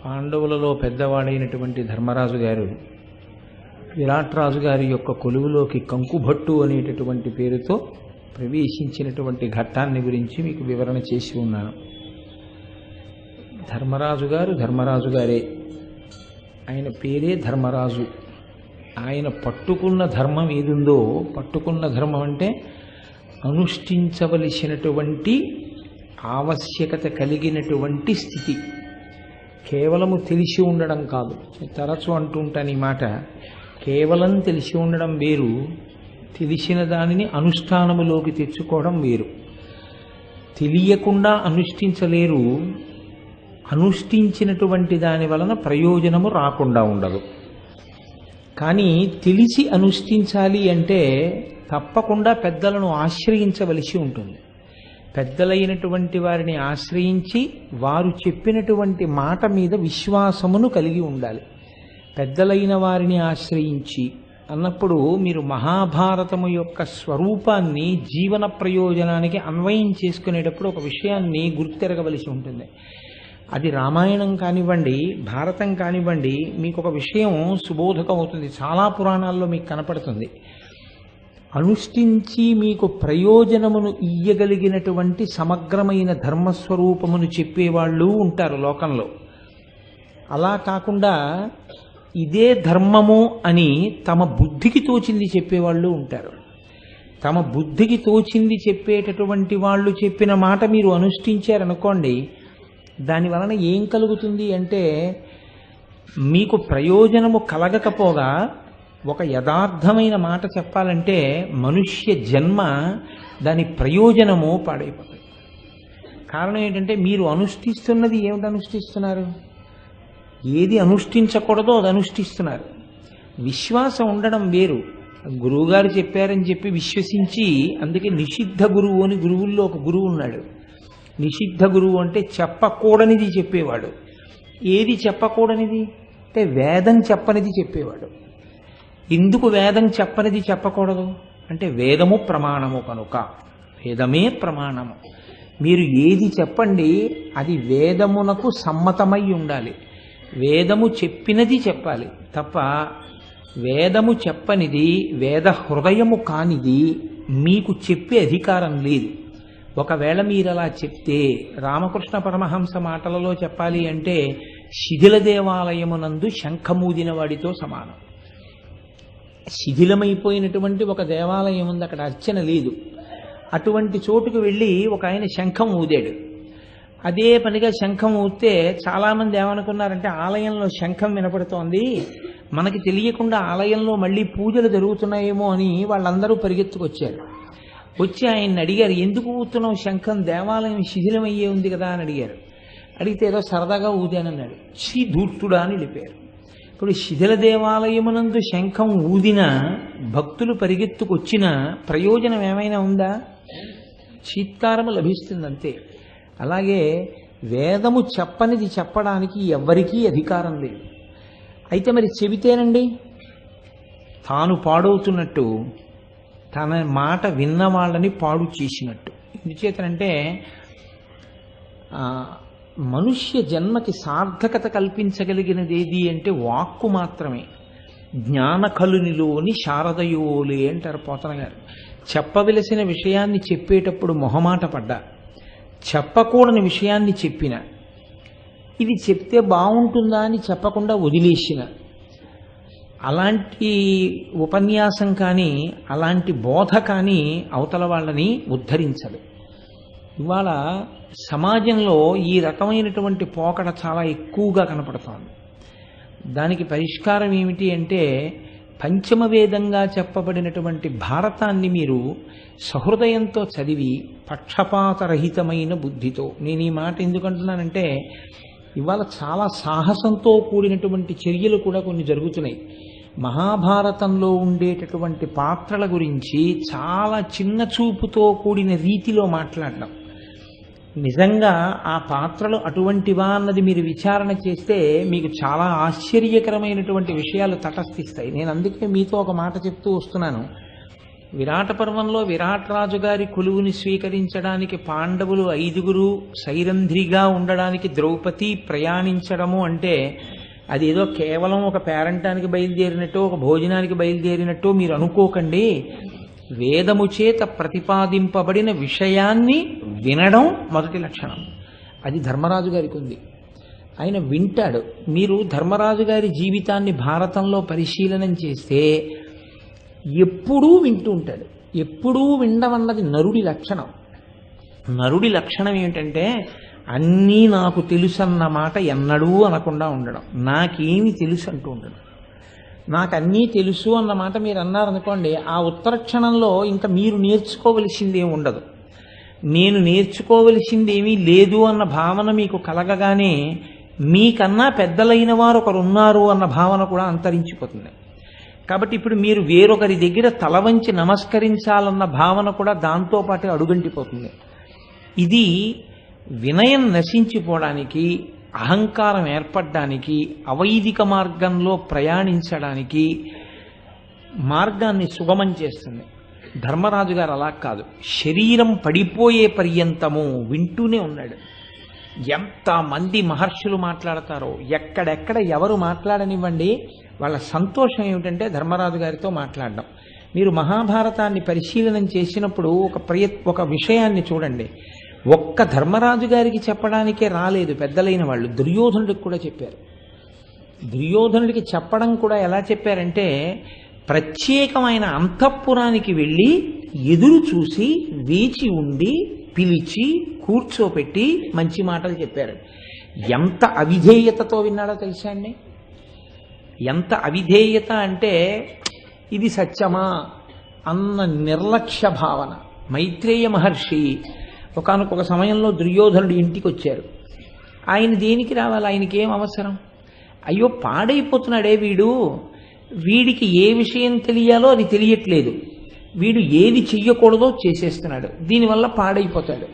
పాండవులలో పెద్దవాడైనటువంటి ధర్మరాజు గారు విరాట్ రాజు గారి యొక్క కొలువులోకి కంకుభట్టు అనేటటువంటి పేరుతో ప్రవేశించినటువంటి ఘట్టాన్ని గురించి మీకు వివరణ చేసి ఉన్నాను. ధర్మరాజు గారే, ఆయన పేరే ధర్మరాజు. ఆయన పట్టుకున్న ధర్మం ఏదుందో, పట్టుకున్న ధర్మం అంటే అనుష్ఠించవలసినటువంటి ఆవశ్యకత కలిగినటువంటి స్థితి, కేవలము తెలిసి ఉండడం కాదు. తరచు అంటుంటాను ఈ మాట. కేవలం తెలిసి ఉండడం వేరు, తెలిసిన దానిని అనుష్ఠానములోకి తెచ్చుకోవడం వేరు. తెలియకుండా అనుష్ఠించలేరు, అనుష్ఠించినటువంటి దాని వలన ప్రయోజనము రాకుండా ఉండదు. కానీ తెలిసి అనుష్ఠించాలి అంటే తప్పకుండా పెద్దలను ఆశ్రయించవలసి ఉంటుంది. పెద్దలైనటువంటి వారిని ఆశ్రయించి వారు చెప్పినటువంటి మాట మీద విశ్వాసమును కలిగి ఉండాలి. పెద్దలైన వారిని ఆశ్రయించి అన్నప్పుడు మీరు మహాభారతము యొక్క స్వరూపాన్ని జీవన ప్రయోజనానికి అన్వయం చేసుకునేటప్పుడు ఒక విషయాన్ని గుర్తెరగవలసి ఉంటుంది. అది రామాయణం కానివ్వండి, భారతం కానివ్వండి, మీకు ఒక విషయం సుబోధకం అవుతుంది. చాలా పురాణాల్లో మీకు కనపడుతుంది. అనుష్ఠించి మీకు ప్రయోజనమును ఇయ్యగలిగినటువంటి సమగ్రమైన ధర్మస్వరూపమును చెప్పేవాళ్ళు ఉంటారు లోకంలో. అలా కాకుండా ఇదే ధర్మము అని తమ బుద్ధికి తోచింది చెప్పేవాళ్ళు ఉంటారు. తమ బుద్ధికి తోచింది చెప్పేటటువంటి వాళ్ళు చెప్పిన మాట మీరు అనుష్ఠించారనుకోండి, దాని వలన ఏం కలుగుతుంది అంటే మీకు ప్రయోజనము కలగకపోగా, ఒక యథార్థమైన మాట చెప్పాలంటే మనుష్య జన్మ దాని ప్రయోజనము పాడైపోతుంది. కారణం ఏంటంటే మీరు అనుష్ఠిస్తున్నది ఏమిటి అనుష్ఠిస్తున్నారు? ఏది అనుష్ఠించకూడదో అది అనుష్ఠిస్తున్నారు. విశ్వాసం ఉండడం వేరు. గురువుగారు చెప్పారని చెప్పి విశ్వసించి, అందుకే నిషిద్ధ గురువు అని గురువుల్లో ఒక గురువు ఉన్నాడు. నిషిద్ధ గురువు అంటే చెప్పకూడనిది చెప్పేవాడు. ఏది చెప్పకూడనిది అంటే వేదం చెప్పనిది చెప్పేవాడు. ఎందుకు వేదం చెప్పనిది చెప్పకూడదు అంటే వేదము ప్రమాణము కనుక. వేదమే ప్రమాణము. మీరు ఏది చెప్పండి అది వేదమునకు సమ్మతమై ఉండాలి. వేదము చెప్పినది చెప్పాలి తప్ప వేదము చెప్పనిది, వేద హృదయము కానిది మీకు చెప్పే అధికారం లేదు. ఒకవేళ మీరు అలా చెప్తే, రామకృష్ణ పరమహంస మాటలలో చెప్పాలి అంటే శిథిల దేవాలయమునందు శంఖమూదిన వాడితో సమానం. శిథిలమైపోయినటువంటి ఒక దేవాలయం ఉంది, అక్కడ అర్చన లేదు. అటువంటి చోటుకు వెళ్ళి ఒక ఆయన శంఖం ఊదాడు. అదే పనిగా శంఖం ఊస్తే చాలామంది ఏమనుకున్నారంటే ఆలయంలో శంఖం వినపడుతోంది, మనకి తెలియకుండా ఆలయంలో మళ్ళీ పూజలు జరుగుతున్నాయేమో అని వాళ్ళందరూ పరిగెత్తుకొచ్చారు. వచ్చి ఆయన్ని అడిగారు, ఎందుకు ఊతున్నావు శంఖం? దేవాలయం శిథిలమయ్యే ఉంది కదా అని అడిగారు. అడిగితే ఏదో సరదాగా ఊదానన్నాడు. ధూర్తుడా అని వెళ్ళిపోయారు. ఇప్పుడు శిథిల దేవాలయమునందు శంఖం ఊదిన భక్తులు పరిగెత్తుకొచ్చిన ప్రయోజనం ఏమైనా ఉందా? చీత్కారము లభిస్తుంది అంతే. అలాగే వేదము చెప్పనిది చెప్పడానికి ఎవ్వరికీ అధికారం లేదు. అయితే మరి చెబితేనండి తాను పాడవుతున్నట్టు, తన మాట విన్న వాళ్ళని పాడు చేసినట్టు. ఎందుచేతనంటే మనుష్య జన్మకి సార్థకత కల్పించగలిగినది ఏది అంటే వాక్కు మాత్రమే. జ్ఞానకలునిలోని శారదయోలే అంటారు పోతన గారు. చెప్పవలసిన విషయాన్ని చెప్పేటప్పుడు మొహమాట పడ్డా, చెప్పకూడని విషయాన్ని చెప్పిన, ఇది చెప్తే బాగుంటుందా అని చెప్పకుండా వదిలేసిన, అలాంటి ఉపన్యాసం కానీ అలాంటి బోధ కానీ అవతల వాళ్ళని ఉద్ధరించదు. ఇవాళ సమాజంలో ఈ రకమైనటువంటి పోకడ చాలా ఎక్కువగా కనపడుతోంది. దానికి పరిష్కారం ఏమిటి అంటే పంచమ వేదంగా చెప్పబడినటువంటి భారతాన్ని మీరు సహృదయంతో చదివి పక్షపాతరహితమైన బుద్ధితో. నేను ఈ మాట ఎందుకంటున్నానంటే ఇవాళ చాలా సాహసంతో కూడినటువంటి చర్యలు కూడా కొన్ని జరుగుతున్నాయి. మహాభారతంలో ఉండేటటువంటి పాత్రల గురించి చాలా చిన్న చూపుతో కూడిన రీతిలో మాట్లాడడం. నిజంగా ఆ పాత్రలు అటువంటివా అన్నది మీరు విచారణ చేస్తే మీకు చాలా ఆశ్చర్యకరమైనటువంటి విషయాలు తటస్థిస్తాయి. నేను అందుకే మీతో ఒక మాట చెప్తూ వస్తున్నాను. విరాట పర్వంలో విరాట్ రాజు గారి కొలువుని స్వీకరించడానికి పాండవులు 5 సైరంధ్రిగా ఉండడానికి ద్రౌపది ప్రయాణించడము అంటే అదేదో కేవలం ఒక పేరంటానికి బయలుదేరినట్టు ఒక భోజనానికి బయలుదేరినట్టు మీరు అనుకోకండి. వేదము చేత ప్రతిపాదింపబడిన విషయాన్ని వినడం మొదటి లక్షణం. అది ధర్మరాజు గారికి ఉంది. ఆయన వింటాడు. మీరు ధర్మరాజు గారి జీవితాన్ని భారతంలో పరిశీలనం చేస్తే ఎప్పుడూ వింటూ ఉంటాడు. ఎప్పుడూ వినడం అన్నది నరుడి లక్షణం. నరుడి లక్షణం ఏమిటంటే అన్నీ నాకు తెలుసు అన్న మాట ఎన్నడూ అనకుండా ఉండడం. నాకేమి తెలుసు అంటూ ఉండడం. నాకు అన్నీ తెలుసు అన్న మాట మీరు అన్నారనుకోండి, ఆ ఉత్తర క్షణంలో ఇంకా మీరు నేర్చుకోవలసింది ఏమి ఉండదు. నేను నేర్చుకోవలసింది ఏమీ లేదు అన్న భావన మీకు కలగగానే మీకన్నా పెద్దలైన వారు ఒకరు ఉన్నారు అన్న భావన కూడా అంతరించిపోతుంది. కాబట్టి ఇప్పుడు మీరు వేరొకరి దగ్గర తల వంచి నమస్కరించాలన్న భావన కూడా దాంతోపాటు అడుగంటిపోతుంది. ఇది వినయం నశించిపోవడానికి, అహంకారం ఏర్పడడానికి, అవైదిక మార్గంలో ప్రయాణించడానికి మార్గాన్ని సుగమం చేస్తుంది. ధర్మరాజు గారు అలా కాదు. శరీరం పడిపోయే పర్యంతము వింటూనే ఉన్నాడు. ఎంతమంది మహర్షులు మాట్లాడతారో, ఎక్కడెక్కడ ఎవరు మాట్లాడనివ్వండి, వాళ్ళ సంతోషం ఏమిటంటే ధర్మరాజు గారితో మాట్లాడడం. మీరు మహాభారతాన్ని పరిశీలనం చేసినప్పుడు ఒక విషయాన్ని చూడండి. ఒక్క ధర్మరాజు గారికి చెప్పడానికే రాలేదు పెద్దలైన వాళ్ళు, దుర్యోధనుడికి కూడా చెప్పారు. దుర్యోధనుడికి చెప్పడం కూడా ఎలా చెప్పారంటే, ప్రత్యేకమైన అంతఃపురానికి వెళ్ళి ఎదురు చూసి వేచి ఉండి పిలిచి కూర్చోపెట్టి మంచి మాటలు చెప్పారు. ఎంత అవిధేయతతో విన్నాడో తెలుసా అండి? ఎంత అవిధేయత అంటే ఇది సత్యమా అన్న నిర్లక్ష్య భావన. మైత్రేయ మహర్షి ఒకానొక సమయంలో దుర్యోధనుడు ఇంటికి వచ్చారు. ఆయన దేనికి రావాలి? ఆయనకి ఏం అవసరం? అయ్యో పాడైపోతున్నాడే వీడికి ఏ విషయం తెలియాలో అది తెలియట్లేదు, వీడు ఏది చెయ్యకూడదో చేసేస్తున్నాడు, దీనివల్ల పాడైపోతాడు.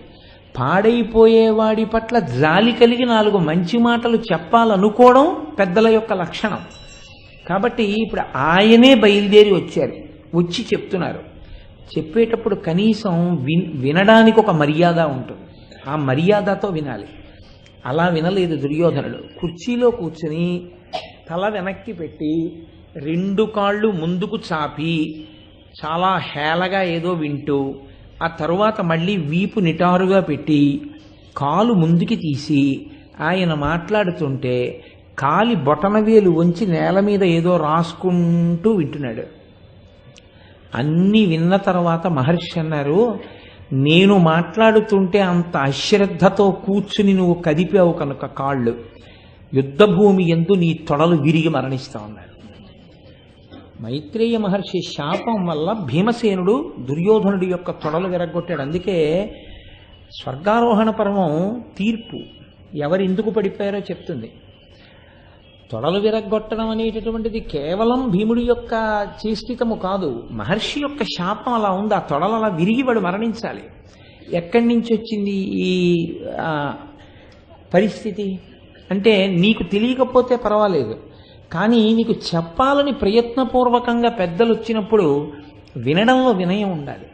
పాడైపోయేవాడి పట్ల జాలి కలిగి 4 మంచి మాటలు చెప్పాలనుకోవడం పెద్దల యొక్క లక్షణం. కాబట్టి ఇప్పుడు ఆయనే బయలుదేరి వచ్చారు, వచ్చి చెప్తున్నారు. చెప్పేటప్పుడు కనీసం వినడానికి ఒక మర్యాద ఉంటుంది. ఆ మర్యాదతో వినాలి. అలా వినలేదు దుర్యోధనుడు. కుర్చీలో కూర్చుని తల వెనక్కి పెట్టి 2 కాళ్ళు ముందుకు చాపి చాలా హేళగా ఏదో వింటూ, ఆ తరువాత మళ్ళీ వీపు నిటారుగా పెట్టి కాలు ముందుకి తీసి ఆయన మాట్లాడుతుంటే కాలి బొటనవేలు వంచి నేల మీద ఏదో రాసుకుంటూ వింటున్నాడు. అన్నీ విన్న తర్వాత మహర్షి అన్నారు, నేను మాట్లాడుతుంటే అంత అశ్రద్ధతో కూర్చుని నువ్వు కదిపావు కనుక కాళ్ళు, యుద్ధభూమి యందు నీ తొడలు విరిగి మరణిస్తావు అన్నారు. మైత్రేయ మహర్షి శాపం వల్ల భీమసేనుడు దుర్యోధనుడి యొక్క తొడలు విరగొట్టాడు. అందుకే స్వర్గారోహణ పర్వం తీర్పు ఎవరు ఎందుకు పడిపోయారో చెప్తుంది. తొడలు విరగొట్టడం అనేటటువంటిది కేవలం భీముడి యొక్క చేష్టితము కాదు, మహర్షి యొక్క శాపం అలా ఉంది. ఆ తొడలు అలా విరిగి వాడు మరణించాలి. ఎక్కడి నుంచి వచ్చింది ఈ పరిస్థితి అంటే, నీకు తెలియకపోతే పర్వాలేదు, కానీ నీకు చెప్పాలని ప్రయత్నపూర్వకంగా పెద్దలు వచ్చినప్పుడు వినడంలో వినయం ఉండాలి.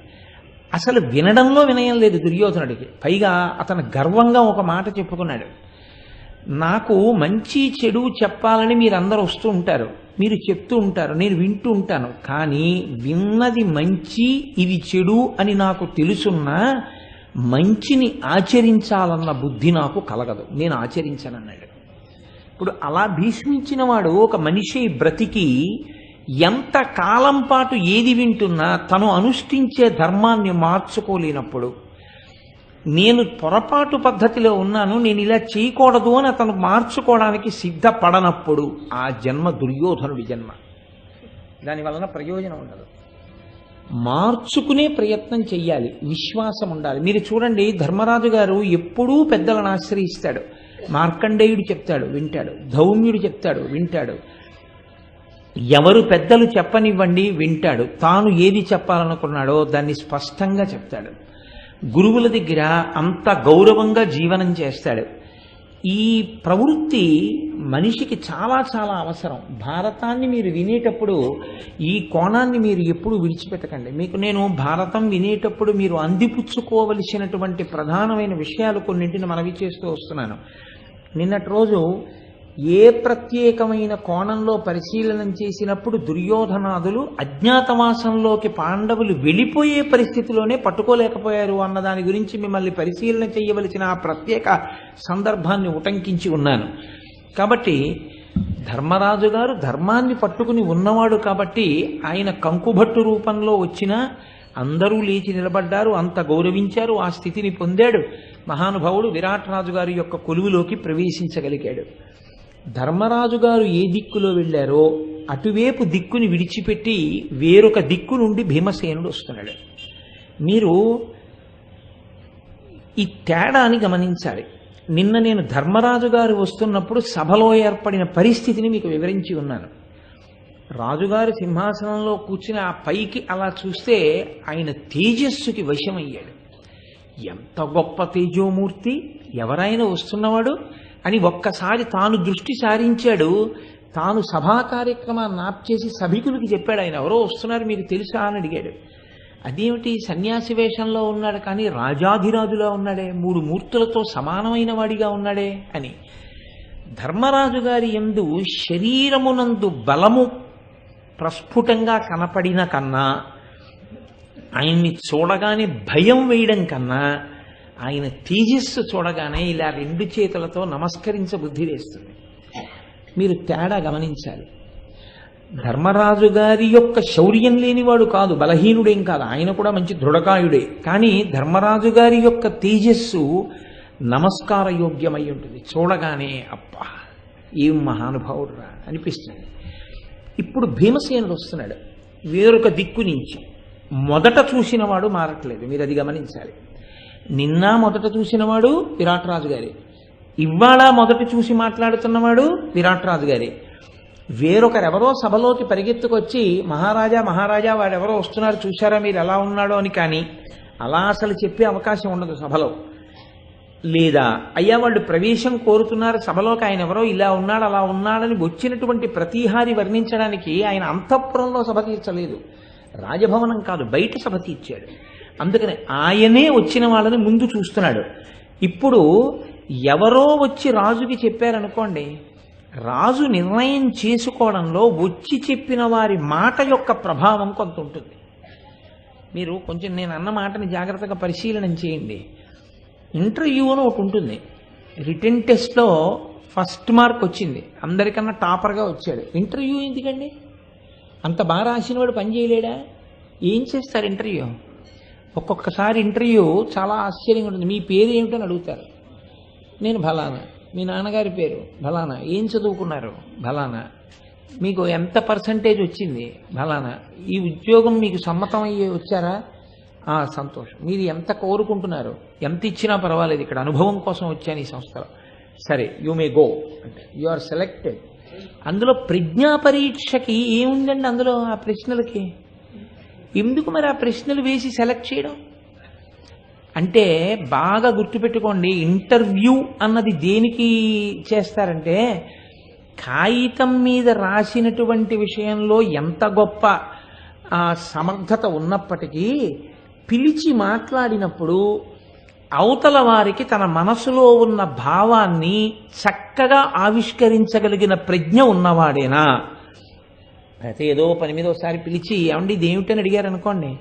అసలు వినడంలో వినయం లేదు దుర్యోధనుడికి. పైగా అతను గర్వంగా ఒక మాట చెప్పుకున్నాడు, నాకు మంచి చెడు చెప్పాలని మీరందరూ వస్తూ ఉంటారు, మీరు చెప్తూ ఉంటారు, నేను వింటూ ఉంటాను, కానీ విన్నది మంచి ఇది చెడు అని నాకు తెలుసున్నా మంచిని ఆచరించాలన్న బుద్ధి నాకు కలగదు, నేను ఆచరించనన్నాడు. ఇప్పుడు అలా భీష్మించిన వాడు ఒక మనిషి బ్రతికి ఎంత కాలం పాటు ఏది వింటున్నా తను అనుష్ఠించే ధర్మాన్ని మార్చుకోలేనప్పుడు, నేను పొరపాటు పద్ధతిలో ఉన్నాను, నేను ఇలా చేయకూడదు అని అతను మార్చుకోవడానికి సిద్ధపడనప్పుడు ఆ జన్మ దుర్యోధనుడి జన్మ. దానివలన ప్రయోజనం ఉండదు. మార్చుకునే ప్రయత్నం చెయ్యాలి, విశ్వాసం ఉండాలి. మీరు చూడండి, ధర్మరాజు గారు ఎప్పుడూ పెద్దలను ఆశ్రయిస్తాడు. మార్కండేయుడు చెప్తాడు వింటాడు, ధౌమ్యుడు చెప్తాడు వింటాడు, ఎవరు పెద్దలు చెప్పనివ్వండి వింటాడు, తాను ఏది చెప్పాలనుకున్నాడో దాన్ని స్పష్టంగా చెప్తాడు. గురువుల దగ్గర అంత గౌరవంగా జీవనం చేస్తాడు. ఈ ప్రవృత్తి మనిషికి చాలా చాలా అవసరం. భారతాన్ని మీరు వినేటప్పుడు ఈ కోణాన్ని మీరు ఎప్పుడు విడిచిపెట్టకండి. మీకు నేను భారతం వినేటప్పుడు మీరు అందిపుచ్చుకోవలసినటువంటి ప్రధానమైన విషయాలు కొన్నింటిని మనవి చేస్తూ వస్తున్నాను. నిన్నటి రోజు ఏ ప్రత్యేకమైన కోణంలో పరిశీలనం చేసినప్పుడు దుర్యోధనాదులు అజ్ఞాతవాసంలోకి పాండవులు వెళ్ళిపోయే పరిస్థితిలోనే పట్టుకోలేకపోయారు అన్న దాని గురించి మిమ్మల్ని పరిశీలన చేయవలసిన ఆ ప్రత్యేక సందర్భాన్ని ఉటంకించి ఉన్నాను. కాబట్టి ధర్మరాజు గారు ధర్మాన్ని పట్టుకుని ఉన్నవాడు కాబట్టి ఆయన కంకుభట్టు రూపంలో వచ్చినా అందరూ లేచి నిలబడ్డారు, అంత గౌరవించారు, ఆ స్థితిని పొందాడు. మహానుభావుడు విరాట్ రాజు గారి యొక్క కొలువులోకి ప్రవేశించగలిగాడు. ధర్మరాజు గారు ఏ దిక్కులో వెళ్ళారో అటువైపు దిక్కుని విడిచిపెట్టి వేరొక దిక్కు నుండి భీమసేనుడు వస్తున్నాడు. మీరు ఈ తేడాని గమనించాలి. నిన్న నేను ధర్మరాజు గారు వస్తున్నప్పుడు సభలో ఏర్పడిన పరిస్థితిని మీకు వివరించి ఉన్నాను. రాజుగారు సింహాసనంలో కూర్చుని ఆ పైకి అలా చూస్తే ఆయన తేజస్సుకి వశమయ్యాడు. ఎంత గొప్ప తేజోమూర్తి, ఎవరైనా వస్తున్నవాడు అని ఒక్కసారి తాను దృష్టి సారించాడు. తాను సభా కార్యక్రమాన్ని ఆప్చేసి సభికులకి చెప్పాడు, ఆయన ఎవరో వస్తున్నారు మీకు తెలుసా అని అడిగాడు. అదేమిటి సన్యాసి వేషంలో ఉన్నాడు కానీ రాజాధిరాజులా ఉన్నాడే, 3 మూర్తులతో సమానమైన వాడిగా ఉన్నాడే అని. ధర్మరాజు గారి యందు శరీరమునందు బలము ప్రస్ఫుటంగా కనపడిన కన్నా, ఆయన్ని చూడగానే భయం వేయడం కన్నా, ఆయన తేజస్సు చూడగానే ఇలా 2 చేతులతో నమస్కరించ బుద్ధి వేస్తుంది. మీరు తేడా గమనించాలి. ధర్మరాజు గారి యొక్క శౌర్యం లేనివాడు కాదు, బలహీనుడేం కాదు, ఆయన కూడా మంచి దృఢకాయుడే. కానీ ధర్మరాజు గారి యొక్క తేజస్సు నమస్కార యోగ్యమై ఉంటుంది. చూడగానే అబ్బా ఏం మహానుభావుడు రా అనిపిస్తుంది. ఇప్పుడు భీమసేనుడు వస్తున్నాడు వేరొక దిక్కు నుంచి. మొదట చూసినవాడు మారట్లేదు, మీరు అది గమనించాలి. నిన్న మొదట చూసినవాడు విరాట్ రాజు గారి, ఇవాళ మొదట చూసి మాట్లాడుతున్నవాడు విరాట్ రాజు గారి. వేరొకరెవరో సభలోకి పరిగెత్తుకొచ్చి మహారాజా మహారాజా వాడెవరో వస్తున్నారు చూశారా మీరు ఎలా ఉన్నాడో అని, కానీ అలా అసలు చెప్పే అవకాశం ఉండదు సభలో. లేదా అయ్యా వాళ్ళు ప్రవేశం కోరుతున్నారు సభలోకి, ఆయన ఎవరో ఇలా ఉన్నాడు అలా ఉన్నాడని వచ్చినటువంటి ప్రతిహారి వర్ణించడానికి ఆయన అంతఃపురంలో సభ తీర్చలేదు, రాజభవనం కాదు బయట సభ తీర్చాడు. అందుకని ఆయనే వచ్చిన వాళ్ళని ముందు చూస్తున్నాడు. ఇప్పుడు ఎవరో వచ్చి రాజుకి చెప్పారనుకోండి, రాజు నిర్ణయం చేసుకోవడంలో వచ్చి చెప్పిన వారి మాట యొక్క ప్రభావం కొంత ఉంటుంది. మీరు కొంచెం నేను అన్న మాటని జాగ్రత్తగా పరిశీలన చేయండి. ఇంటర్వ్యూ అని ఒకటి ఉంటుంది, రిటన్ టెస్ట్లో ఫస్ట్ మార్క్ వచ్చింది, అందరికన్నా టాపర్గా వచ్చాడు. ఇంటర్వ్యూ ఎందుకండి? అంత బాగా రాసిన వాడు పని చేయలేడా? ఏం చేస్తారు ఇంటర్వ్యూ? ఒక్కొక్కసారి ఇంటర్వ్యూ చాలా ఆశ్చర్యంగా ఉంటుంది. మీ పేరు ఏమిటని అడుగుతారు, నేను ఫలానా. మీ నాన్నగారి పేరు ఫలానా. ఏం చదువుకున్నారు ఫలానా. మీకు ఎంత పర్సంటేజ్ వచ్చింది ఫలానా. ఈ ఉద్యోగం మీకు సమ్మతం అయ్యి వచ్చారా? సంతోషం. మీరు ఎంత కోరుకుంటున్నారు? ఎంత ఇచ్చినా పర్వాలేదు, ఇక్కడ అనుభవం కోసం వచ్చాను ఈ సంస్థలో. సరే యూ మే గో అంటే యు ఆర్ సెలెక్టెడ్. అందులో ప్రజ్ఞా పరీక్షకి ఏముందండి? అందులో ఆ ప్రశ్నలకి ఎందుకు మరి ఆ ప్రశ్నలు వేసి సెలెక్ట్ చేయడం? అంటే బాగా గుర్తుపెట్టుకోండి, ఇంటర్వ్యూ అన్నది దేనికి చేస్తారంటే, కాగితం మీద రాసినటువంటి విషయంలో ఎంత గొప్ప సమర్థత ఉన్నప్పటికీ పిలిచి మాట్లాడినప్పుడు అవతల వారికి తన మనసులో ఉన్న భావాన్ని చక్కగా ఆవిష్కరించగలిగిన ప్రజ్ఞ ఉన్నవాడేనా. అయితే ఏదో పని మీద ఒకసారి పిలిచి ఏమండి ఇదేమిటని అడిగారు అనుకోండి,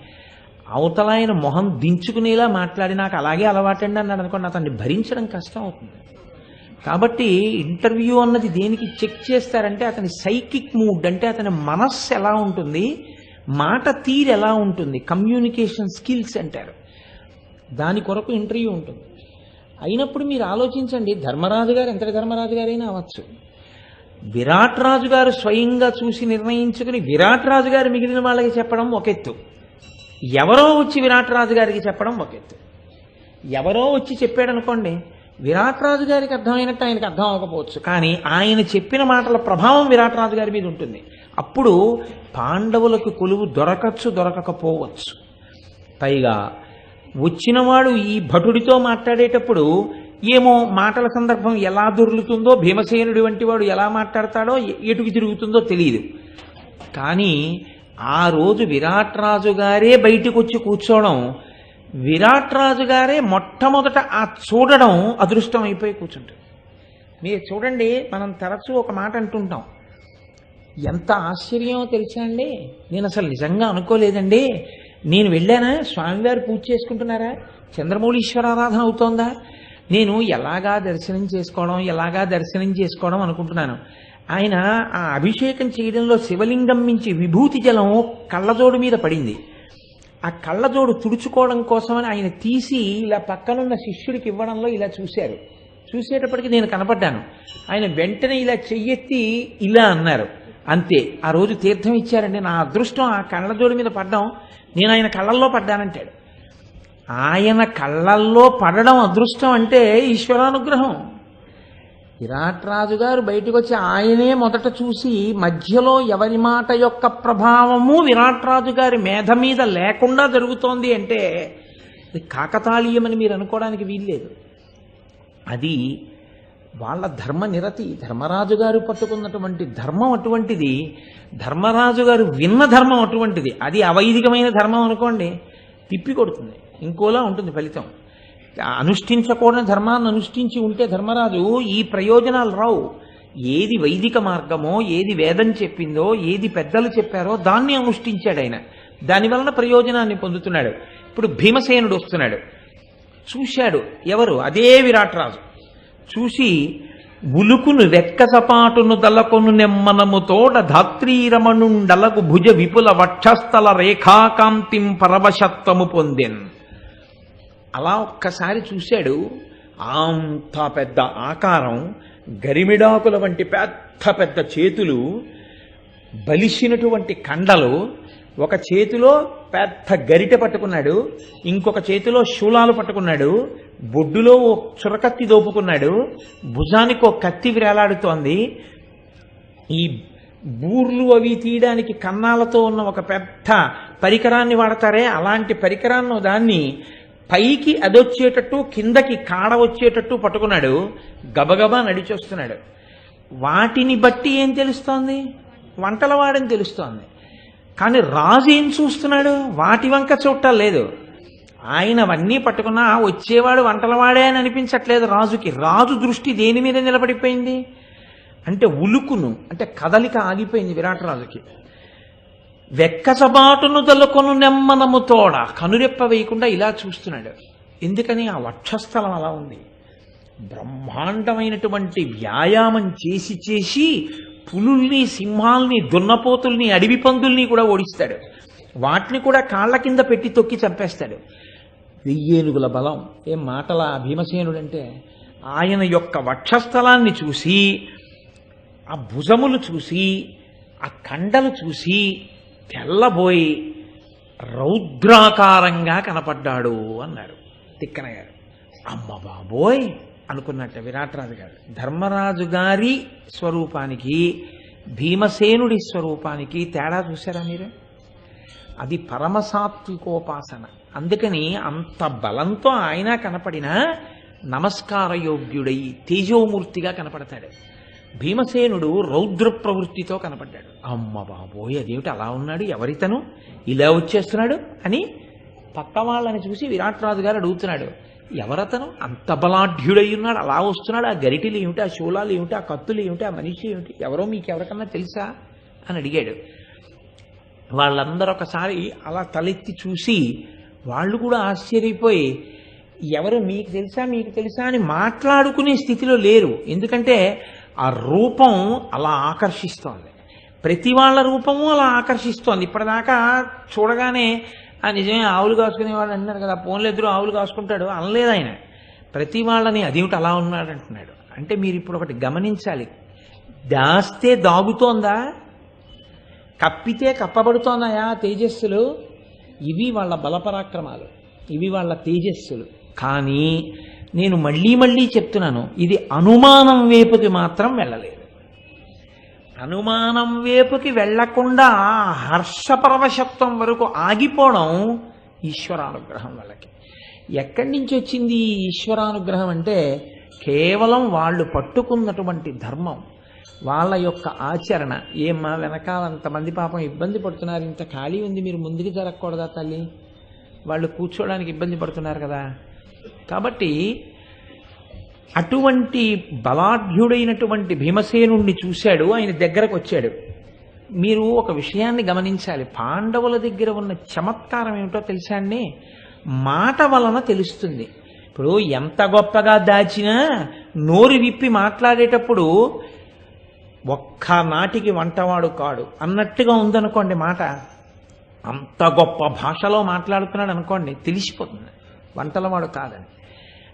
అవతల ఆయన మొహం దించుకునేలా మాట్లాడి నాకు అలాగే అలవాటండి అన్నాడు అనుకోండి, అతన్ని భరించడం కష్టం అవుతుంది. కాబట్టి ఇంటర్వ్యూ అన్నది దేనికి చెక్ చేస్తారంటే, అతని సైకిక్ మూడ్ అంటే అతని మనస్సు ఎలా ఉంటుంది, మాట తీరు ఎలా ఉంటుంది, కమ్యూనికేషన్ స్కిల్స్ అంటారు. దాని కొరకు ఇంటర్వ్యూ ఉంటుంది. అయినప్పుడు మీరు ఆలోచించండి, ధర్మరాజు గారు ఎంతటి ధర్మరాజు గారైనా అవ్వచ్చు, విరాట్ రాజు గారు స్వయంగా చూసి నిర్ణయించుకుని విరాట్ రాజు గారు మిగిలిన వాళ్ళకి చెప్పడం ఒక ఎత్తు, ఎవరో వచ్చి విరాట్ రాజు గారికి చెప్పడం ఒక ఎత్తు. ఎవరో వచ్చి చెప్పాడనుకోండి, విరాట్ రాజు గారికి అర్థమైనట్టు ఆయనకు అర్థం అవ్వకపోవచ్చు, కానీ ఆయన చెప్పిన మాటల ప్రభావం విరాట్ రాజు గారి మీద ఉంటుంది. అప్పుడు పాండవులకు కొలువు దొరకచ్చు, దొరకకపోవచ్చు. పైగా వచ్చినవాడు ఈ భటుడితో మాట్లాడేటప్పుడు ఏమో మాటల సందర్భం ఎలా దొర్లుతుందో, భీమసేనుడి వంటి వాడు ఎలా మాట్లాడతాడో, ఎటుకు తిరుగుతుందో తెలియదు. కానీ ఆ రోజు విరాట్ రాజు గారే బయటకు వచ్చి కూర్చోవడం, విరాట్ రాజు గారే మొట్టమొదట ఆ చూడడం అదృష్టం అయిపోయి కూర్చుంటుంది. మీరు చూడండి, మనం తరచూ ఒక మాట అంటుంటాం, ఎంత ఆశ్చర్యమో తెలుసా అండి, నేను అసలు నిజంగా అనుకోలేదండి, నేను వెళ్ళానా, స్వామివారు పూజ చేసుకుంటున్నారా, చంద్రమౌళీశ్వరారాధన అవుతోందా, నేను ఎలాగా దర్శనం చేసుకోవడం అనుకుంటున్నాను. ఆయన ఆ అభిషేకం చేయడంలో శివలింగం నుంచి విభూతి జలం కళ్ళజోడు మీద పడింది. ఆ కళ్ళజోడు తుడుచుకోవడం కోసమని ఆయన తీసి ఇలా పక్కనున్న శిష్యుడికి ఇవ్వడంలో ఇలా చూశారు. చూసేటప్పటికి నేను కనపడ్డాను. ఆయన వెంటనే ఇలా చెయ్యెత్తి ఇలా అన్నారు. అంతే, ఆ రోజు తీర్థం ఇచ్చారండి. నా అదృష్టం ఆ కళ్ళజోడు మీద పడ్డం, నేను ఆయన కళ్ళల్లో పడ్డానంటాడు. ఆయన కళ్ళల్లో పడడం అదృష్టం అంటే ఈశ్వరానుగ్రహం. విరాట్ రాజు గారు బయటకు వచ్చి ఆయనే మొదట చూసి, మధ్యలో ఎవరి మాట యొక్క ప్రభావము విరాట్ రాజు గారి మేధ మీద లేకుండా జరుగుతోంది అంటే అది కాకతాళీయమని మీరు అనుకోవడానికి వీల్లేదు. అది వాళ్ళ ధర్మ నిరతి. ధర్మరాజు గారు పట్టుకున్నటువంటి ధర్మం అటువంటిది, ధర్మరాజు గారు విన్న ధర్మం అటువంటిది. అది అవైదికమైన ధర్మం అనుకోండి, తిప్పి కొడుతుంది, ఇంకోలా ఉంటుంది ఫలితం. అనుష్ఠించకూడని ధర్మాన్ని అనుష్ఠించి ఉంటే ధర్మరాజు ఈ ప్రయోజనాలు రావు. ఏది వైదిక మార్గమో, ఏది వేదం చెప్పిందో, ఏది పెద్దలు చెప్పారో దాన్ని అనుష్ఠించాడు ఆయన. దానివలన ప్రయోజనాన్ని పొందుతున్నాడు. ఇప్పుడు భీమసేనుడు వస్తున్నాడు, చూశాడు. ఎవరు? అదే విరాట్ రాజు. చూసి ఉలుకును వెక్కసపాటును దలకొను నెమ్మనముతోడ ధాత్రీరమణుండలకు భుజ విపుల వక్షస్థల రేఖాకాంతిం పరవశత్వము పొందెన్. అలా ఒక్కసారి చూశాడు. అంత పెద్ద ఆకారం, గరిమిడాకుల వంటి పెద్ద పెద్ద చేతులు, బలిసినటువంటి కండలు, ఒక చేతిలో పెద్ద గరిటె పట్టుకున్నాడు, ఇంకొక చేతిలో శూలాలు పట్టుకున్నాడు, బొడ్డులో ఓ చురకత్తి దోపుకున్నాడు, భుజానికి ఒక కత్తి వేలాడుతోంది. ఈ బూర్లు అవి తీయడానికి కన్నాలతో ఉన్న ఒక పెద్ద పరికరాన్ని వాడతారే, అలాంటి పరికరాన్ని దాన్ని పైకి అదొచ్చేటట్టు కిందకి కాడ వచ్చేటట్టు పట్టుకున్నాడు. గబగబా నడిచొస్తున్నాడు. వాటిని బట్టి ఏం తెలుస్తోంది? వంటలవాడని తెలుస్తోంది. కానీ రాజు ఏం చూస్తున్నాడు? వాటి వంక చూడటం లేదు. ఆయన అవన్నీ పట్టుకున్నా వచ్చేవాడు వంటలవాడే అని అనిపించట్లేదు రాజుకి. రాజు దృష్టి దేని మీద నిలబడిపోయింది అంటే ఉలుకును, అంటే కదలిక ఆగిపోయింది విరాట్ రాజుకి. వెక్కసబాటును దలుకొను నెమ్మనముతోడ, కనురెప్ప వేయకుండా ఇలా చూస్తున్నాడు. ఎందుకని? ఆ వక్షస్థలం అలా ఉంది. బ్రహ్మాండమైనటువంటి వ్యాయామం చేసి చేసి పులుల్ని, సింహాల్ని, దున్నపోతుల్ని, అడవి పందుల్ని కూడా ఓడిస్తాడు. వాటిని కూడా కాళ్ళ కింద పెట్టి తొక్కి చంపేస్తాడు. 1000 ఏనుగుల బలం. ఏం మాటలా భీమసేనుడంటే! ఆయన యొక్క వక్షస్థలాన్ని చూసి, ఆ భుజములు చూసి, ఆ కండలు చూసి తెల్లబోయి రౌద్రాకారంగా కనపడ్డాడు అన్నాడు తిక్కన గారు. అమ్మ బాబోయ్ అనుకున్నట్ట విరాట్రాజు గారు. ధర్మరాజు గారి స్వరూపానికి భీమసేనుడి స్వరూపానికి తేడా చూసారా మీరు? అది పరమసాత్వికోపాసన. అందుకని అంత బలంతో ఆయన కనపడినా నమస్కార యోగ్యుడై తేజోమూర్తిగా కనపడతాడు. భీమసేనుడు రౌద్ర ప్రవృత్తితో కనపడ్డాడు. అమ్మ బాబోయ్ అదేమిటి అలా ఉన్నాడు, ఎవరితను ఇలా వచ్చేస్తున్నాడు అని పక్క వాళ్ళని చూసి విరాట్రాజు గారు అడుగుతున్నాడు, ఎవరతను అంత బలాఢ్యుడై ఉన్నాడు, అలా వస్తున్నాడు, ఆ గరిటెలు ఏమిటి, ఆ శూలాలు ఏమిటి, ఆ కత్తులు ఏమిటి, ఆ మనిషి ఏమిటి, ఎవరో మీకు ఎవరికన్నా తెలుసా అని అడిగాడు. వాళ్ళందరూ ఒకసారి అలా తలెత్తి చూసి వాళ్ళు కూడా ఆశ్చర్యపోయి ఎవరు మీకు తెలుసా మీకు తెలుసా అని మాట్లాడుకునే స్థితిలో లేరు. ఎందుకంటే ఆ రూపం అలా ఆకర్షిస్తోంది. ప్రతి వాళ్ళ రూపము అలా ఆకర్షిస్తోంది. ఇప్పటిదాకా చూడగానే ఆ నిజమే ఆవులు కాసుకునేవాడు అంటున్నారు కదా, పోన్లు ఎదురు ఆవులు కాసుకుంటాడు అనలేదు ఆయన. ప్రతి వాళ్ళని అదేమిటి అలా ఉన్నాడు అంటున్నాడు. అంటే మీరు ఇప్పుడు ఒకటి గమనించాలి, దాస్తే దాగుతోందా, కప్పితే కప్పబడుతోందాయా తేజస్సులు? ఇవి వాళ్ళ బలపరాక్రమాలు, ఇవి వాళ్ళ తేజస్సులు. కానీ నేను మళ్ళీ మళ్ళీ చెప్తున్నాను, ఇది అనుమానం వైపుకి మాత్రం వెళ్ళలేదు. అనుమానం వైపుకి వెళ్లకుండా హర్షపరవశత్వం వరకు ఆగిపోవడం ఈశ్వరానుగ్రహం వాళ్ళకి. ఎక్కడి నుంచి వచ్చింది ఈ ఈశ్వరానుగ్రహం అంటే కేవలం వాళ్ళు పట్టుకున్నటువంటి ధర్మం, వాళ్ళ యొక్క ఆచరణ. ఏమ్మా వెనకాల అంతమంది పాపం ఇబ్బంది పడుతున్నారు, ఇంత ఖాళీ ఉంది, మీరు ముందుకు జరగకూడదా తల్లి? వాళ్ళు కూర్చోడానికి ఇబ్బంది పడుతున్నారు కదా. కాబట్టి అటువంటి బలాఢ్యుడైనటువంటి భీమసేనుణ్ణి చూశాడు, ఆయన దగ్గరకు వచ్చాడు. మీరు ఒక విషయాన్ని గమనించాలి, పాండవుల దగ్గర ఉన్న చమత్కారం ఏమిటో తెలుసా అండి? మాట వలన తెలుస్తుంది. ఇప్పుడు ఎంత గొప్పగా దాచినా నోరు విప్పి మాట్లాడేటప్పుడు ఒక్క నాటికి వంటవాడు కాడు అన్నట్టుగా ఉందనుకోండి మాట. అంత గొప్ప భాషలో మాట్లాడుతున్నాడు అనుకోండి, తెలిసిపోతుంది వంటలవాడు కాదని.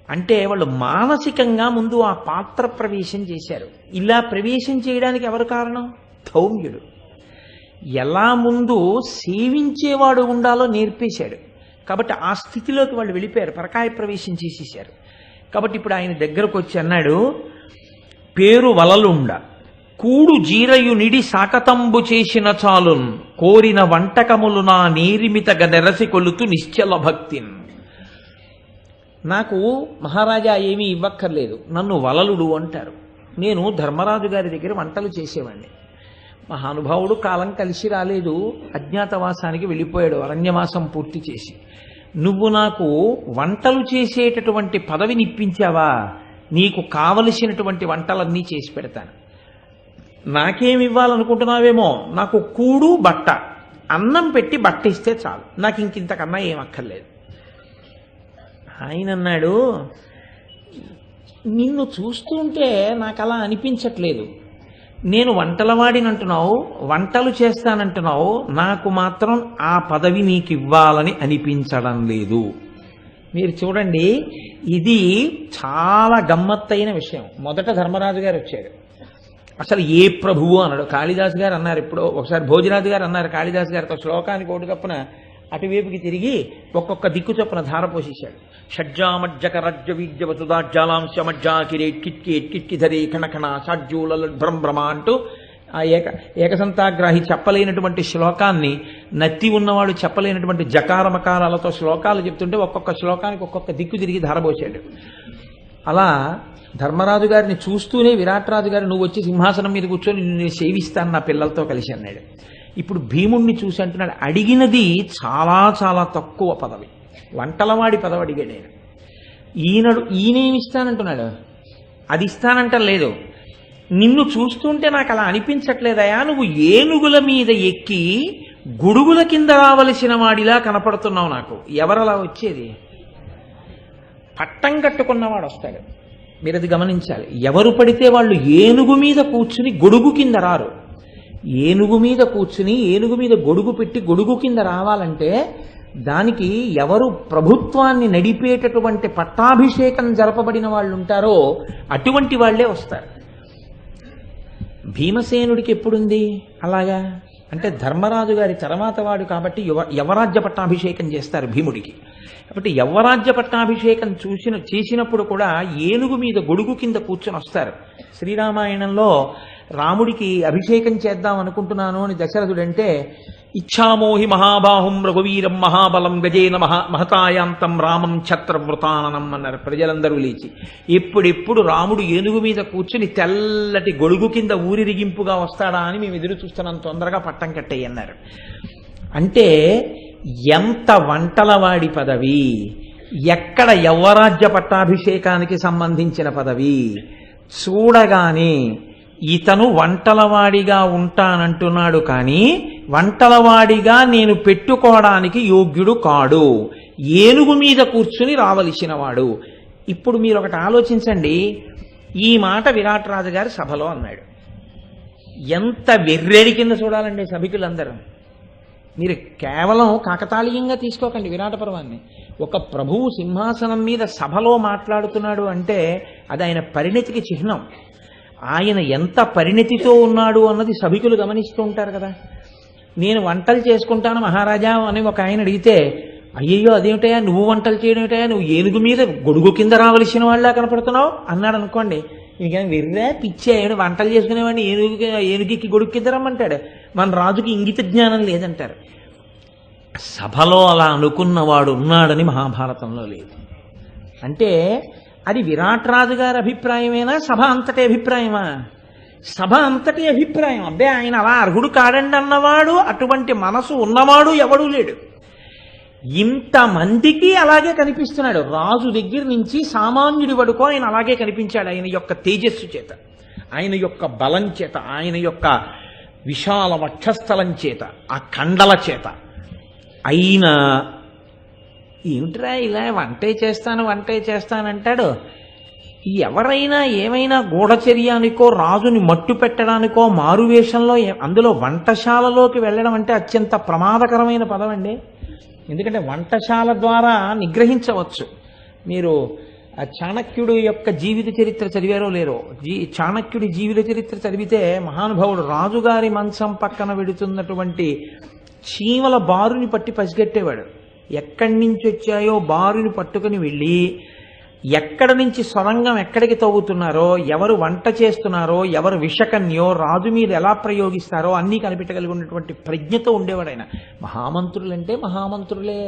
అంటే వాళ్ళు మానసికంగా ముందు ఆ పాత్ర ప్రవేశం చేశారు. ఇలా ప్రవేశం చేయడానికి ఎవరు కారణం? ధౌమ్యుడు. ఎలా ముందు సేవించేవాడు ఉండాలో నేర్పేశాడు. కాబట్టి ఆ స్థితిలోకి వాళ్ళు వెళ్ళిపోయారు, పరకాయ ప్రవేశం చేసేశారు. కాబట్టి ఇప్పుడు ఆయన దగ్గరకు వచ్చి అన్నాడు, పేరు వలలుండ కూడు జీరయునిడి సాకతంబు చేసిన చాలున్ కోరిన వంటకములు నా నీరిమితగ నెరసి కొలుతు నిశ్చల భక్తిన్. నాకు మహారాజా ఏమీ ఇవ్వక్కర్లేదు, నన్ను వలలుడు అంటారు. నేను ధర్మరాజు గారి దగ్గర వంటలు చేసేవాడిని. మహానుభావుడు కాలం కలిసి రాలేదు, అజ్ఞాతవాసానికి వెళ్ళిపోయాడు అరణ్యవాసం పూర్తి చేసి. నువ్వు నాకు వంటలు చేసేటటువంటి పదవిని ఇప్పించావా, నీకు కావలసినటువంటి వంటలన్నీ చేసి పెడతాను. నాకేమి ఇవ్వాలనుకుంటున్నావేమో, నాకు కూడు బట్ట, అన్నం పెట్టి బట్ట ఇస్తే చాలు, నాకు ఇంకింతకన్నా ఏం అక్కర్లేదు. ఆయన అన్నాడు, నిన్ను చూస్తుంటే నాకు అలా అనిపించట్లేదు. నేను వంటలవాడిని అంటున్నావు, వంటలు చేస్తానంటున్నావు, నాకు మాత్రం ఆ పదవి నీకు ఇవ్వాలని అనిపించడం లేదు. మీరు చూడండి, ఇది చాలా గమ్మత్తైన విషయం. మొదట ధర్మరాజు గారు వచ్చాడు, అసలు ఏ ప్రభువు అన్నాడు. కాళిదాసు గారు అన్నారు, ఎప్పుడో ఒకసారి భోజరాజు గారు అన్నారు కాళిదాసు గారితో, శ్లోకానికి ఒకటి తప్పున అటువైపుకి తిరిగి ఒక్కొక్క దిక్కు చొప్పున ధార పోసేశాడు. షడ్జామజ్జక రజ్జ వీజ్యవసుదాజ్జాలాంశమజ్జా కిరేట్ కిట్కేట్ కిట్కిధరే కణకణ షడ్జూల భ్రమ అంటూ ఆ ఏకసంతాగ్రాహి చెప్పలేనటువంటి శ్లోకాన్ని, నత్తి ఉన్నవాడు చెప్పలేనటువంటి జకారమకారాలతో శ్లోకాలు చెప్తుంటే ఒక్కొక్క శ్లోకానికి ఒక్కొక్క దిక్కు తిరిగి ధారపోశాడు. అలా ధర్మరాజు గారిని చూస్తూనే విరాట్రాజు గారు, నువ్వు వచ్చి సింహాసనం మీద కూర్చొని నేను సేవిస్తాను నా పిల్లలతో కలిసి అన్నాడు. ఇప్పుడు భీముణ్ణి చూసి అంటున్నాడు, అడిగినది చాలా చాలా తక్కువ పదవి, వంటలవాడి పదవి అడిగాడు ఆయన. ఈయనేమి ఇస్తానంటున్నాడు, అది ఇస్తానంట లేదు. నిన్ను చూస్తుంటే నాకు అలా అనిపించట్లేదయా, నువ్వు ఏనుగుల మీద ఎక్కి గొడుగుల కింద రావలసిన వాడిలా కనపడుతున్నావు నాకు. ఎవరలా వచ్చేది? పట్టం కట్టుకున్నవాడు వస్తాడు. మీరు అది గమనించాలి. ఎవరు పడితే వాళ్ళు ఏనుగు మీద కూర్చుని గొడుగు కింద రారు. ఏనుగు మీద కూర్చుని ఏనుగు మీద గొడుగు పెట్టి గొడుగు కింద రావాలంటే దానికి ఎవరు ప్రభుత్వాన్ని నడిపేటటువంటి పట్టాభిషేకం జరపబడిన వాళ్ళు ఉంటారో అటువంటి వాళ్లే వస్తారు. భీమసేనుడికి ఎప్పుడుంది అలాగా అంటే ధర్మరాజు గారి తర్వాత వాడు కాబట్టి యవరాజ్య పట్టాభిషేకం చేస్తారు భీముడికి. కాబట్టి యవరాజ్య పట్టాభిషేకం చేసినప్పుడు కూడా ఏనుగు మీద గొడుగు కింద కూర్చొని వస్తారు. శ్రీరామాయణంలో రాముడికి అభిషేకం చేద్దాం అనుకుంటున్నాను అని దశరథుడంటే, ఇచ్ఛామోహి మహాబాహుం రఘువీరం మహాబలం గజేన మహతాయాంతం రామం ఛత్రవృతాననం అన్నారు ప్రజలందరూ లేచి. ఎప్పుడెప్పుడు రాముడు ఏనుగు మీద కూర్చుని తెల్లటి గొడుగు కింద ఊరిరిగింపుగా వస్తాడా అని మేము ఎదురు చూస్తున్నాం, తొందరగా పట్టం కట్టేయన్నారు. అంటే ఎంత వంటలవాడి పదవి, ఎక్కడ యవ్వరాజ్య పట్టాభిషేకానికి సంబంధించిన పదవి. చూడగానే ఇతను వంటలవాడిగా ఉంటానంటున్నాడు, కానీ వంటలవాడిగా నేను పెట్టుకోవడానికి యోగ్యుడు కాడు, ఏనుగు మీద కూర్చుని రావలసిన వాడు. ఇప్పుడు మీరు ఒకటి ఆలోచించండి, ఈ మాట విరాట్ రాజు గారి సభలో అన్నాడు. ఎంత వెర్రేడి కింద చూడాలండి సభికులందరూ. మీరు కేవలం కాకతాళీయంగా తీసుకోకండి విరాట పర్వాన్ని. ఒక ప్రభువు సింహాసనం మీద సభలో మాట్లాడుతున్నాడు అంటే అది ఆయన పరిణతికి చిహ్నం. ఆయన ఎంత పరిణతితో ఉన్నాడు అన్నది సభికులు గమనిస్తూ ఉంటారు కదా. నేను వంటలు చేసుకుంటాను మహారాజా అని ఒక ఆయన అడిగితే, అయ్యయ్యో అదేమిటయా నువ్వు వంటలు చేయడం ఏమిటయా, నువ్వు ఏనుగు మీద గొడుగు కింద రావలసిన వాళ్ళ కనపడుతున్నావు అన్నాడు అనుకోండి. ఇంకేం వెర్రే పిచ్చే, వంటలు చేసుకునేవాడిని ఏనుగుకి గొడుగు కింద రమ్మంటాడు, మన రాజుకి ఇంగిత జ్ఞానం లేదంటారు. సభలో అలా అనుకున్నవాడు ఉన్నాడని మహాభారతంలో లేదు. అంటే అది విరాట్ రాజు గారి అభిప్రాయమేనా, సభ అంతటి అభిప్రాయమా? సభ అంతటి అభిప్రాయం. అబ్బే ఆయన అలా అర్హుడు కాడండి అన్నవాడు, అటువంటి మనసు ఉన్నవాడు ఎవడూ లేడు. ఇంతమందికి అలాగే కనిపిస్తున్నాడు. రాజు దగ్గర నుంచి సామాన్యుడి వరకు ఆయన అలాగే కనిపించాడు. ఆయన యొక్క తేజస్సు చేత, ఆయన యొక్క బలం చేత, ఆయన యొక్క విశాల వక్షస్థలం చేత, ఆ కండల చేత. అయినా ఏమిట్రా ఇలా వంటే చేస్తానంటాడు. ఎవరైనా ఏమైనా గూఢచర్యానికో రాజుని మట్టు పెట్టడానికో మారువేషంలో, అందులో వంటశాలలోకి వెళ్ళడం అంటే అత్యంత ప్రమాదకరమైన పదం అండి. ఎందుకంటే వంటశాల ద్వారా నిగ్రహించవచ్చు. మీరు చాణక్యుడు యొక్క జీవిత చరిత్ర చదివారో లేరో, చాణక్యుడి జీవిత చరిత్ర చదివితే మహానుభావుడు రాజుగారి మంచం పక్కన వెడుతున్నటువంటి చీమల బారుని పట్టి పసిగట్టేవాడు. ఎక్కడి నుంచి వచ్చాయో బారుని పట్టుకుని వెళ్ళి ఎక్కడ నుంచి సొరంగం ఎక్కడికి తవ్వుతున్నారో, ఎవరు వంట చేస్తున్నారో, ఎవరు విషకన్యో, రాజు మీద ఎలా ప్రయోగిస్తారో అన్నీ కనిపెట్టగలిగి ఉన్నటువంటి ప్రజ్ఞతో ఉండేవాడు ఆయన. మహామంత్రులంటే మహామంత్రులే,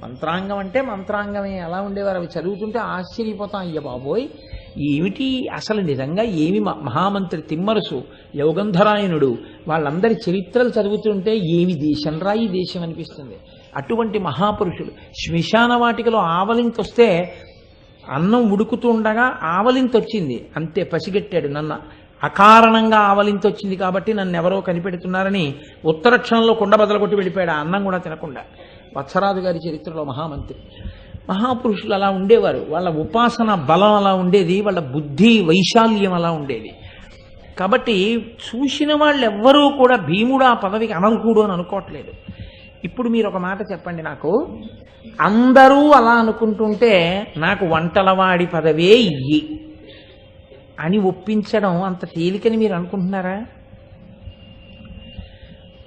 మంత్రాంగం అంటే మంత్రాంగమే. అలా ఉండేవారు. అవి చదువుతుంటే ఆశ్చర్యపోతాం. అయ్య బాబోయ్ ఏమిటి అసలు నిజంగా ఏమి మహామంత్రి తిమ్మరసు, యోగంధరాయణుడు, వాళ్ళందరి చరిత్రలు చదువుతుంటే ఏమి దేశం రా ఈ దేశం అనిపిస్తుంది. అటువంటి మహాపురుషులు. శ్మశాన వాటికలో ఆవలింతొస్తే అన్నం ఉడుకుతూ ఉండగా ఆవలింతొచ్చింది, అంతే పసిగట్టాడు. నన్ను అకారణంగా ఆవలింతొచ్చింది కాబట్టి నన్ను ఎవరో కనిపెడుతున్నారని ఉత్తరక్షణంలో కుండ బదలు కొట్టి వెళ్ళిపోయాడు, ఆ అన్నం కూడా తినకుండా. వత్సరాజు గారి చరిత్రలో మహామంత్రి. మహాపురుషులు అలా ఉండేవారు. వాళ్ళ ఉపాసన బలం అలా ఉండేది, వాళ్ళ బుద్ధి వైశాల్యం అలా ఉండేది. కాబట్టి చూసిన వాళ్ళు ఎవ్వరూ కూడా భీముడు ఆ పదవికి అనర్హుడు అని అనుకోవట్లేదు. ఇప్పుడు మీరు ఒక మాట చెప్పండి నాకు, అందరూ అలా అనుకుంటుంటే నాకు వంటలవాడి పదవే ఇయ్యి అని ఒప్పించడం అంత తేలికని మీరు అనుకుంటున్నారా?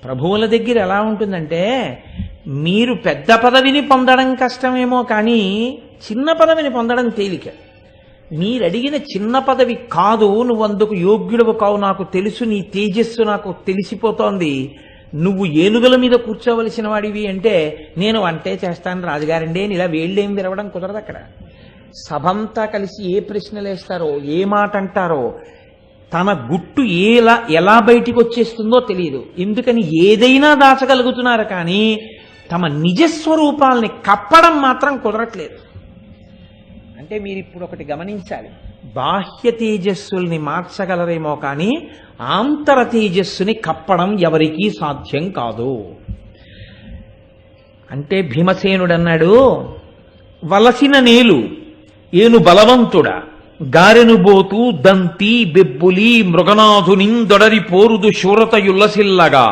ప్రభువుల దగ్గర ఎలా ఉంటుందంటే, మీరు పెద్ద పదవిని పొందడం కష్టమేమో కానీ చిన్న పదవిని పొందడం తేలిక. మీరు అడిగిన చిన్న పదవి కాదు, నువ్వు అందుకు యోగ్యుడవు కావు, నాకు తెలుసు, నీ తేజస్సు నాకు తెలిసిపోతోంది, నువ్వు ఏనుగుల మీద కూర్చోవలసిన వాడివి అంటే నేను వంటే చేస్తాను రాజుగారండి అని ఇలా వేళ్ళేం విరవడం కుదరదు. అక్కడ సభంతా కలిసి ఏ ప్రశ్నలు వేస్తారో, ఏ మాట అంటారో, తన గుట్టు ఎలా బయటికి వచ్చేస్తుందో తెలియదు. ఎందుకని ఏదైనా దాచగలుగుతున్నారు కానీ తమ నిజస్వరూపాలని కప్పడం మాత్రం కుదరట్లేదు. అంటే మీరు ఇప్పుడు ఒకటి గమనించాలి, బాహ్య తేజస్సుల్ని మార్చగలరేమో కానీ ఆంతర తేజస్సుని కప్పడం ఎవరికీ సాధ్యం కాదు. అంటే భీమసేనుడు అన్నాడు, వలసిన నేలు ఏను బలవంతుడ గారెను బోతు దంతి బెబ్బులి మృగనాథునిందొడరి పోరుదు శూరతయుల్లసిల్లగా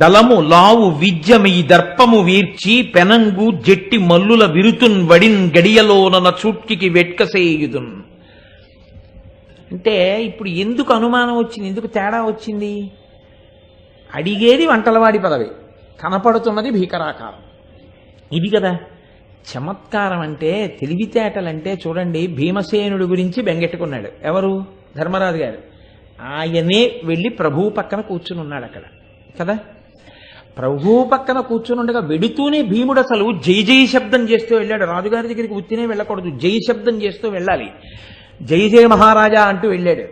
దళము లావు విద్యమీ దర్పము వీర్చి పెనంగు జెట్టి మల్లుల విరుతున్ వడిన్ గడియలోనన చూట్కి వెట్కసేయుదున్. అంటే ఇప్పుడు ఎందుకు అనుమానం వచ్చింది, ఎందుకు తేడా వచ్చింది? అడిగేది వంటలవాడి పదవి, కనపడుతున్నది భీకరాకారం. ఇది కదా చమత్కారం అంటే, తెలివితేటలంటే. చూడండి, భీమసేనుడి గురించి బెంగెట్టుకున్నాడు ఎవరు? ధర్మరాజు గారు. ఆయనే వెళ్ళి ప్రభువు పక్కన కూర్చుని ఉన్నాడు అక్కడ కదా. ప్రభువు పక్కన కూర్చుని ఉండగా వెడుతూనే భీముడు అసలు జై జై శబ్దం చేస్తూ వెళ్ళాడు. రాజుగారి దగ్గరికి ఉత్తినే వెళ్ళకూడదు, జై శబ్దం చేస్తూ వెళ్ళాలి. జయ జయ మహారాజా అంటూ వెళ్ళాడు.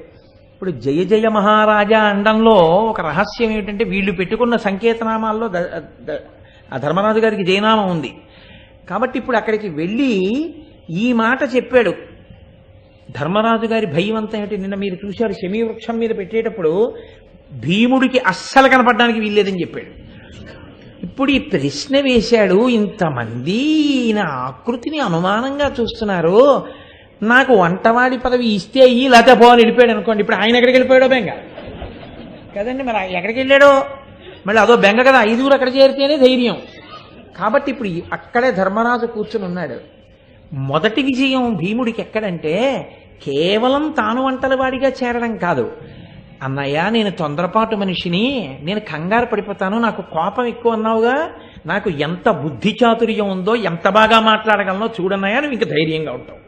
ఇప్పుడు జయ జయ మహారాజా అండంలో ఒక రహస్యం ఏమిటంటే, వీళ్ళు పెట్టుకున్న సంకేతనామాల్లో ఆ ధర్మరాజు గారికి జయనామం ఉంది కాబట్టి ఇప్పుడు అక్కడికి వెళ్ళి ఈ మాట చెప్పాడు. ధర్మరాజు గారి భయం అంతా ఏమిటి, నిన్న మీరు చూశారు శమీ వృక్షం మీద పెట్టేటప్పుడు భీముడికి అస్సలు కనపడడానికి వీల్లేదని చెప్పాడు. ఇప్పుడు ఈ ప్రశ్న వేశాడు, ఇంతమంది ఈయన ఆకృతిని అనుమానంగా చూస్తున్నారు, నాకు వంటవాడి పదవి ఇస్తే అయ్యి లేకపోతే పోని వెళ్ళిపోయాడు అనుకోండి. ఇప్పుడు ఆయన ఎక్కడికి వెళ్ళిపోయాడో బెంగ కదండి. మరి ఎక్కడికి వెళ్ళాడో మళ్ళీ అదో బెంగ కదా, 5 అక్కడ చేరితేనే ధైర్యం. కాబట్టి ఇప్పుడు అక్కడే ధర్మరాజు కూర్చుని ఉన్నాడు. మొదటి విజయం భీముడికి ఎక్కడంటే, కేవలం తాను వంటలవాడిగా చేరడం కాదు. అన్నయ్య, నేను తొందరపాటు మనిషిని, నేను కంగారు పడిపోతాను, నాకు కోపం ఎక్కువ అన్నావుగా, నాకు ఎంత బుద్ధి చాతుర్యం ఉందో, ఎంత బాగా మాట్లాడగలనో చూడన్నయ్యా, నువ్వు ఇంక ధైర్యంగా ఉంటావు.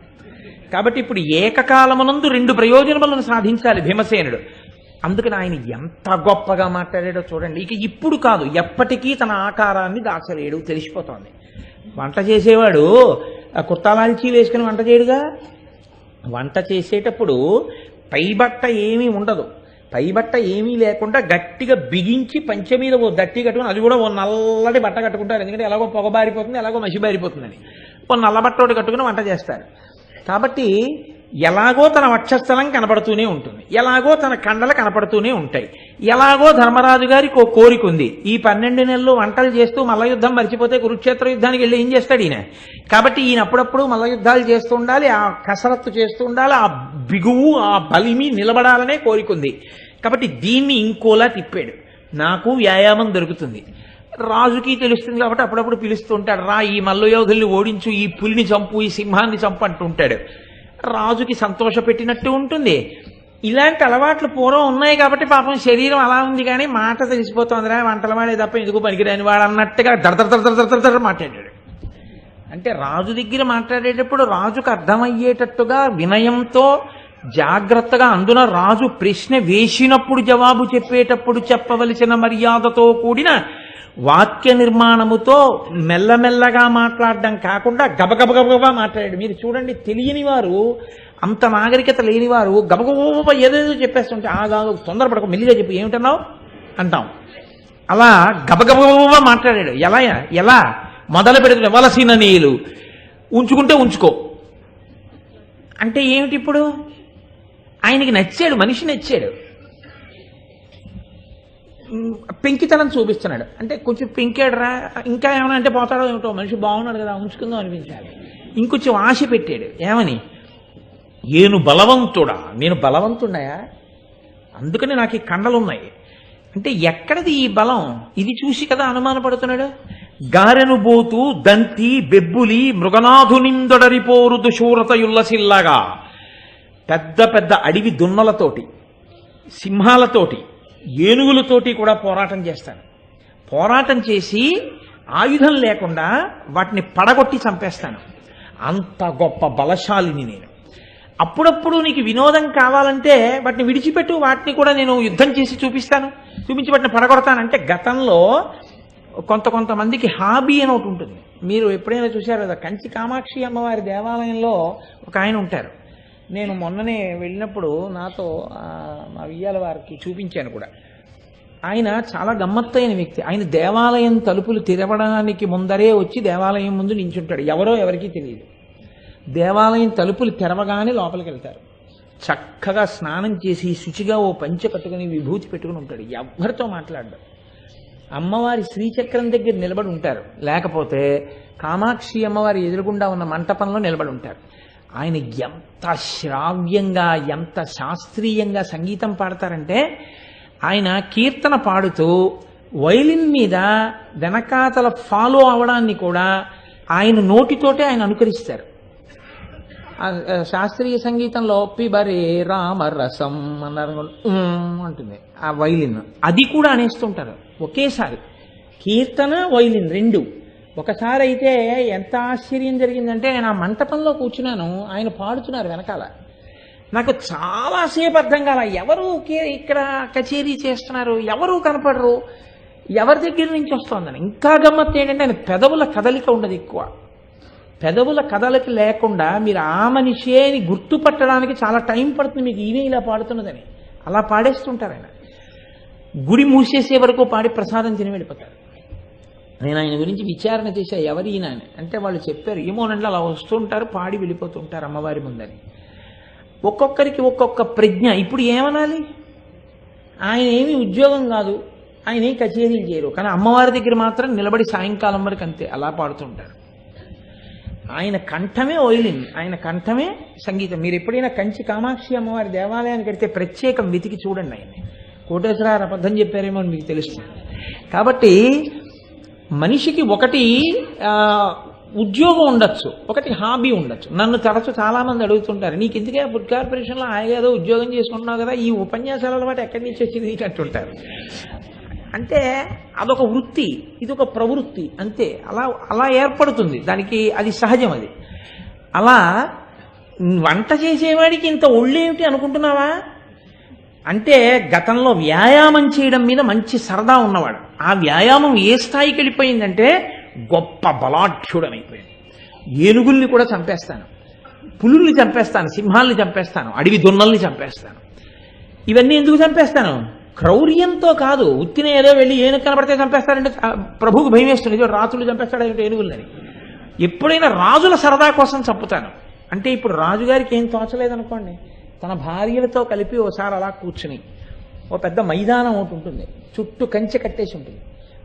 కాబట్టి ఇప్పుడు ఏకకాలమునందు 2 ప్రయోజనములను సాధించాలి భీమసేనుడు. అందుకని ఆయన ఎంత గొప్పగా మాట్లాడాడో చూడండి. ఇక ఇప్పుడు కాదు, ఎప్పటికీ తన ఆకారాన్ని దాచలేడు, తెలిసిపోతోంది. వంట చేసేవాడు కుర్తాలాల్చి వేసుకుని వంట చేయడుగా. వంట చేసేటప్పుడు పైబట్ట ఏమీ ఉండదు, పైబట్ట ఏమీ లేకుండా గట్టిగా బిగించి పంచె మీద ఓ దట్టి కట్టుకుని, అది కూడా ఓ నల్లటి బట్ట కట్టుకుంటారు. ఎందుకంటే ఎలాగో పొగ బారిపోతుంది, ఎలాగో మసి బారిపోతుందని ఓ నల్ల బట్ట ఒకటి కట్టుకుని వంట చేస్తారు. కాబట్టి ఎలాగో తన వక్షస్థలం కనపడుతూనే ఉంటుంది, ఎలాగో తన కండలు కనపడుతూనే ఉంటాయి. ఎలాగో ధర్మరాజు గారికి ఓ కోరిక ఉంది, ఈ 12 నెలలు వంటలు చేస్తూ మల్ల యుద్ధం మర్చిపోతే కురుక్షేత్ర యుద్ధానికి వెళ్ళి ఏం చేస్తాడు ఈయన. కాబట్టి ఈయన అప్పుడప్పుడు మల్ల యుద్ధాలు చేస్తూ ఉండాలి, ఆ కసరత్తు చేస్తూ ఉండాలి, ఆ బిగువు ఆ బలిమి నిలబడాలనే కోరిక ఉంది. కాబట్టి దీన్ని ఇంకోలా తిప్పాడు, నాకు వ్యాయామం దొరుకుతుంది. రాజుకి తెలుస్తుంది కాబట్టి అప్పుడప్పుడు పిలుస్తూ ఉంటాడు, రా ఈ మల్ల యోధుల్ని ఓడించు, ఈ పులిని చంపు, ఈ సింహాన్ని చంపు అంటూ ఉంటాడు. రాజుకి సంతోష పెట్టినట్టు ఉంటుంది. ఇలాంటి అలవాట్లు పూర్వం ఉన్నాయి కాబట్టి పాపం శరీరం అలా ఉంది, కానీ మాట తెలిసిపోతుందిరా, వంటల వాడే తప్ప ఎందుకు పనికిరాని వాడు అన్నట్టుగా దడదడ మాట్లాడాడు. అంటే రాజు దగ్గర మాట్లాడేటప్పుడు రాజుకు అర్థమయ్యేటట్టుగా వినయంతో జాగ్రత్తగా, అందున రాజు ప్రశ్న వేసినప్పుడు జవాబు చెప్పేటప్పుడు చెప్పవలసిన మర్యాదతో కూడిన వాక్య నిర్మాణముతో మెల్లమెల్లగా మాట్లాడడం కాకుండా గబగబగబగా మాట్లాడాడు. మీరు చూడండి, తెలియని వారు, అంత నాగరికత లేని వారు గబగబ ఏదేదో చెప్పేస్తుంటే ఆగా తొందరపడకు, మెల్లిగా చెప్పు, ఏమిటన్నావు అంటాం. అలా గబగబగా మాట్లాడాడు. ఎలా మొదలు పెడుతున్నా, వలసిన నీళ్ళు ఉంచుకుంటే ఉంచుకో అంటే ఏమిటి? ఇప్పుడు ఆయనకి నచ్చాడు, మనిషి నచ్చాడు, పెంకితనం చూపిస్తున్నాడు. అంటే కొంచెం పెంకాడురా, ఇంకా ఏమైనా అంటే పోతాడో ఏమిటో, మనిషి బాగున్నాడు కదా ఉంచుకుందాం అనిపించాలి. ఇంకొంచెం ఆశ పెట్టాడు. ఏమని? ఏను బలవంతుడా, నేను బలవంతున్నాయా, అందుకని నాకు ఈ కండలున్నాయి అంటే ఎక్కడిది ఈ బలం? ఇది చూసి కదా అనుమానపడుతున్నాడు. గారెను బోతు దంతి బెబ్బులి మృగనాథునిందొడరిపోరు దుశూరతయుల్లసిల్లగా, పెద్ద పెద్ద అడవి దున్నలతోటి, సింహాలతోటి, ఏనుగులతోటి కూడా పోరాటం చేస్తాను. పోరాటం చేసి ఆయుధం లేకుండా వాటిని పడగొట్టి చంపేస్తాను. అంత గొప్ప బలశాలిని నేను. అప్పుడప్పుడు నీకు వినోదం కావాలంటే వాటిని విడిచిపెట్టు, వాటిని కూడా నేను యుద్ధం చేసి చూపించి వాటిని పడగొడతానంటే. గతంలో కొంతమందికి హాబీ అని ఒకటి ఉంటుంది. మీరు ఎప్పుడైనా చూశారు కదా, కంచి కామాక్షి అమ్మవారి దేవాలయంలో ఒక ఆయన ఉంటారు. నేను మొన్ననే వెళ్ళినప్పుడు నాతో మా వియ్యాల వారికి చూపించాను కూడా. ఆయన చాలా గమ్మత్తైన వ్యక్తి. ఆయన దేవాలయం తలుపులు తెరవడానికి ముందరే వచ్చి దేవాలయం ముందు నించుంటాడు. ఎవరో ఎవరికీ తెలియదు. దేవాలయం తలుపులు తెరవగానే లోపలికి వెళ్తారు. చక్కగా స్నానం చేసి శుచిగా ఓ పంచె కట్టుకుని విభూతి పెట్టుకుని ఉంటాడు. ఎవరితో మాట్లాడ్డాడు. అమ్మవారి శ్రీచక్రం దగ్గర నిలబడి ఉంటారు, లేకపోతే కామాక్షి అమ్మవారి ఎదురుగుండా ఉన్న మంటపంలో నిలబడి ఉంటారు. ఆయన ఎంత శ్రావ్యంగా, ఎంత శాస్త్రీయంగా సంగీతం పాడతారంటే, ఆయన కీర్తన పాడుతూ వైలిన్ మీద వెనకాతల ఫాలో అవడాన్ని కూడా ఆయన నోటితోటే ఆయన అనుకరిస్తారు. శాస్త్రీయ సంగీతంలో పిబరే రామరసం అన్నారు అంటుంది ఆ వైలిన్, అది కూడా అనేస్తుంటారు ఒకేసారి. కీర్తన వైలిన్ రెండు ఒకసారి అయితే ఎంత ఆశ్చర్యం జరిగిందంటే, ఆయన ఆ మంటపంలో కూర్చున్నాను, ఆయన పాడుతున్నారు వెనకాల. నాకు చాలాసేపు అర్థం కాల, ఎవరు ఇక్కడ కచేరీ చేస్తున్నారు, ఎవరు కనపడరు, ఎవరి దగ్గర నుంచి వస్తుందని. ఇంకా గమ్మత్తు ఏంటంటే, ఆయన పెదవుల కదలిక ఉండదు ఎక్కువ. పెదవుల కదలిక లేకుండా మీరు ఆ మనిషే అని గుర్తుపట్టడానికి చాలా టైం పడుతుంది మీకు, ఈయన ఇలా పాడుతున్నదని. అలా పాడేస్తుంటారు ఆయన. గుడి మూసేసే వరకు పాడి ప్రసాదం తిని వెళ్ళిపోతారు. నేను ఆయన గురించి విచారణ చేశా, ఎవరు ఈయన అని. అంటే వాళ్ళు చెప్పారు, ఏమోనంటే అలా వస్తుంటారు, పాడి వెళ్ళిపోతుంటారు అమ్మవారి ముందని. ఒక్కొక్కరికి ఒక్కొక్క ప్రజ్ఞ. ఇప్పుడు ఏమనాలి? ఆయన ఏమీ ఉద్యోగం కాదు, ఆయన ఏం కచేరీలు చేయరు, కానీ అమ్మవారి దగ్గర మాత్రం నిలబడి సాయంకాలం వరకు అంతే అలా పాడుతుంటారు. ఆయన కంఠమే వైలిన్, ఆయన కంఠమే సంగీతం. మీరు ఎప్పుడైనా కంచి కామాక్షి అమ్మవారి దేవాలయానికి వెడితే ప్రత్యేకం వెతికి చూడండి. ఆయన్ని కోటేశ్వరారు అబద్ధం చెప్పారేమో అని మీకు తెలుస్తుంది. కాబట్టి మనిషికి ఒకటి ఉద్యోగం ఉండొచ్చు, ఒకటి హాబీ ఉండొచ్చు. నన్ను తరచు చాలామంది అడుగుతుంటారు, నీకు ఎందుకే ఫుడ్ కార్పొరేషన్లో ఏదో ఉద్యోగం చేసుకుంటున్నావు కదా, ఈ ఉపన్యాసాల అలవాటు ఎక్కడి నుంచి వచ్చింది అంటుంటారు. అంటే అదొక వృత్తి, ఇదొక ప్రవృత్తి అంతే. అలా ఏర్పడుతుంది దానికి, అది సహజం. అది అలా వంట చేసేవాడికి ఇంత ఒళ్ళేమిటి అనుకుంటున్నావా? అంటే గతంలో వ్యాయామం చేయడం మీద మంచి సరదా ఉన్నవాడు. ఆ వ్యాయామం ఏ స్థాయికి వెళ్ళిపోయిందంటే గొప్ప బలాఢ్యుడమైపోయాడు. ఏనుగుల్ని కూడా చంపేస్తాను, పులుల్ని చంపేస్తాను, సింహాల్ని చంపేస్తాను, అడవి దున్నల్ని చంపేస్తాను. ఇవన్నీ ఎందుకు చంపేస్తాను? క్రౌర్యంతో కాదు, ఉత్తిన ఏదో వెళ్ళి ఏనుగు కనబడితే చంపేస్తారంటే ప్రభువుకు భయం వేస్తుంది, రాజులు చంపేస్తాడంటే ఏనుగులని. ఎప్పుడైనా రాజుల సరదా కోసం చంపుతాను. అంటే ఇప్పుడు రాజుగారికి ఏం తోచలేదనుకోండి, తన భార్యలతో కలిపి ఓసారి అలా కూర్చుని, ఓ పెద్ద మైదానం ఒకటి ఉంటుంది, చుట్టూ కంచె కట్టేసి ఉంటుంది,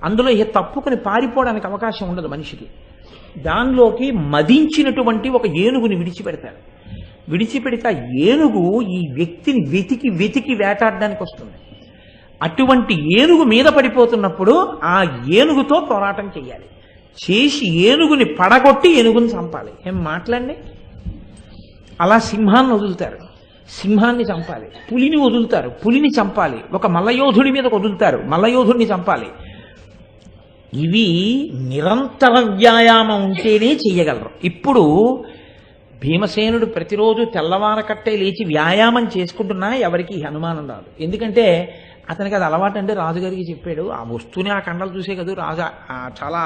అందులో ఇక తప్పుకుని పారిపోవడానికి అవకాశం ఉండదు మనిషికి. దానిలోకి మదించినటువంటి ఒక ఏనుగుని విడిచిపెడతారు. విడిచిపెడితే ఆ ఏనుగు ఈ వ్యక్తిని వెతికి వెతికి వేటాడడానికి వస్తుంది. అటువంటి ఏనుగు మీద పడిపోతున్నప్పుడు ఆ ఏనుగుతో పోరాటం చేయాలి. చేసి ఏనుగుని పడగొట్టి ఏనుగుని చంపాలి. ఏం మాట్లాడండి. అలా సింహాన్ని వదులుతారు, సింహాన్ని చంపాలి. పులిని వదులుతారు, పులిని చంపాలి. ఒక మల్లయోధుడి మీద వదులుతారు, మల్లయోధుడిని చంపాలి. ఇవి నిరంతర వ్యాయామం ఉంటేనే చెయ్యగలరు. ఇప్పుడు భీమసేనుడు ప్రతిరోజు తెల్లవారకట్టే లేచి వ్యాయామం చేసుకుంటున్నా ఎవరికి అనుమానం రాదు. ఎందుకంటే అతనికి అది అలవాటు. అంటే రాజుగారికి చెప్పాడు, ఆ వస్తువుని ఆ కండలు చూసే కదా రాజు చాలా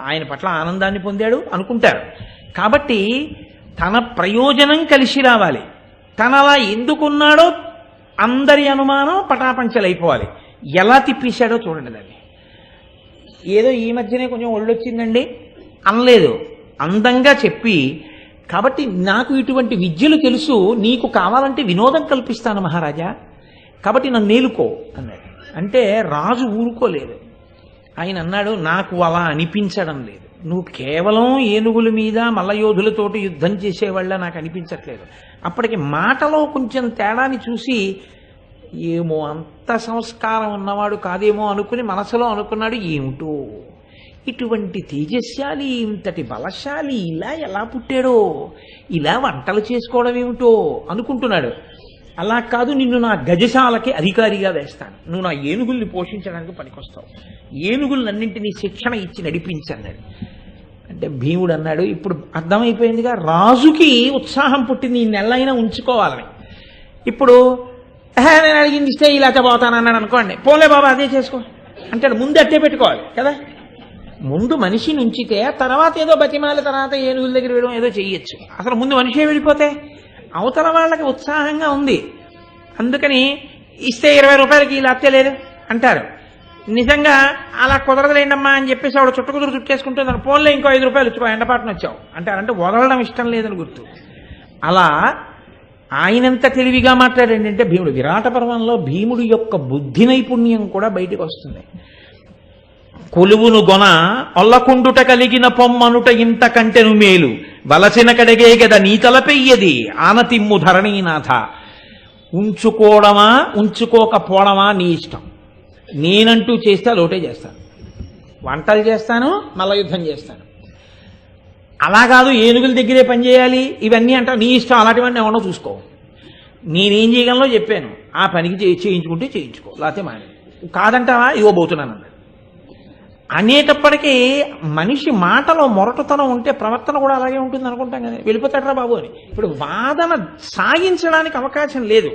ఆయన పట్ల ఆనందాన్ని పొందాడు అనుకుంటారు. కాబట్టి తన ప్రయోజనం కలిసి రావాలి. తన అలా ఎందుకున్నాడో అందరి అనుమానం పటాపంచలైపోవాలి. ఎలా తిప్పేశాడో చూడండి దాన్ని. ఏదో ఈ మధ్యనే కొంచెం ఒళ్ళొచ్చిందండి అనలేదు, అందంగా చెప్పి, కాబట్టి నాకు ఇటువంటి విద్యలు తెలుసు, నీకు కావాలంటే వినోదం కల్పిస్తాను మహారాజా, కాబట్టి నన్ను నేలుకో అన్నాడు. అంటే రాజు ఊరుకోలేదు. ఆయన అన్నాడు, నాకు అలా అనిపించడం లేదు, నువ్వు కేవలం ఏనుగుల మీద మల్లయోధులతోటి యుద్ధం చేసేవాళ్ళ నాకు అనిపించట్లేదు. అప్పటికి మాటలో కొంచెం తేడాని చూసి, ఏమో అంత సంస్కారం ఉన్నవాడు కాదేమో అనుకుని మనసులో అనుకున్నాడు, ఏమిటో ఇటువంటి తేజస్శాలి, ఇంతటి బలశాలి ఇలా ఎలా పుట్టాడో, ఇలా వంటలు చేసుకోవడం ఏమిటో అనుకుంటున్నాడు. అలా కాదు, నిన్ను నా గజశాలకి అధికారిగా వేస్తాను, నువ్వు నా ఏనుగుల్ని పోషించడానికి పనికొస్తావు, ఏనుగులన్నింటినీ శిక్షణ ఇచ్చి నడిపించన్నాడు. అంటే భీముడు అన్నాడు, ఇప్పుడు అర్థమైపోయిందిగా రాజుకి ఉత్సాహం పుట్టింది ఈ నెలైనా ఉంచుకోవాలని. ఇప్పుడు నేను అడిగింది ఇస్తే ఇలా పోతాను అన్నాడు అనుకోండి, పోలే బాబా అదే చేసుకో అంటాడు. ముందు అట్టే పెట్టుకోవాలి కదా. ముందు మనిషిని ఉంచితే తర్వాత ఏదో బతిమాల తర్వాత ఏనుగుల దగ్గర వెళ్ళడం ఏదో చెయ్యొచ్చు. అసలు ముందు మనిషే వెళ్ళిపోతే అవతల వాళ్ళకి ఉత్సాహంగా ఉంది. అందుకని ఇస్తే 20 రూపాయలకి ఇలా అత్తలేదు అంటారు. నిజంగా అలా కుదరదులేండమ్మా అని చెప్పేసి ఆవిడ చుట్టకుదురు చుట్టేసుకుంటుంది, పోన్లే ఇంకో 5 రూపాయలు ఇచ్చుకో ఎండపాటును వచ్చావు అంటారంటే వదలడం ఇష్టం లేదని గుర్తు. అలా ఆయనంత తెలివిగా మాట్లాడండి అంటే భీముడు. విరాట పర్వంలో భీముడు యొక్క బుద్ధి నైపుణ్యం కూడా బయటకు వస్తుంది. కొలువును గొన ఒల్లకుండుట కలిగిన పొమ్మనుట ఇంత కంటెను మేలు, వలసిన కడగే గద నీ తలపెయ్యది ఆనతిమ్ము ధరణీనాథ. ఉంచుకోవడమా ఉంచుకోకపోవడమా నీ ఇష్టం, నేనంటూ చేస్తే లోటే చేస్తాను, వంటలు చేస్తాను, మల్ల యుద్ధం చేస్తాను. అలా కాదు ఏనుగుల దగ్గరే పనిచేయాలి ఇవన్నీ అంటా నీ ఇష్టం, అలాంటివన్నీ ఏమన్నా చూసుకో, నేనేం చేయగలనో చెప్పాను, ఆ పనికి చేయించుకుంటే చేయించుకో, లేకపోతే మానే, కాదంటావా ఇవ్వబోతున్నాను అన్నాడు. అనేటప్పటికీ మనిషి మాటలో మొరటుతనం ఉంటే ప్రవర్తన కూడా అలాగే ఉంటుంది అనుకుంటాం కదా, వెళ్ళిపోతాడరా బాబు అని. ఇప్పుడు వాదన సాగించడానికి అవకాశం లేదు.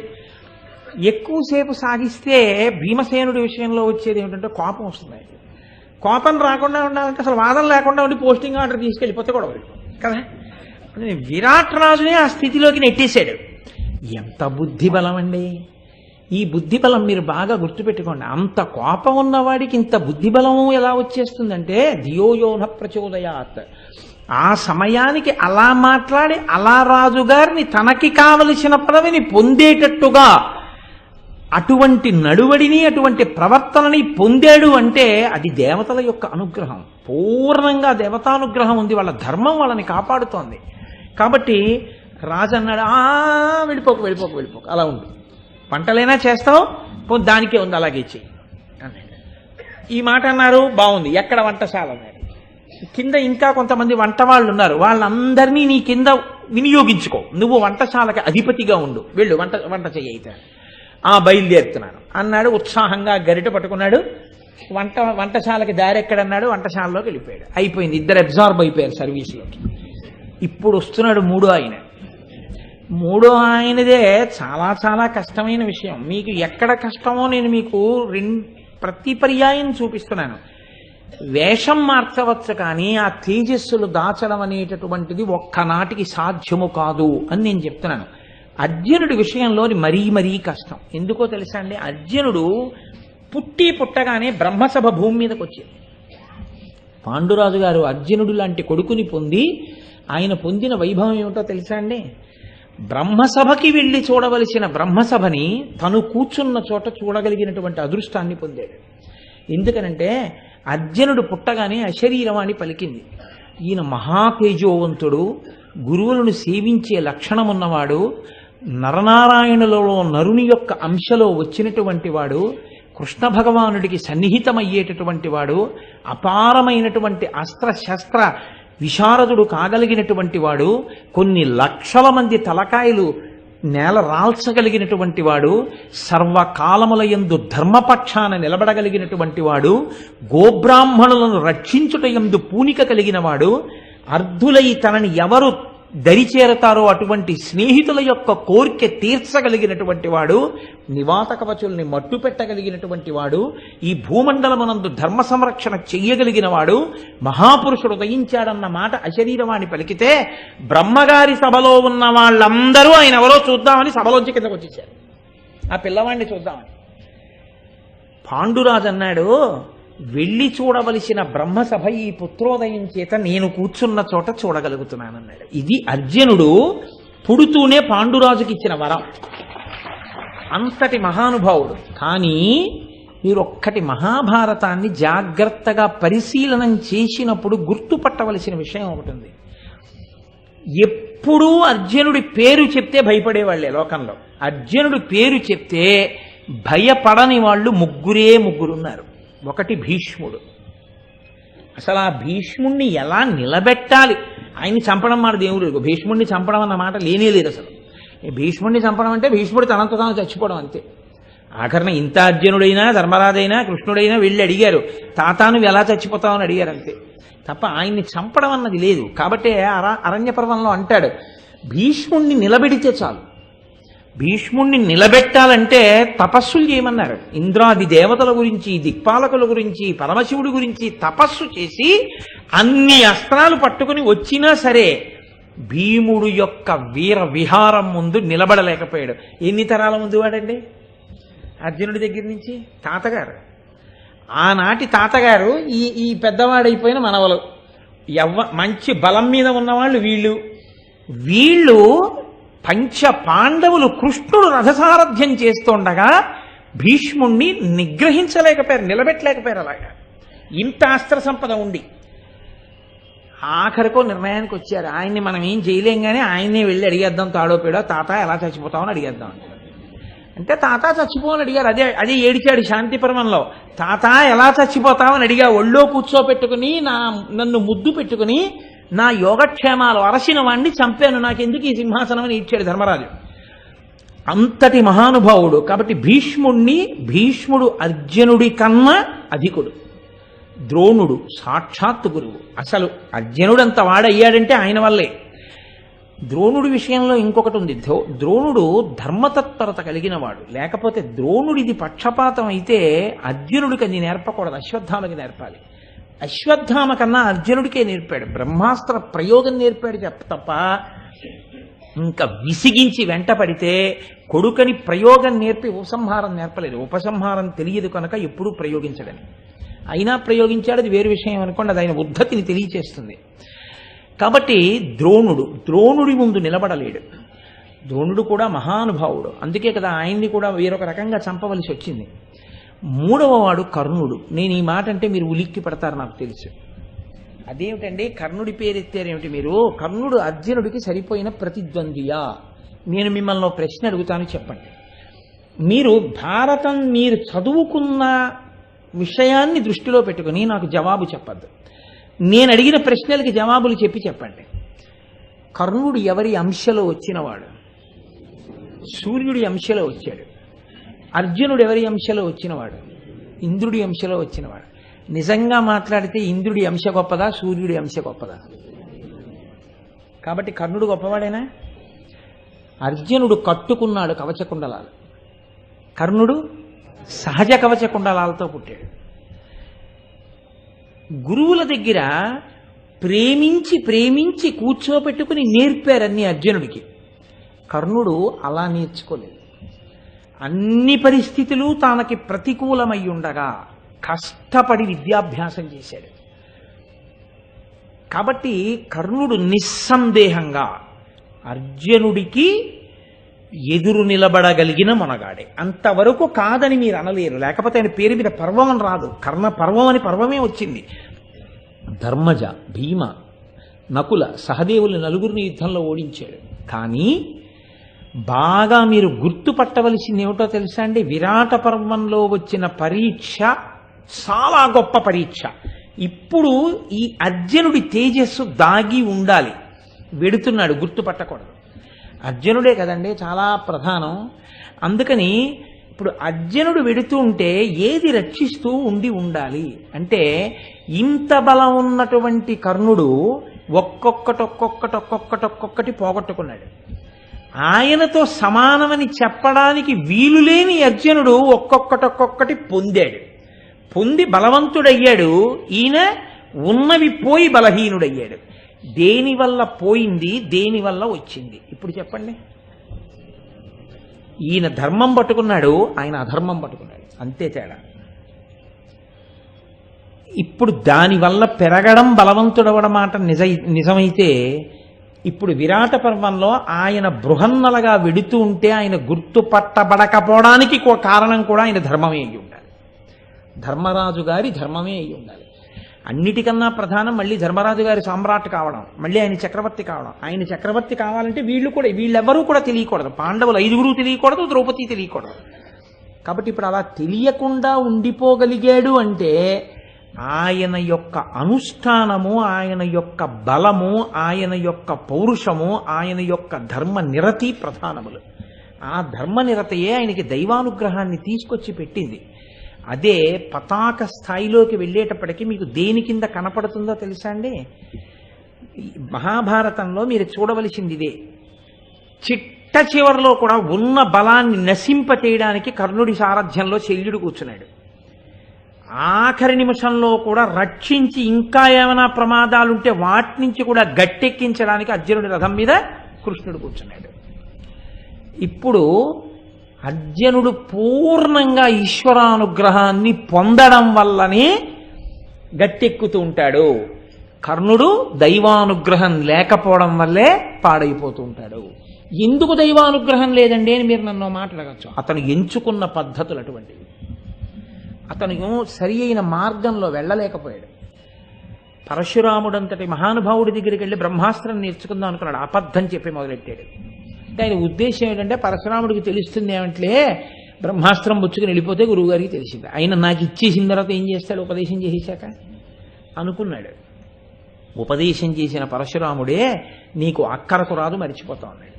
ఎక్కువసేపు సాగిస్తే భీమసేనుడి విషయంలో వచ్చేది ఏమిటంటే కోపం వస్తుంది. కోపం రాకుండా ఉండాలంటే అసలు వాదన లేకుండా ఉండి పోస్టింగ్ ఆర్డర్ తీసుకెళ్ళిపోతే కూడా కదా. విరాట్ రాజునే ఆ స్థితిలోకి నెట్టేశాడు. ఎంత బుద్ధి బలం అండి ఈ బుద్ధి బలం! మీరు బాగా గుర్తుపెట్టుకోండి. అంత కోపం ఉన్నవాడికి ఇంత బుద్ధి బలము ఎలా వచ్చేస్తుందంటే ధియోయోన ప్రచోదయాత్. ఆ సమయానికి అలా మాట్లాడి అలా రాజుగారిని తనకి కావలసిన పదవిని పొందేటట్టుగా అటువంటి నడువడిని అటువంటి ప్రవర్తనని పొందాడు అంటే అది దేవతల యొక్క అనుగ్రహం. పూర్ణంగా దేవతానుగ్రహం ఉంది, వాళ్ళ ధర్మం వాళ్ళని కాపాడుతోంది. కాబట్టి రాజు అన్నాడు, వెళ్ళిపోకు వెళ్ళిపోకు వెళ్ళిపోకు, అలా ఉండు, పంటలైనా చేస్తావు పో, దానికే ఉంది అలాగే చెయ్యి అన్నాడు. ఈ మాట అన్నారు, బాగుంది, ఎక్కడ వంటశాల అన్నాడు. కింద ఇంకా కొంతమంది వంట వాళ్ళు ఉన్నారు, వాళ్ళందరినీ నీ కింద వినియోగించుకో, నువ్వు వంటశాలకి అధిపతిగా ఉండు, వెళ్ళు వంట చెయ్యి అయితే. బయలుదేరుతున్నాను అన్నాడు. ఉత్సాహంగా గరిట పట్టుకున్నాడు. వంటశాలకి దారి ఎక్కడన్నాడు, వంటశాలలోకి వెళ్ళిపోయాడు. అయిపోయింది, ఇద్దరు అబ్జార్బ్ అయిపోయారు సర్వీస్లోకి. ఇప్పుడు వస్తున్నాడు మూడో ఆయన. మూడో ఆయనదే చాలా చాలా కష్టమైన విషయం. మీకు ఎక్కడ కష్టమో నేను మీకు ప్రతి పర్యాయం చూపిస్తున్నాను. వేషం మార్చవచ్చు కానీ ఆ తేజస్సులు దాచడం అనేటటువంటిది ఒక్కనాటికి సాధ్యము కాదు అని నేను చెప్తున్నాను. అర్జునుడి విషయంలో మరీ మరీ కష్టం. ఎందుకో తెలుసా అండి, అర్జునుడు పుట్టగానే బ్రహ్మసభ భూమి మీదకి వచ్చింది. పాండురాజు గారు అర్జునుడు లాంటి కొడుకుని పొంది ఆయన పొందిన వైభవం ఏమిటో తెలుసా అండి, బ్రహ్మసభకి వెళ్ళి చూడవలసిన బ్రహ్మసభని తను కూర్చున్న చోట చూడగలిగినటువంటి అదృష్టాన్ని పొందాడు. ఎందుకనంటే అర్జునుడు పుట్టగానే అశరీరవాణి పలికింది. ఈయన మహాతేజోవంతుడు, గురువులను సేవించే లక్షణమున్నవాడు, నరనారాయణులలో నరుని యొక్క అంశలో వచ్చినటువంటి వాడు, కృష్ణ భగవానుడికి సన్నిహితమయ్యేటటువంటి వాడు, అపారమైనటువంటి అస్త్రశస్త్ర విశారదుడు కాగలిగినటువంటి వాడు, కొన్ని లక్షల మంది తలకాయలు నేల రాల్చగలిగినటువంటి వాడు, సర్వకాలములయందు ధర్మపక్షాన నిలబడగలిగినటువంటి వాడు, గోబ్రాహ్మణులను రక్షించుటయందు పూనిక కలిగిన వాడు, అర్ధులై తనని ఎవరు దరిచేరతారో అటువంటి స్నేహితుల యొక్క కోరిక తీర్చగలిగినటువంటి వాడు, నివాత కవచుల్ని మట్టు పెట్టగలిగినటువంటి వాడు, ఈ భూమండలమునందు ధర్మ సంరక్షణ చెయ్యగలిగిన వాడు, మహాపురుషుడు ఉదయించాడన్న మాట అశరీరవాణి పలికితే బ్రహ్మగారి సభలో ఉన్న వాళ్ళందరూ ఆయన ఎవరో చూద్దామని సభలోంచి కిందకు వచ్చేసారు. ఆ పిల్లవాడిని చూద్దామని. పాండురాజు అన్నాడు, వెళ్ళి చూడవలసిన బ్రహ్మసభ ఈ పుత్రోదయం చేత నేను కూర్చున్న చోట చూడగలుగుతున్నానన్నాడు. ఇది అర్జునుడు పుడుతూనే పాండురాజుకి ఇచ్చిన వరం. అంతటి మహానుభావుడు. కానీ మీరు ఒక్కటి మహాభారతాన్ని జాగ్రత్తగా పరిశీలనం చేసినప్పుడు గుర్తుపట్టవలసిన విషయం ఒకటి ఉంది. ఎప్పుడూ అర్జునుడి పేరు చెప్తే భయపడేవాళ్లే లోకంలో. అర్జునుడి పేరు చెప్తే భయపడని వాళ్ళు ముగ్గురున్నారు. ఒకటి భీష్ముడు. అసలు ఆ భీష్ముణ్ణి ఎలా నిలబెట్టాలి, ఆయన్ని చంపడం మాట దేవుడు, భీష్ముడిని చంపడం అన్న మాట లేనే లేదు. అసలు భీష్ముడిని చంపడం అంటే భీష్ముడు తనంత తాను చచ్చిపోవడం అంతే. ఆఖరణ ఇంత అర్జునుడైనా ధర్మరాజైనా కృష్ణుడైనా వెళ్ళి అడిగారు, తాతాను ఎలా చచ్చిపోతామని అడిగారు అంతే తప్ప ఆయన్ని చంపడం అన్నది లేదు. కాబట్టి అరణ్య పర్వంలో అంటాడు, భీష్ముణ్ణి నిలబెడితే చాలు. భీష్ముణ్ణి నిలబెట్టాలంటే తపస్సులు చేయమన్నారు. ఇంద్రాది దేవతల గురించి, దిక్పాలకుల గురించి, పరమశివుడి గురించి తపస్సు చేసి అన్ని అస్త్రాలు పట్టుకుని వచ్చినా సరే భీముడు యొక్క వీర విహారం ముందు నిలబడలేకపోయాడు. ఎన్ని తరాల ముందు వాడండి అర్జునుడి దగ్గర నుంచి? తాతగారు. ఆనాటి తాతగారు ఈ పెద్దవాడైపోయిన మనవలు, మంచి బలం మీద ఉన్నవాళ్ళు వీళ్ళు పంచ పాండవులు కృష్ణుడు రథసారథ్యం చేస్తుండగా భీష్ముణ్ణి నిగ్రహించలేకపోయారు, నిలబెట్టలేకపోయారు. అలాగా ఇంత అస్త్ర సంపద ఉండి ఆఖరికో నిర్ణయానికి వచ్చారు, ఆయన్ని మనం ఏం చేయలేం కానీ ఆయన్నే వెళ్ళి అడిగేద్దాం, తాడోపేడో తాత ఎలా చచ్చిపోతామని అడిగేద్దాం అంటే తాత చచ్చిపోవని అడిగారు. అదే ఏడిచాడు శాంతి పర్వంలో. తాత ఎలా చచ్చిపోతామని అడిగా, ఒళ్ళో కూర్చోపెట్టుకుని నన్ను ముద్దు పెట్టుకుని నా యోగక్షేమాలు అరసిన వాణ్ణి చంపాను, నాకెందుకు ఈ సింహాసనం అని ఇచ్చాడు ధర్మరాజు. అంతటి మహానుభావుడు. కాబట్టి భీష్ముడు అర్జునుడి కన్నా అధికుడు. ద్రోణుడు సాక్షాత్తు గురువు. అసలు అర్జునుడంత వాడయ్యాడంటే ఆయన వల్లే. ద్రోణుడి విషయంలో ఇంకొకటి ఉంది. ద్రోణుడు ధర్మతత్పరత కలిగిన వాడు. లేకపోతే ద్రోణుడిది పక్షపాతం అయితే అర్జునుడికి అది నేర్పకూడదు, అశ్వత్థామకి నేర్పాలి. అశ్వత్థామ కన్నా అర్జునుడికే నేర్పాడు. బ్రహ్మాస్త్ర ప్రయోగం నేర్పాడు తప్ప ఇంకా విసిగించి వెంట పడితే కొడుకని ప్రయోగం నేర్పి ఉపసంహారం నేర్పలేదు. ఉపసంహారం తెలియదు కనుక ఎప్పుడూ ప్రయోగించడని. అయినా ప్రయోగించాడు, అది వేరు విషయం అనుకోండి, అది ఆయన ఉద్ధతిని తెలియచేస్తుంది. కాబట్టి ద్రోణుడి ముందు నిలబడలేడు. ద్రోణుడు కూడా మహానుభావుడు. అందుకే కదా ఆయన్ని కూడా వేరొక రకంగా చంపవలసి వచ్చింది. మూడవ వాడు కర్ణుడు. నేను ఈ మాట అంటే మీరు ఉలిక్కి పడతారు నాకు తెలుసు. అదేమిటండి కర్ణుడి పేరెత్తారేమిటి మీరు? కర్ణుడు అర్జునుడికి సరిపోయిన ప్రతిద్వంద్వియా? నేను మిమ్మల్ని ప్రశ్న అడుగుతాను, చెప్పండి. మీరు భారతం మీరు చదువుకున్న విషయాన్ని దృష్టిలో పెట్టుకుని నాకు జవాబు చెప్పద్దు. నేను అడిగిన ప్రశ్నలకి జవాబులు చెప్పండి. కర్ణుడు ఎవరి అంశలో వచ్చినవాడు? సూర్యుడి అంశలో వచ్చాడు. అర్జునుడు ఎవరి అంశలో వచ్చినవాడు? ఇంద్రుడి అంశలో వచ్చినవాడు. నిజంగా మాట్లాడితే ఇంద్రుడి అంశ గొప్పదా, సూర్యుడి అంశ గొప్పదా? కాబట్టి కర్ణుడు గొప్పవాడేనా? అర్జునుడు కట్టుకున్నాడు కవచకుండలాలు, కర్ణుడు సహజ కవచకుండలాలతో పుట్టాడు. గురువుల దగ్గర ప్రేమించి ప్రేమించి కూర్చోపెట్టుకుని నేర్పారన్ని అర్జునుడికి. కర్ణుడు అలా నేర్చుకోలేదు. అన్ని పరిస్థితులు తనకి ప్రతికూలమై ఉండగా కష్టపడి విద్యాభ్యాసం చేశాడు. కాబట్టి కర్ణుడు నిస్సందేహంగా అర్జునుడికి ఎదురు నిలబడగలిగిన మొనగాడే. అంతవరకు కాదని మీరు అనలేరు, లేకపోతే ఆయన పేరు మీద పర్వం అని రాదు. కర్ణ పర్వం అని పర్వమే వచ్చింది. ధర్మజ, భీమ, నకుల, సహదేవులు నలుగురిని యుద్ధంలో ఓడించాడు. కానీ బాగా మీరు గుర్తుపట్టవలసింది ఏమిటో తెలుసా అండి? విరాట పర్వంలో వచ్చిన పరీక్ష చాలా గొప్ప పరీక్ష. ఇప్పుడు ఈ అర్జునుడి తేజస్సు దాగి ఉండాలి. వెడుతున్నాడు, గుర్తుపట్టకూడదు. అర్జునుడే కదండి చాలా ప్రధానం. అందుకని ఇప్పుడు అర్జునుడు వెడుతూ ఉంటే ఏది రక్షిస్తూ ఉండాలి అంటే, ఇంత బలం ఉన్నటువంటి కర్ణుడు ఒక్కొక్కటి పోగొట్టుకున్నాడు. ఆయనతో సమానమని చెప్పడానికి వీలులేని అర్జునుడు ఒక్కొక్కటి పొందాడు. పొంది బలవంతుడయ్యాడు. ఈయన ఉన్నవి పోయి బలహీనుడయ్యాడు. దేనివల్ల పోయింది, దేనివల్ల వచ్చింది? ఇప్పుడు చెప్పండి. ఈయన ధర్మం పట్టుకున్నాడు, ఆయన అధర్మం పట్టుకున్నాడు, అంతే తేడా. ఇప్పుడు దానివల్ల పెరగడం బలవంతుడవడం మాట నిజమైతే, ఇప్పుడు విరాట పర్వంలో ఆయన బృహన్నలగా వెడుతూ ఉంటే ఆయన గుర్తుపట్టబడకపోవడానికి కారణం కూడా ఆయన ధర్మమే అయి ఉండాలి. ధర్మరాజు గారి ధర్మమే అయి ఉండాలి. అన్నిటికన్నా ప్రధానం మళ్ళీ ధర్మరాజు గారి సామ్రాట్ కావడం, మళ్ళీ ఆయన చక్రవర్తి కావడం. ఆయన చక్రవర్తి కావాలంటే వీళ్ళెవరూ కూడా తెలియకూడదు. పాండవులు 5 తెలియకూడదు, ద్రౌపది తెలియకూడదు. కాబట్టి ఇప్పుడు అలా తెలియకుండా ఉండిపోగలిగాడు అంటే ఆయన యొక్క అనుష్ఠానము, ఆయన యొక్క బలము, ఆయన యొక్క పౌరుషము, ఆయన యొక్క ధర్మ నిరతి ప్రధానములు. ఆ ధర్మ నిరతయే ఆయనకి దైవానుగ్రహాన్ని తీసుకొచ్చి పెట్టింది. అదే పతాక స్థాయిలోకి వెళ్ళేటప్పటికీ మీకు దేని కింద కనపడుతుందో తెలుసా అండి? మహాభారతంలో మీరు చూడవలసింది ఇదే. చిట్ట చివరిలో కూడా ఉన్న బలాన్ని నశింపచేయడానికి కర్ణుడి సారథ్యంలో శల్యుడు కూర్చున్నాడు. ఆఖరి నిమిషంలో కూడా రక్షించి ఇంకా ఏమైనా ప్రమాదాలుంటే వాటి నుంచి కూడా గట్టెక్కించడానికి అర్జునుడి రథం మీద కృష్ణుడు కూర్చున్నాడు. ఇప్పుడు అర్జునుడు పూర్ణంగా ఈశ్వరానుగ్రహాన్ని పొందడం వల్లనే గట్టెక్కుతూ ఉంటాడు. కర్ణుడు దైవానుగ్రహం లేకపోవడం వల్లే పాడైపోతూ ఉంటాడు. ఎందుకు దైవానుగ్రహం లేదండి అని మీరు నన్ను మాట్లాడవచ్చు. అతను ఎంచుకున్న పద్ధతులు అటువంటివి. అతను సరి అయిన మార్గంలో వెళ్ళలేకపోయాడు. పరశురాముడంతటి మహానుభావుడి దగ్గరికి వెళ్ళి బ్రహ్మాస్త్రం నేర్చుకుందాం అనుకున్నాడు. అబద్ధం చెప్పి మొదలెట్టాడు. ఆయన ఉద్దేశం ఏంటంటే, పరశురాముడికి తెలుస్తుంది ఏమంటే బ్రహ్మాస్త్రం పుచ్చుకుని వెళ్ళిపోతే గురువుగారికి తెలిసింది. ఆయన నాకు ఇచ్చేసిన తర్వాత ఏం చేస్తాడు ఉపదేశం చేశాక అనుకున్నాడు. ఉపదేశం చేసిన పరశురాముడే నీకు అక్కరకు రాదు, మరిచిపోతా ఉన్నాడు.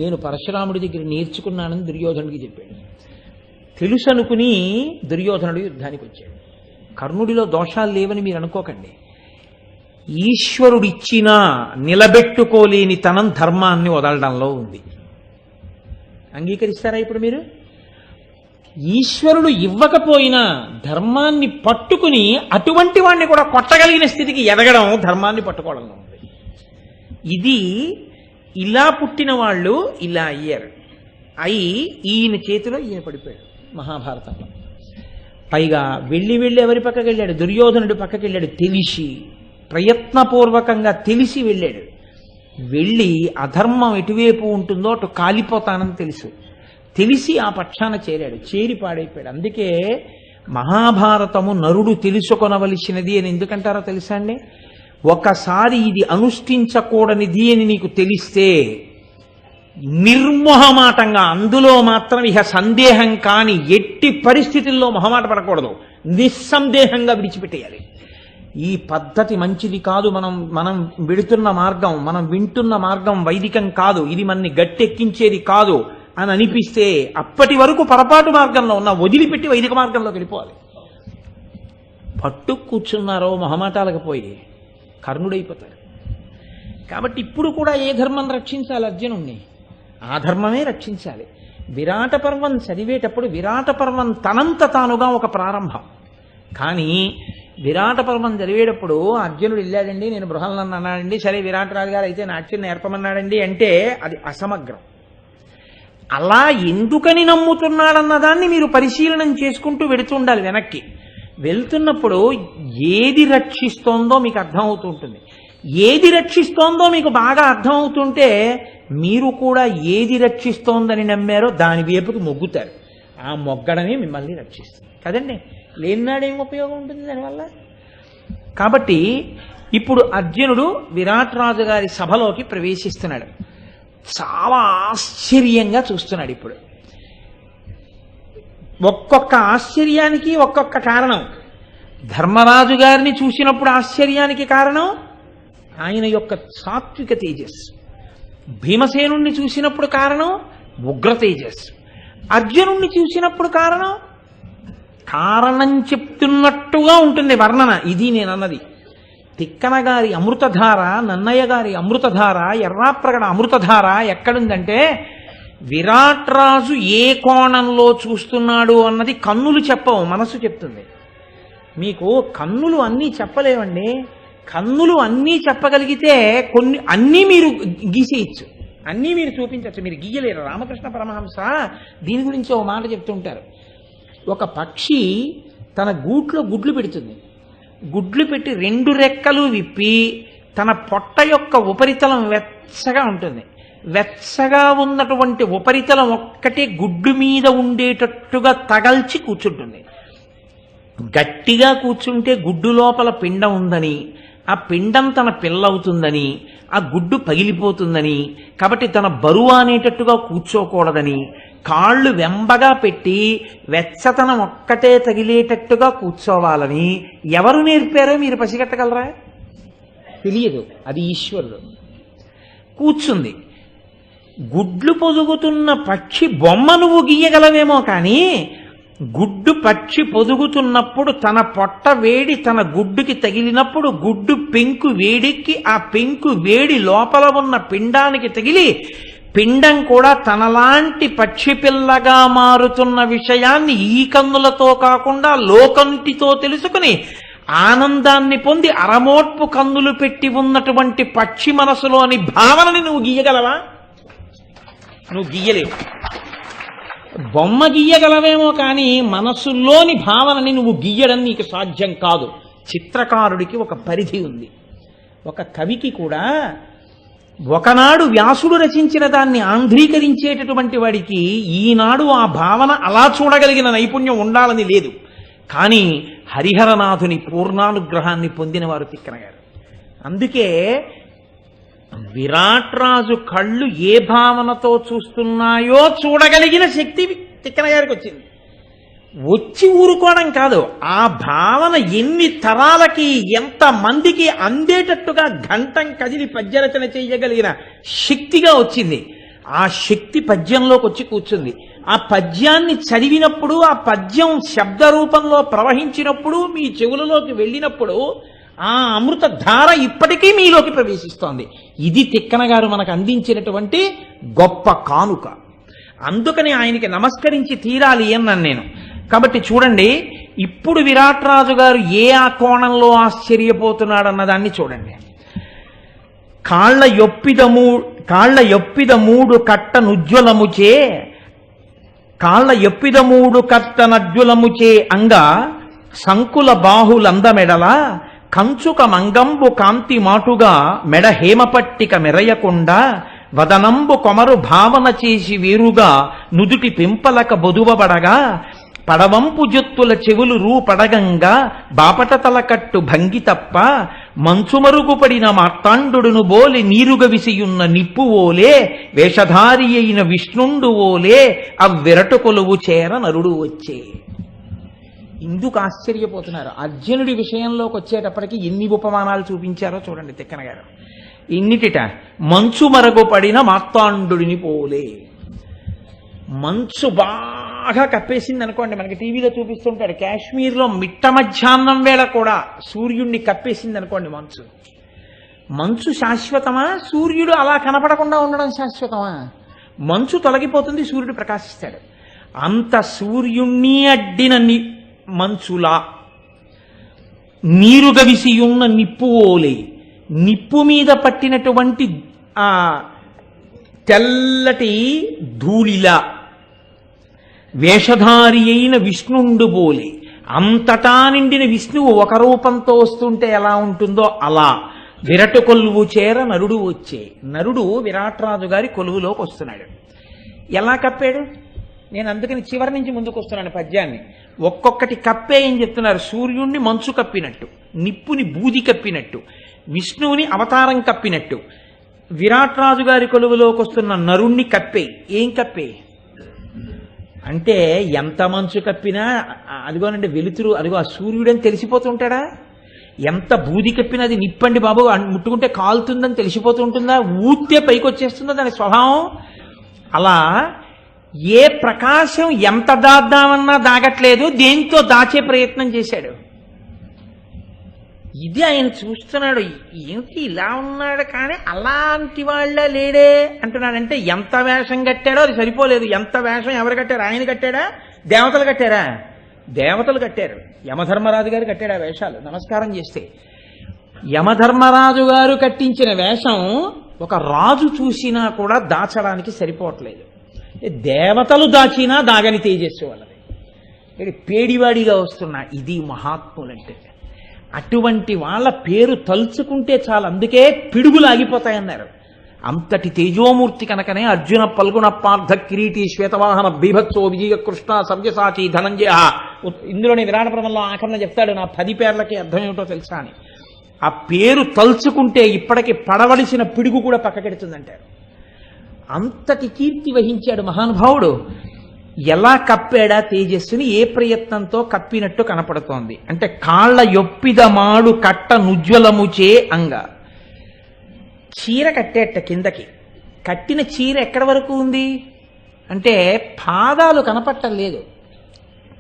నేను పరశురాముడి దగ్గర నేర్చుకున్నానని దుర్యోధనుడికి చెప్పాడు. తెలుసు అనుకుని దుర్యోధనుడు యుద్ధానికి వచ్చాడు. కర్ణుడిలో దోషాలు లేవని మీరు అనుకోకండి. ఈశ్వరుడిచ్చినా నిలబెట్టుకోలేని తనం ధర్మాన్ని వదలడంలో ఉంది. అంగీకరిస్తారా ఇప్పుడు మీరు? ఈశ్వరుడు ఇవ్వకపోయినా ధర్మాన్ని పట్టుకుని అటువంటి వాడిని కూడా కొట్టగలిగిన స్థితికి ఎదగడం ధర్మాన్ని పట్టుకోవడంలో ఉంది. ఇది ఇలా పుట్టిన వాళ్ళు ఇలా అయ్యారు. ఈయన చేతిలో ఈయన పడిపోయాడు మహాభారతంలో. పైగా వెళ్ళి ఎవరి పక్కకి వెళ్ళాడు? దుర్యోధనుడి పక్కకి వెళ్ళాడు. తెలిసి, ప్రయత్నపూర్వకంగా తెలిసి వెళ్ళాడు. వెళ్ళి అధర్మం ఎటువైపు ఉంటుందో అటు కాలిపోతానని తెలిసి ఆ పక్షాన చేరాడు. చేరి పాడైపోయాడు. అందుకే మహాభారతము నరుడు తెలుసుకొనవలసినది అని ఎందుకంటారో తెలుసా అండి? ఒకసారి ఇది అనుష్ఠించకూడనిది అని నీకు తెలిస్తే నిర్మోహమాటంగా, అందులో మాత్రం ఇహ సందేహం కాని ఎట్టి పరిస్థితుల్లో మొహమాట పడకూడదు, నిస్సందేహంగా విడిచిపెట్టేయాలి. ఈ పద్ధతి మంచిది కాదు, మనం వెడుతున్న మార్గం, మనం వింటున్న మార్గం వైదికం కాదు, ఇది మనని గట్టెక్కించేది కాదు అని అనిపిస్తే అప్పటి వరకు పొరపాటు మార్గంలో ఉన్న వదిలిపెట్టి వైదిక మార్గంలోకి వెళ్ళిపోవాలి. పట్టు కూర్చున్నారో మొహమాటాలకు పోయి కర్ణుడైపోతారు. కాబట్టి ఇప్పుడు కూడా ఏ ధర్మం రక్షించాలి? అర్జునుణ్ణి. ఆ ధర్మమే రక్షించాలి. విరాట పర్వం చదివేటప్పుడు విరాట పర్వం తనంత తానుగా ఒక ప్రారంభం. కానీ విరాట పర్వం చదివేటప్పుడు అర్జునుడు వెళ్ళాడండి, నేను బృహన్నను అన్నాడండి, సరే విరాటరాజు గారు అయితే నాట్యం నేర్పమన్నాడండి అంటే అది అసమగ్రం. అలా ఎందుకని నమ్ముతున్నాడన్న దాన్ని మీరు పరిశీలనం చేసుకుంటూ వెడుతుండాలి. వెనక్కి వెళ్తున్నప్పుడు ఏది రక్షిస్తోందో మీకు అర్థమవుతుంటుంది. ఏది రక్షిస్తోందో మీకు బాగా అర్థమవుతుంటే మీరు కూడా ఏది రక్షిస్తోందని నమ్మారో దాని వైపుకి మొగ్గుతారు. ఆ మొగ్గడమే మిమ్మల్ని రక్షిస్తుంది కదండి. లేనినాడేం ఉపయోగం ఉంటుంది దానివల్ల? కాబట్టి ఇప్పుడు అర్జునుడు విరాట్ రాజు గారి సభలోకి ప్రవేశిస్తున్నాడు. చాలా ఆశ్చర్యంగా చూస్తున్నాడు. ఇప్పుడు ఒక్కొక్క ఆశ్చర్యానికి ఒక్కొక్క కారణం. ధర్మరాజు గారిని చూసినప్పుడు ఆశ్చర్యానికి కారణం ఆయన యొక్క సాత్విక తేజస్సు. భీమసేనుణ్ణి చూసినప్పుడు కారణం ఉగ్ర తేజస్సు. అర్జునుణ్ణి చూసినప్పుడు కారణం చెప్తున్నట్టుగా ఉంటుంది వర్ణన. ఇది నేనన్నది. తిక్కన గారి అమృతధార, నన్నయ్య గారి అమృతధార, ఎర్రాప్రగడ అమృతధార ఎక్కడుందంటే విరాట్ రాజు ఏ కోణంలో చూస్తున్నాడు అన్నది కన్నులు చెప్పవు, మనసు చెప్తుంది. మీకు కన్నులు అన్నీ చెప్పలేవండి. కన్నులు అన్నీ చెప్పగలిగితే అన్నీ మీరు గీసేయచ్చు, అన్నీ మీరు చూపించవచ్చు, మీరు గీయలేరు. రామకృష్ణ పరమహంస దీని గురించి ఒక మాట చెప్తుంటారు. ఒక పక్షి తన గూట్లో గుడ్లు పెడుతుంది. గుడ్లు పెట్టి 2 రెక్కలు విప్పి తన పొట్ట యొక్క ఉపరితలం వెచ్చగా ఉంటుంది. వెచ్చగా ఉన్నటువంటి ఉపరితలం ఒక్కటే గుడ్డు మీద ఉండేటట్టుగా తగల్చి కూర్చుంటుంది. గట్టిగా కూర్చుంటే గుడ్డు లోపల పిండం ఉందని, ఆ పిండం తన పిల్లవుతుందని, ఆ గుడ్డు పగిలిపోతుందని, కాబట్టి తన బరువు అనేటట్టుగా కూర్చోకూడదని, కాళ్ళు వెంబగా పెట్టి వెచ్చతనం ఒక్కటే తగిలేటట్టుగా కూర్చోవాలని ఎవరు నేర్పారో మీరు పసిగట్టగలరా? తెలియదు. అది ఈశ్వరుడు. కూర్చుంది. గుడ్లు పొదుగుతున్న పక్షి బొమ్మ నువ్వు గీయగలవేమో కానీ గుడ్డు పక్షి పొదుగుతున్నప్పుడు తన పొట్ట వేడి తన గుడ్డుకి తగిలినప్పుడు గుడ్డు పెంకు వేడికి ఆ పెంకు వేడి లోపల ఉన్న పిండానికి తగిలి పిండం కూడా తనలాంటి పక్షి పిల్లగా మారుతున్న విషయాన్ని ఈ కన్నులతో కాకుండా లోకంటితో తెలుసుకుని ఆనందాన్ని పొంది అరమోట్పు కన్నులు పెట్టి ఉన్నటువంటి పక్షి మనసులోని భావనని నువ్వు గీయగలవా? నువ్వు గీయలేవు. బొమ్మ గీయగలవేమో కానీ మనసులోని భావనని నువ్వు గీయడం నీకు సాధ్యం కాదు. చిత్రకారుడికి ఒక పరిధి ఉంది. ఒక కవికి కూడా ఒకనాడు వ్యాసుడు రచించిన దాన్ని ఆంధ్రీకరించేటటువంటి వాడికి ఈనాడు ఆ భావన అలా చూడగలిగిన నైపుణ్యం ఉండాలని లేదు. కానీ హరిహరనాథుని పూర్ణానుగ్రహాన్ని పొందిన వారు తిక్కన గారు. అందుకే విరాట్ రాజు కళ్ళు ఏ భావనతో చూస్తున్నాయో చూడగలిగిన శక్తి తిక్కన గారికి వచ్చింది. వచ్చి ఊరుకోవడం కాదు, ఆ భావన ఎన్ని తరాలకి ఎంత మందికి అందేటట్టుగా గంటం కదిలి పద్యరచన చేయగలిగిన శక్తిగా వచ్చింది. ఆ శక్తి పద్యంలోకి వచ్చి కూర్చుంది. ఆ పద్యాన్ని చదివినప్పుడు, ఆ పద్యం శబ్ద రూపంలో ప్రవహించినప్పుడు, మీ చెవులలోకి వెళ్ళినప్పుడు ఆ అమృత ధార ఇప్పటికీ మీలోకి ప్రవేశిస్తోంది. ఇది తిక్కన గారు మనకు అందించినటువంటి గొప్ప కానుక. అందుకని ఆయనకి నమస్కరించి తీరాలి అన్నాను నేను. కాబట్టి చూడండి, ఇప్పుడు విరాట్ రాజు గారు ఏ ఆ కోణంలో ఆశ్చర్యపోతున్నాడన్న దాన్ని చూడండి. కాళ్ళ యొప్పిద మూడు కట్టనుజ్వలముచే అంగ సంకుల బాహులందమెడల కంచుక మంగంబు కాంతి మాటుగా మెడ హేమపట్టిక మెరయకుండా వదనంబు కొమరు భావన చేసి వేరుగా నుదుటి పింపలక బొదువబడగా పడవంపు జొత్తుల చెవులు రూపడగంగా బాపట తలకట్టు భంగి తప్ప మంచుమరుగుపడిన మార్తాండుడును బోలి నీరుగ విసియున్న నిప్పు ఓలే వేషధారి అయిన విష్ణుండు ఓలే అవ్విరటు కొలువు చేర నరుడు వచ్చే. ఇందుకు ఆశ్చర్యపోతున్నారు. అర్జునుడి విషయంలోకి వచ్చేటప్పటికి ఎన్ని ఉపమానాలు చూపించారో చూడండి తిక్కన గారు. ఇన్నిటిట మంచు మరుగుపడిన మార్తాండుడిని పోలే. మంచు బాగా కప్పేసింది అనుకోండి, మనకి టీవీలో చూపిస్తుంటాడు. కాశ్మీర్లో మిట్ట మధ్యాహ్నం వేళ కూడా సూర్యుడిని కప్పేసింది అనుకోండి మంచు. మంచు శాశ్వతమా? సూర్యుడు అలా కనపడకుండా ఉండడం శాశ్వతమా? మంచు తొలగిపోతుంది, సూర్యుడు ప్రకాశిస్తాడు. అంత సూర్యుణ్ణి అడ్డిన మంచులా నీరు గవిసియున్న నిప్పు ఓలే, నిప్పు మీద పట్టినటువంటి ఆ తెల్లటి ధూళిలా వేషధారి అయిన విష్ణుండు బోలే, అంతటా నిండిన విష్ణువు ఒక రూపంతో వస్తుంటే ఎలా ఉంటుందో అలా విరటు కొలువు చేర నరుడు వచ్చే. నరుడు విరాట్రాజు గారి కొలువులోకి వస్తున్నాడు. ఎలా కప్పాడు? నేను అందుకని చివరి నుంచి ముందుకు వస్తున్నాను పద్యాన్ని. ఒక్కొక్కటి కప్పే ఏం చెప్తున్నారు. సూర్యుణ్ణి మంచు కప్పినట్టు, నిప్పుని బూది కప్పినట్టు, విష్ణువుని అవతారం కప్పినట్టు, విరాట్రాజు గారి కొలువులోకి వస్తున్న నరుణ్ణి కప్పే. ఏం కప్పే అంటే ఎంత మంచు కప్పినా అదిగోనండి వెలుతురు, అదిగో ఆ సూర్యుడని తెలిసిపోతుంటాడా? ఎంత బూది కప్పినా అది నిప్పండి బాబు, ముట్టుకుంటే కాలుతుందని తెలిసిపోతూ ఉంటుందా? ఊతే పైకి వచ్చేస్తుందా దాని స్వభావం? అలా ఏ ప్రకాశం ఎంత దాద్దామన్నా దాగట్లేదు, దేంతో దాచే ప్రయత్నం చేశాడు. ఇది ఆయన చూస్తున్నాడు. ఏంటి ఇలా ఉన్నాడు కానీ అలాంటి వాళ్ళ లేడే అంటున్నాడంటే ఎంత వేషం కట్టాడో అది సరిపోలేదు. ఎంత వేషం ఎవరు కట్టారు? ఆయన కట్టాడా? దేవతలు కట్టారా? దేవతలు కట్టారు. యమధర్మరాజు గారు కట్టాడు ఆ వేషాలు. నమస్కారం చేస్తే యమధర్మరాజు గారు కట్టించిన వేషం ఒక రాజు చూసినా కూడా దాచడానికి సరిపోవట్లేదు. దేవతలు దాచినా దాగని తేజస్సు వాళ్ళది. పేడివాడిగా వస్తున్నా ఇది మహాత్ములంటే. అటువంటి వాళ్ళ పేరు తలుచుకుంటే చాలు, అందుకే పిడుగులు ఆగిపోతాయన్నారు. అంతటి తేజోమూర్తి కనుకనే అర్జున పల్గుణ పార్థ కిరీటి శ్వేతవాహన బీభత్సో విజయ కృష్ణ సవ్యసాచి ధనంజయ. ఇందులోని విరాటపురంలో ఆఖరణ చెప్తాడు, నా 10 పేర్లకి అర్థం ఏమిటో తెలుసా అని. ఆ పేరు తలుచుకుంటే ఇప్పటికి పడవలసిన పిడుగు కూడా పక్కకెడుతుందంటారు. అంతటి కీర్తి వహించాడు మహానుభావుడు. ఎలా కప్పాడా తేజస్సుని? ఏ ప్రయత్నంతో కప్పినట్టు కనపడుతోంది అంటే కాళ్ల యొప్పిద మాడు కట్ట నుజ్వలముచే అంగ. చీర కట్టేట కిందకి, కట్టిన చీర ఎక్కడి వరకు ఉంది అంటే పాదాలు కనపట్టలేదు.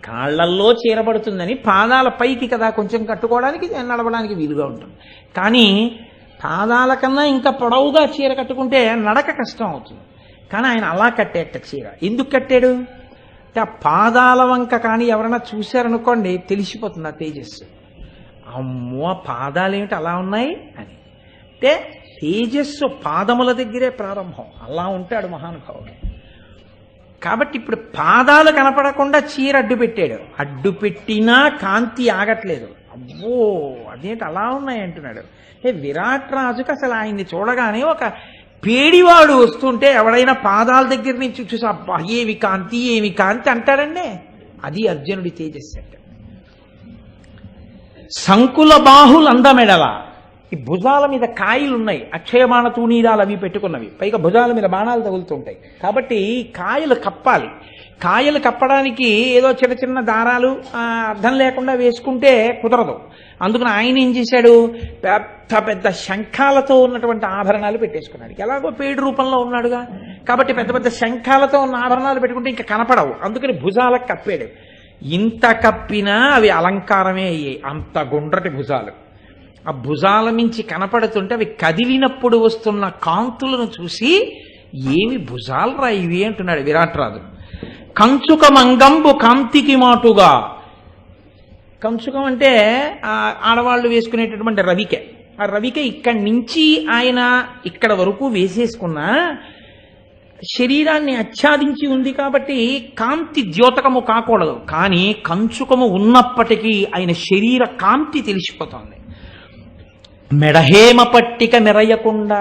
కాళ్లల్లో చీర పడుతుందని పాదాల పైకి కదా కొంచెం కట్టుకోవడానికి నడవడానికి వీలుగా ఉంటుంది. కానీ పాదాల కన్నా ఇంకా పొడవుగా చీర కట్టుకుంటే నడక కష్టం అవుతుంది. కానీ ఆయన అలా కట్టేట చీర. ఎందుకు కట్టాడు అంటే ఆ పాదాల వంక కానీ ఎవరైనా చూశారనుకోండి తెలిసిపోతుంది ఆ తేజస్సు. అమ్మో ఆ పాదాలేమిటి అలా ఉన్నాయి అని. అంటే తేజస్సు పాదముల దగ్గరే ప్రారంభం. అలా ఉంటాడు మహానుభావుడు. కాబట్టి ఇప్పుడు పాదాలు కనపడకుండా చీర అడ్డు పెట్టాడు. అడ్డు పెట్టినా కాంతి ఆగట్లేదు. అబ్బో అదేంటి అలా ఉన్నాయి అంటున్నాడు. విరాట్ రాజుకి అసలు ఆయన్ని చూడగానే ఒక పేడివాడు వస్తుంటే ఎవడైనా పాదాల దగ్గర నుంచి చూసి అబ్బా ఏమి కాంతి ఏమి కాంతి అంటాడండి. అది అర్జునుడి తేజస్సు అంటే. సంకుల బాహులు అందమెడల. ఈ భుజాల మీద కాయలు ఉన్నాయి, అక్షయబాణ తూణీరాలు అవి పెట్టుకున్నవి, పైగా భుజాల మీద బాణాలు తగులుతుంటాయి. కాబట్టి కాయలు కప్పాలి. కాయలు కప్పడానికి ఏదో చిన్న చిన్న దారాలు అర్థం లేకుండా వేసుకుంటే కుదరదు. అందుకని ఆయన ఏం చేశాడు, పెద్ద పెద్ద శంఖాలతో ఉన్నటువంటి ఆభరణాలు పెట్టేసుకున్నాడు. ఎలాగో పేడు రూపంలో ఉన్నాడుగా కాబట్టి పెద్ద పెద్ద శంఖాలతో ఉన్న ఆభరణాలు పెట్టుకుంటే ఇంకా కనపడవు. అందుకని భుజాలకు కప్పాడు. ఇంత కప్పినా అవి అలంకారమే అయ్యాయి. అంత గుండ్రటి భుజాలు. ఆ భుజాల మించి కనపడుతుంటే అవి కదిలినప్పుడు వస్తున్న కాంతులను చూసి ఏమి భుజాలు రా ఇవి అంటున్నాడు విరాట్రాజు. కంచుక మంగంబు కాంతికి మాటుగా. కంచుకం అంటే ఆడవాళ్ళు వేసుకునేటటువంటి రవికె. ఆ రవికె ఇక్కడి నుంచి ఆయన ఇక్కడ వరకు వేసేసుకున్నా శరీరాన్ని ఆచ్ఛాదించి ఉంది కాబట్టి కాంతి ద్యోతకము కాకూడదు. కానీ కంచుకము ఉన్నప్పటికీ ఆయన శరీర కాంతి తెలిసిపోతోంది. మెడహేమ పట్టిక మెరయకుండా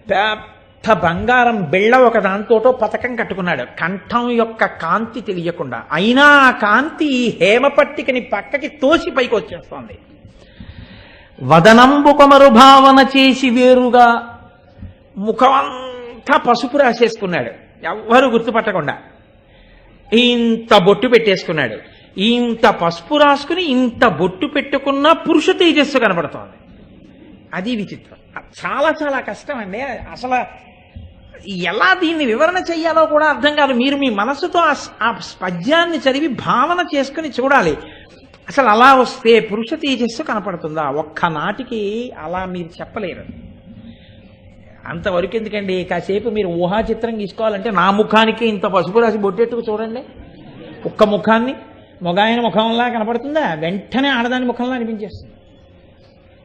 పెద్ద బంగారం బిళ్ళ ఒక దాంతోటో పతకం కట్టుకున్నాడు, కంఠం యొక్క కాంతి తెలియకుండా. అయినా ఆ కాంతి హేమ పట్టికని పక్కకి తోసి పైకి వచ్చేస్తోంది. వదనంబు కొమరు భావన చేసి వేరుగా ముఖమంతా పసుపు రాసేసుకున్నాడు, ఎవ్వరూ గుర్తుపట్టకుండా. ఇంత బొట్టు పెట్టేసుకున్నాడు. ఇంత పసుపు రాసుకుని ఇంత బొట్టు పెట్టుకున్న పురుష తేజస్సు కనబడుతోంది. అది విచిత్రం. చాలా చాలా కష్టం అండి. అసలు ఎలా దీన్ని వివరణ చెయ్యాలో కూడా అర్థం కాదు. మీరు మీ మనసుతో ఆ పద్యాన్ని చదివి భావన చేసుకుని చూడాలి. అసలు అలా వస్తే పురుష తేజస్సు కనపడుతుందా? ఒక్క నాటికి అలా మీరు చెప్పలేరు. అంతవరకు ఎందుకండి, కాసేపు మీరు ఊహా చిత్రం తీసుకోవాలంటే నా ముఖానికి ఇంత పసుపు రాసి బొట్టెట్టుకు చూడండి, ఒక్క ముఖాన్ని మొగాయన ముఖంలా కనపడుతుందా, వెంటనే ఆడదాని ముఖంలా అనిపించేస్తుంది.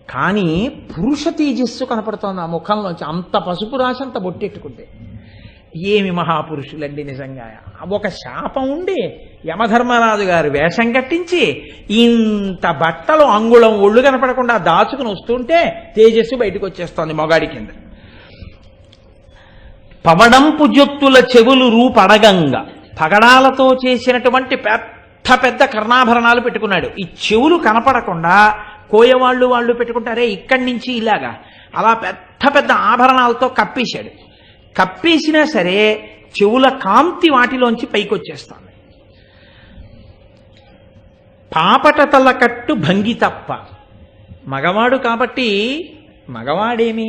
కానీ పురుష తేజస్సు కనపడుతోంది ఆ ముఖంలోంచి, అంత పసుపు రాసి అంత బొట్టెట్టుకుంటే. ఏమి మహాపురుషులండి నిజంగా. ఒక శాపం ఉండి యమధర్మరాజు గారు వేషం కట్టించి ఇంత బట్టలు అంగుళం ఒళ్ళు కనపడకుండా దాచుకుని వస్తుంటే తేజస్సు బయటకు వచ్చేస్తోంది మొగాడి కింద. పవడంపు జొత్తుల చెవులు రూపడగంగా, పగడాలతో చేసినటువంటి పెద్ద పెద్ద కర్ణాభరణాలు పెట్టుకున్నాడు. ఈ చెవులు కనపడకుండా కోయవాళ్ళు పెట్టుకుంటారే ఇక్కడి నుంచి ఇలాగా, అలా పెద్ద పెద్ద ఆభరణాలతో కప్పేశాడు. కప్పేసినా సరే చెవుల కాంతి వాటిలోంచి పైకొచ్చేస్తాను. పాపట తల కట్టు భంగి తప్ప, మగవాడు కాబట్టి మగవాడేమి,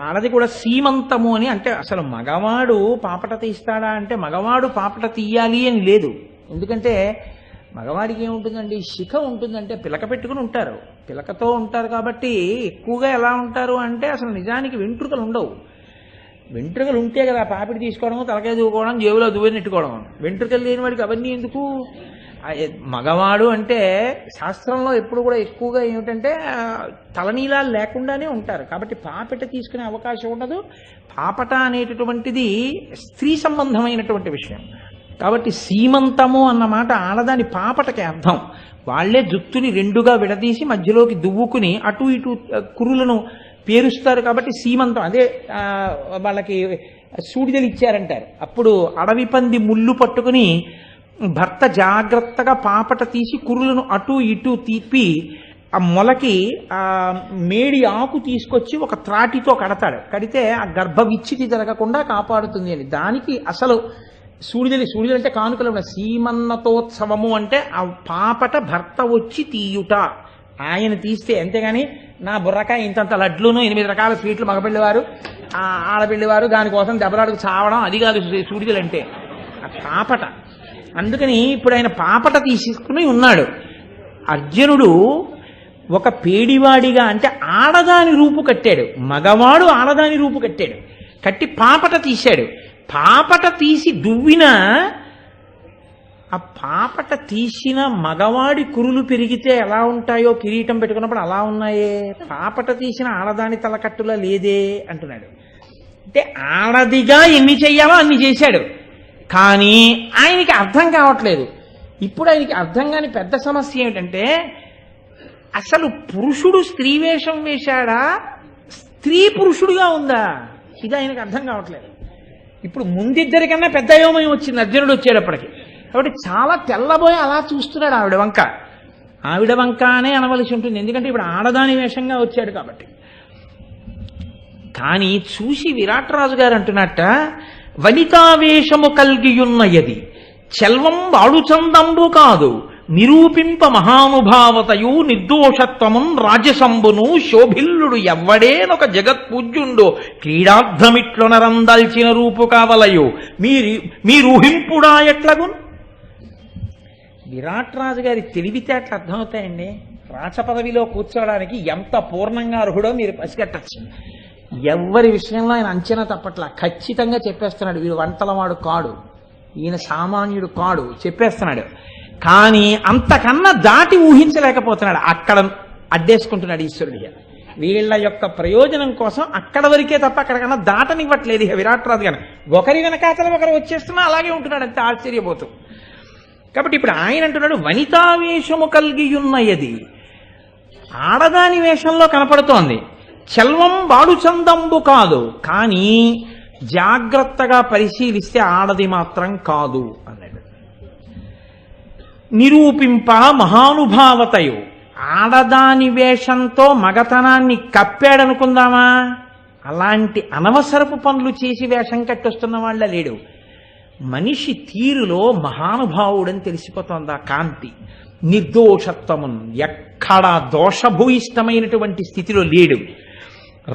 ఆడది కూడా సీమంతము అని అంటే, అసలు మగవాడు పాపట తీస్తాడా అంటే మగవాడు పాపట తీయాలి అని లేదు. ఎందుకంటే మగవాడికి ఏముంటుందండి, శిఖ ఉంటుందంటే పిలక పెట్టుకుని ఉంటారు, పిలకతో ఉంటారు కాబట్టి ఎక్కువగా ఎలా ఉంటారు అంటే అసలు నిజానికి వెంట్రుకలు ఉండవు. వెంట్రుకలు ఉంటే కదా పాపిడి తీసుకోవడం, తలకాయ దూకోవడం, జేబులో దువ్వెనెట్టుకోవడం. వెంట్రుకలు లేని వాడికి అవన్నీ ఎందుకు? మగవాడు అంటే శాస్త్రంలో ఎప్పుడు కూడా ఎక్కువగా ఏమిటంటే తలనీలాలు లేకుండానే ఉంటారు కాబట్టి పాపిట తీసుకునే అవకాశం ఉండదు. పాపట అనేటటువంటిది స్త్రీ సంబంధమైనటువంటి విషయం కాబట్టి సీమంతము అన్నమాట ఆడదాని పాపటకి అర్థం. వాళ్లే జుత్తుని రెండుగా విడదీసి మధ్యలోకి దువ్వుకుని అటు ఇటు కురులను పేరుస్తారు కాబట్టి సీమంతం. అదే వాళ్ళకి సూడిదలు ఇచ్చారంటారు. అప్పుడు అడవి పంది ముళ్ళు పట్టుకుని భర్త జాగ్రత్తగా పాపట తీసి కురులను అటు ఇటు తీపి ఆ మొలకి ఆ మేడి ఆకు తీసుకొచ్చి ఒక త్రాటితో కడతాడు. కడితే ఆ గర్భ విచ్చితి జరగకుండా కాపాడుతుంది అని. దానికి అసలు సూడిదలు అంటే కానుకలు. సీమన్నతోత్సవము అంటే ఆ పాపట భర్త వచ్చి తీయుట, ఆయన తీస్తే. అంతేగాని నా బుర్రకాయ ఇంతంత లడ్లును 8 రకాల స్వీట్లు మగపిల్లివారు ఆడపిల్లివారు దానికోసం దెబ్బలాడుకు చావడం, అది కాదు సూడిదలు అంటే. ఆ పాపట. అందుకని ఇప్పుడు ఆయన పాపట తీసుకుని ఉన్నాడు. అర్జునుడు ఒక పేడివాడిగా అంటే ఆడదాని రూపు కట్టాడు, మగవాడు ఆడదాని రూపు కట్టాడు. కట్టి పాపట తీశాడు. పాపట తీసి దువ్విన ఆ పాపట తీసిన మగవాడి కురులు పెరిగితే ఎలా ఉంటాయో కిరీటం పెట్టుకున్నప్పుడు అలా ఉన్నాయే, పాపట తీసిన ఆడదాని తలకట్టులా లేదే అంటున్నాడు. అంటే ఆడదిగా ఎన్ని చెయ్యాలో అన్ని చేశాడు. కానీ ఆయనకి అర్థం కావట్లేదు. ఇప్పుడు ఆయనకి అర్థం కాని పెద్ద సమస్య ఏమిటంటే అసలు పురుషుడు స్త్రీ వేషం వేశాడా, స్త్రీ పురుషుడుగా ఉందా, ఇది ఆయనకు అర్థం కావట్లేదు. ఇప్పుడు ముందిద్దరికన్నా పెద్ద అయోమయం వచ్చింది అర్జునుడు వచ్చేటప్పటికి. కాబట్టి చాలా తెల్లబోయి అలా చూస్తున్నాడు ఆవిడ వంక. ఆవిడ వంక అనే అనవలసి ఉంటుంది, ఎందుకంటే ఇప్పుడు ఆడదాని వేషంగా వచ్చాడు కాబట్టి. కానీ చూసి విరాట్రాజు గారు అంటున్నట్ట, వనితావేషము కల్గియున్నయది చెల్వం వాడుచందంబు కాదు, నిరూపింప మహానుభావతయు నిర్దోషత్వమున్ రాజసంబును శోభిల్లుడు ఎవ్వడేనొక జగత్పూజ్యుండో క్రీడార్థమిట్లునరందల్చిన రూపు కావలయు మీరూహింపుడా ఎట్లగున్. విరాట్రాజు గారి తెలివితేటలు అర్థమవుతాయండి. రాచపదవిలో కూర్చోవడానికి ఎంత పూర్ణంగా అర్హుడో మీరు పసిగట్టచ్చు. ఎవరి విషయంలో ఆయన అంచనా తప్పట్లా, ఖచ్చితంగా చెప్పేస్తున్నాడు. వీడు వంటలవాడు కాడు, ఈయన సామాన్యుడు కాడు, చెప్పేస్తున్నాడు. కానీ అంతకన్నా దాటి ఊహించలేకపోతున్నాడు. అక్కడ అడ్డేసుకుంటున్నాడు ఈశ్వరుడిగా. వీళ్ళ యొక్క ప్రయోజనం కోసం అక్కడ వరకే తప్ప అక్కడికన్నా దాటనివ్వట్లేదు ఇక విరాట్రాజు గారు. ఒకరి వెనకాతల ఒకరు వచ్చేస్తున్నా అలాగే ఉంటున్నాడు, అంత ఆశ్చర్యపోతూ. కాబట్టి ఇప్పుడు ఆయన అంటున్నాడు, వనితావేషము కల్గియున్నయది ఆడదాని వేషంలో కనపడుతోంది, చల్వం వాడుచందంబు కాదు, కానీ జాగ్రత్తగా పరిశీలిస్తే ఆడది మాత్రం కాదు అన్నాడు. నిరూపింప మహానుభావతయు, ఆడదాని వేషంతో మగతనాన్ని కప్పాడనుకుందామా, అలాంటి అనవసరపు పనులు చేసి వేషం కట్టొస్తున్న వాళ్ళ లేడు. మనిషి తీరులో మహానుభావుడని తెలిసిపోతోంది ఆ కాంతి. నిర్దోషత్వమున్ ఎక్కడా దోషభూయిష్టమైనటువంటి స్థితిలో లేడు.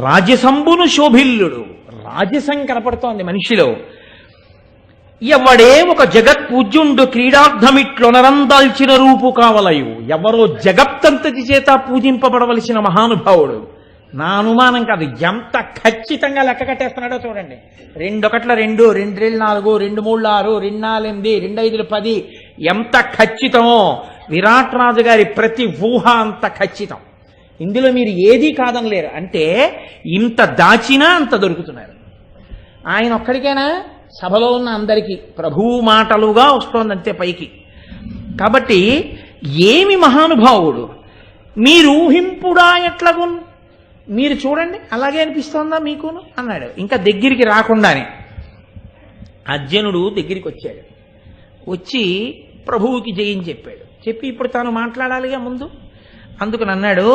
రాజసంబును శోభిల్లుడు, రాజసం కనపడుతోంది మనిషిలో. ఎవడే ఒక జగత్పూజ్యుండు క్రీడార్థమిట్లొనరందాల్చిన రూపు కావలయు, ఎవరో జగత్తంతటి చేత పూజింపబడవలసిన మహానుభావుడు. నా అనుమానం కాదు, ఎంత ఖచ్చితంగా లెక్క కట్టేస్తున్నాడో చూడండి. 2 1 2, 2 2 4, 2 3 6, 2 4 8, 2 5 10, ఎంత ఖచ్చితమో విరాట్ రాజు గారి ప్రతి ఊహ అంత ఖచ్చితం. ఇందులో మీరు ఏదీ కాదనలేరు. అంటే ఇంత దాచినా అంత దొరుకుతున్నారు. ఆయన ఒక్కడికైనా సభలో ఉన్న అందరికీ ప్రభువు మాటలుగా వస్తోందంతే పైకి. కాబట్టి ఏమి మహానుభావుడు, మీరు ఊహింపుడా ఎట్లగు, మీరు చూడండి అలాగే అనిపిస్తోందా మీకును అన్నాడు. ఇంకా దగ్గరికి రాకుండానే అర్జునుడు దగ్గరికి వచ్చాడు. వచ్చి ప్రభువుకి జయం చెప్పాడు. చెప్పి ఇప్పుడు తాను మాట్లాడాలిగా ముందు. అందుకని అన్నాడు,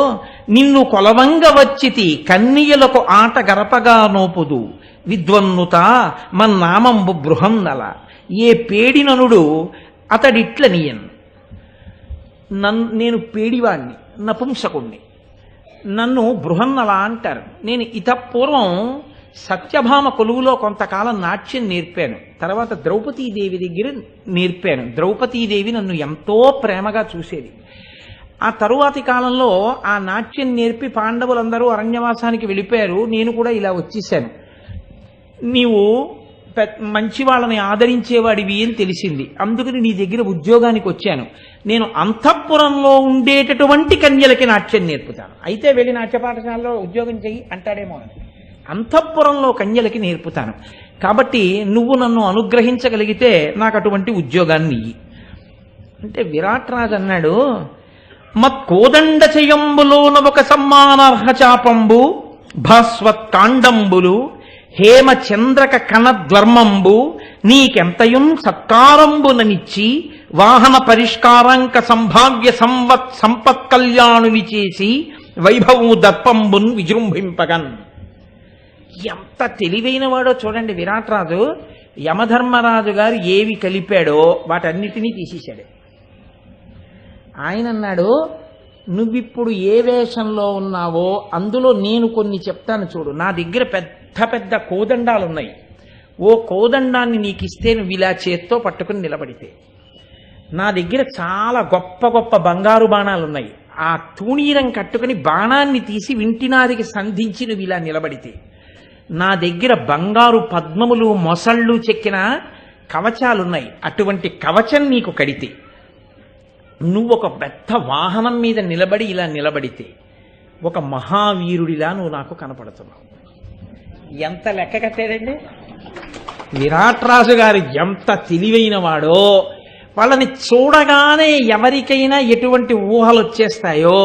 నిన్ను కొలవంగ వచ్చితి కన్నియలకు ఆట గరపగా నోపుదు విద్వన్నుత మన్నామంబు బృహన్నల ఏ పేడిననుడు అతడిట్లనియన్. నేను పేడివాణ్ణి, నపుంసకుణ్ణి, నన్ను బృహన్నల అంటారు. నేను ఇతపూర్వం సత్యభామ కొలువులో కొంతకాలం నాట్యం నేర్పాను. తర్వాత ద్రౌపదీదేవి దగ్గర నేర్పాను. ద్రౌపదీదేవి నన్ను ఎంతో ప్రేమగా చూసేది. ఆ తరువాతి కాలంలో ఆ నాట్యం నేర్పి పాండవులందరూ అరణ్యవాసానికి వెళ్ళిపోయారు. నేను కూడా ఇలా వచ్చేసాను. నీవు మంచి వాళ్ళని ఆదరించేవాడివి అని తెలిసింది. అందుకని నీ దగ్గర ఉద్యోగానికి వచ్చాను. నేను అంతఃపురంలో ఉండేటటువంటి కన్యలకి నాట్యం నేర్పుతాను. అయితే వెళ్ళి నాట్య పాఠశాలలో ఉద్యోగం చెయ్యి అంటాడేమో అని. అంతఃపురంలో కన్యలకి నేర్పుతాను. కాబట్టి నువ్వు నన్ను అనుగ్రహించగలిగితే నాకు అటువంటి ఉద్యోగాన్ని ఇయ్యి అంటే విరాట్ రాజు అన్నాడు, మత్కోదండ చయంబులోన ఒక సమ్మానార్హ చాపంబు భాస్వత్ కాండంబులు హేమ చంద్రక కణద్వర్మంబు నీకెంతయున్ సత్కారంబుననిచ్చి వాహన పరిష్కారంక సంభావ్య సంపత్ కళ్యాణుని చేసి వైభవము దర్పంబున్ విజృంభింపగన్. ఎంత తెలివైన వాడో చూడండి విరాట్ రాజు. యమధర్మరాజు గారు ఏవి కలిపాడో వాటన్నిటినీ తీసేశాడు. ఆయన అన్నాడు, నువ్విప్పుడు ఏ వేషంలో ఉన్నావో అందులో నేను కొన్ని చెప్తాను చూడు. నా దగ్గర పెద్ద పెద్ద కోదండాలు ఉన్నాయి. ఓ కోదండాన్ని నీకు ఇస్తే నువ్వు ఇలా చేత్తో పట్టుకుని నిలబడితే, నా దగ్గర చాలా గొప్ప గొప్ప బంగారు బాణాలు ఉన్నాయి. ఆ తూణీరం కట్టుకుని బాణాన్ని తీసి వింటినాదికి సంధించి నువ్వు ఇలా నిలబడితే, నా దగ్గర బంగారు పద్మములు మొసళ్ళు చెక్కిన కవచాలున్నాయి. అటువంటి కవచం నీకు కడితే, నువ్వు ఒక పెద్ద వాహనం మీద నిలబడి ఇలా నిలబడితే ఒక మహావీరుడిలా నువ్వు నాకు కనపడుతున్నావు. ఎంత లెక్క కట్టాడండి విరాట్ రాజు గారు. ఎంత తెలివైన వాడో. వాళ్ళని చూడగానే ఎవరికైనా ఎటువంటి ఊహలు వచ్చేస్తాయో.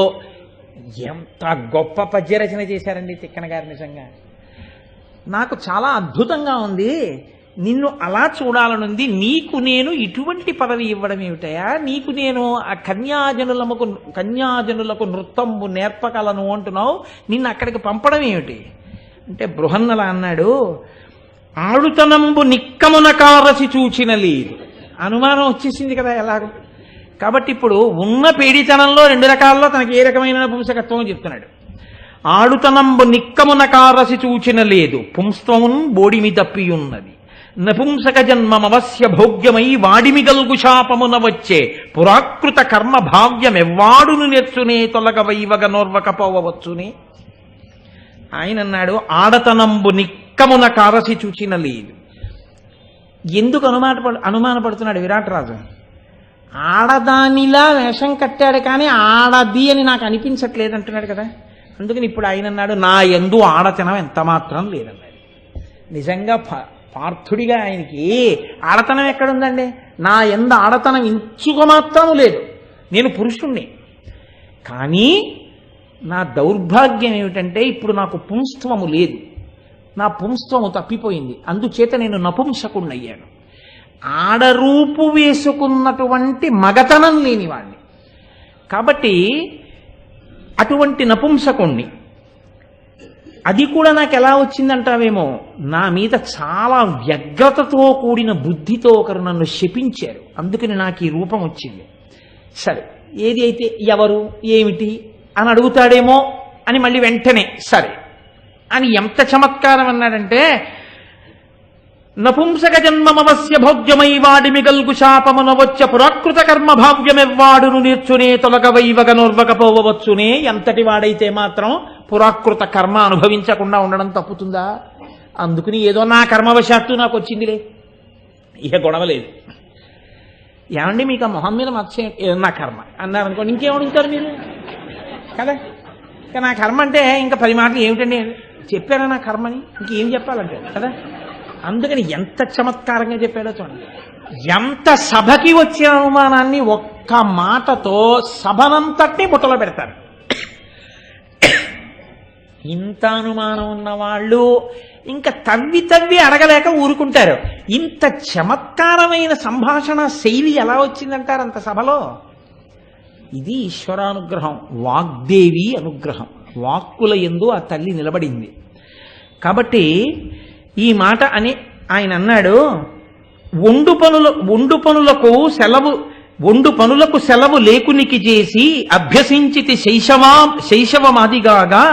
ఎంత గొప్ప పద్యరచన చేశారండి తిక్కన గారు. నిజంగా నాకు చాలా అద్భుతంగా ఉంది. నిన్ను అలా చూడాలనుంది. నీకు నేను ఇటువంటి పదవి ఇవ్వడం ఏమిటయా? నీకు నేను ఆ కన్యాజనులకు నృత్తంబు నేర్పగలను అంటున్నావు. నిన్ను అక్కడికి పంపడం ఏమిటి అంటే బృహన్నల అన్నాడు, ఆడుతనంబు నిక్కమున కారసి చూచిన లేదు. అనుమానం వచ్చేసింది కదా ఎలాగో. కాబట్టి ఇప్పుడు ఉన్న పేడితనంలో 2 రకాల్లో తనకి ఏ రకమైన నపుంసకత్వం చెప్తున్నాడు. ఆడుతనంబు నిక్కమున కారసి చూచిన లేదు పుంస్త్వమున్ బోడిమి తప్పియున్నది నపుంసక జన్మమవశ్య భోగ్యమై వాడిమి గల్గు శాపమున వచ్చే పురాకృత కర్మ భావ్యమెవ్వాడును నెర్చునే తొలగ వైవగ నోర్వకపోవచ్చునే. ఆయన అన్నాడు, ఆడతనంబు నిక్కమున కారసి చూచిన లేదు. ఎందుకు అనుమానపడుతున్నాడు విరాట్ రాజు? ఆడదానిలా వేషం కట్టాడు కానీ ఆడది అని నాకు అనిపించట్లేదు అంటున్నాడు కదా. అందుకని ఇప్పుడు ఆయన అన్నాడు, నా యందు ఆడతనం ఎంత మాత్రం లేదన్నాడు. నిజంగా పార్థుడిగా ఆయనకి ఆడతనం ఎక్కడుందండి? నా యందు ఆడతనం ఇంచుక మాత్రం లేదు. నేను పురుషుణ్ణి. కానీ నా దౌర్భాగ్యం ఏమిటంటే ఇప్పుడు నాకు పుంస్త్వము లేదు. నా పుంస్త్వము తప్పిపోయింది. అందుచేత నేను నపుంసకుణ్ణయ్యాను. ఆడరూపు వేసుకున్నటువంటి మగతనం లేనివాణ్ణి. కాబట్టి అటువంటి నపుంసకుణ్ణి. అది కూడా నాకు ఎలా వచ్చిందంటావేమో, నా మీద చాలా వ్యగ్రతతో కూడిన బుద్ధితో ఒకరు నన్ను శపించారు. అందుకని నాకు ఈ రూపం వచ్చింది. సరే, ఏది అయితే ఎవరు ఏమిటి అని అడుగుతాడేమో అని మళ్ళీ వెంటనే సరే అని ఎంత చమత్కారం అన్నాడంటే, నపుంసక జన్మమవస్య భోగ్యమై వాడి మిగల్గు శాపమునవచ్చ పురాకృత కర్మ భావ్యమెవ్వాడును నేర్చునే తొలగవైవగనోర్వకపోవచ్చునే. ఎంతటి వాడైతే మాత్రం పురాకృత కర్మ అనుభవించకుండా ఉండడం తప్పుతుందా? అందుకుని ఏదో నా కర్మవశాత్తు నాకు వచ్చిందిలే, ఇక గొడవలేదు. ఏమండి మీకు ఆ మొహం మీద మత్స్యం ఏదో నా కర్మ అన్నారు అనుకోండి, ఇంకేమడుగుతారు మీరు కదా. ఇంకా నా కర్మ అంటే ఇంకా 10 మాటలు ఏమిటండి చెప్పారా నా కర్మని, ఇంకేం చెప్పాలంటే కదా. అందుకని ఎంత చమత్కారంగా చెప్పాడో చూడండి. ఎంత సభకి వచ్చిన అవమానాన్ని ఒక్క మాటతో సభనంతటినీ బుట్టలో పెడతారు. ఇంత అనుమానం ఉన్న వాళ్ళు ఇంకా తవ్వి అడగలేక ఊరుకుంటారు. ఇంత చమత్కారమైన సంభాషణ శైలి ఎలా వచ్చిందంటారు అంత సభలో? ఇది ఈశ్వరానుగ్రహం, వాగ్దేవి అనుగ్రహం. వాక్కుల యందు ఆ తల్లి నిలబడింది కాబట్టి ఈ మాట అని ఆయన అన్నాడు. ఒండు పనులకు సెలవు లేకునికి చేసి అభ్యసించితి శైశవమాదిగాగా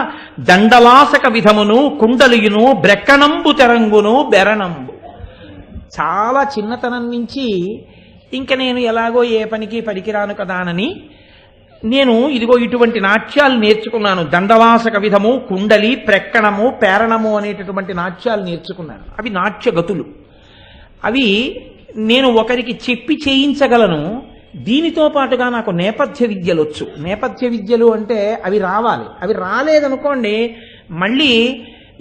దండలాసక విధమును కుండలియును బ్రెక్కనంబు తెరంగును బెరణంబు. చాలా చిన్నతనం నుంచి ఇంక నేను ఎలాగో ఏ పనికి పనికిరాను కదానని నేను ఇదిగో ఇటువంటి నాట్యాలు నేర్చుకున్నాను. దండలాసక విధము, కుండలి, ప్రెక్కణము, పేరణము అనేటటువంటి నాట్యాలు నేర్చుకున్నాను. అవి నాట్యగతులు. అవి నేను ఒకరికి చెప్పి చేయించగలను. దీనితో పాటుగా నాకు నేపథ్య విద్యలు వచ్చు. నేపథ్య విద్యలు అంటే అవి రావాలి. అవి రాలేదనుకోండి, మళ్ళీ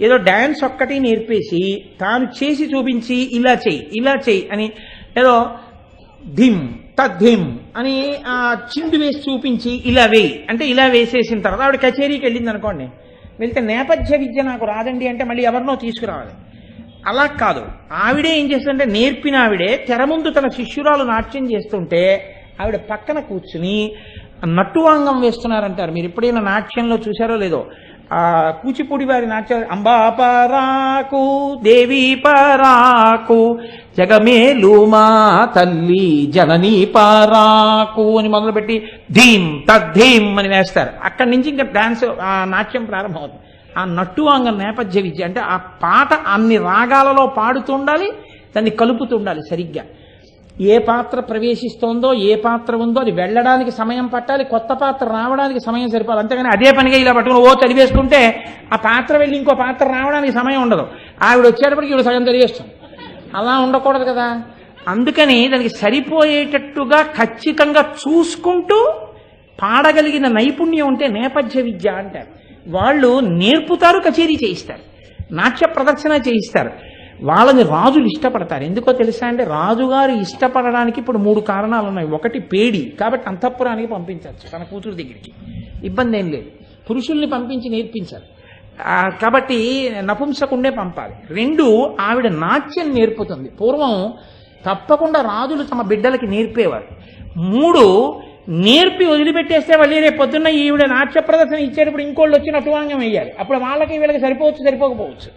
ఏదో డ్యాన్స్ ఒక్కటి నేర్పేసి తాను చేసి చూపించి ఇలా చెయ్యి అని ఏదో ధిమ్ తద్ధిమ్ అని ఆ చిండు వేసి చూపించి ఇలా వేయి అంటే ఇలా వేసేసిన తర్వాత ఆవిడ కచేరీకి వెళ్ళింది అనుకోండి, వెళ్తే నేపథ్య విద్య నాకు రాదండి అంటే మళ్ళీ ఎవరినో తీసుకురావాలి. అలా కాదు, ఆవిడే ఏం చేస్తుందంటే నేర్పిన ఆవిడే తెర ముందు తన శిష్యురాలు నాట్యం చేస్తుంటే ఆవిడ పక్కన కూర్చుని నట్టువాంగం వేస్తున్నారంటారు. మీరు ఎప్పుడైనా నాట్యంలో చూశారో లేదో, ఆ కూచిపూడి వారి నాట్యం అంబా పరాకు దేవి పరాకు జగమేలు మా తల్లి జననీ పరాకు అని మొదలుపెట్టి ధీమ్ తద్ధీమ్ అని వేస్తారు. అక్కడి నుంచి ఇంకా డాన్స్ ఆ నాట్యం ప్రారంభమవుతుంది. ఆ నట్టువాంగం నేపథ్య విద్య అంటే ఆ పాట అన్ని రాగాలలో పాడుతుండాలి, దాన్ని కలుపుతుండాలి సరిగ్గా. ఏ పాత్ర ప్రవేశిస్తోందో, ఏ పాత్ర ఉందో అది వెళ్ళడానికి సమయం పట్టాలి, కొత్త పాత్ర రావడానికి సమయం సరిపాలి. అంతేగాని అదే పనిగా ఇలా పట్టుకుని ఓ చదివేసుకుంటే ఆ పాత్ర వెళ్ళి ఇంకో పాత్ర రావడానికి సమయం ఉండదు. ఆవిడ వచ్చేటప్పటికి ఈవిడ సగం చదివేస్తుంది. అలా ఉండకూడదు కదా. అందుకని దానికి సరిపోయేటట్టుగా ఖచ్చితంగా చూసుకుంటూ పాడగలిగిన నైపుణ్యం ఉంటే నేపథ్య విద్య అంటారు. వాళ్ళు నేర్పుతారు, కచేరీ చేయిస్తారు, నాట్య ప్రదర్శన చేయిస్తారు. వాళ్ళని రాజులు ఇష్టపడతారు. ఎందుకో తెలుసా అంటే రాజుగారు ఇష్టపడడానికి ఇప్పుడు 3 కారణాలు ఉన్నాయి. ఒకటి పేడి, కాబట్టి అంతఃపురానికి పంపించవచ్చు తన కూతురు దగ్గరికి, ఇబ్బంది ఏం లేదు. పురుషుల్ని పంపించి నేర్పించాలి కాబట్టి నపుంసకుండే పంపాలి. 2 ఆవిడ నాట్యం నేర్పుతుంది. పూర్వం తప్పకుండా రాజులు తమ బిడ్డలకి నేర్పేవారు. 3 నేర్పి వదిలిపెట్టేస్తే మళ్ళీ రేపు పొద్దున్న ఈవిడ నాట్య ప్రదర్శన ఇచ్చేటప్పుడు ఇంకోళ్ళు వచ్చి నటువాంగం వేయాలి. అప్పుడు వాళ్ళకి వీళ్ళకి సరిపోకపోవచ్చు.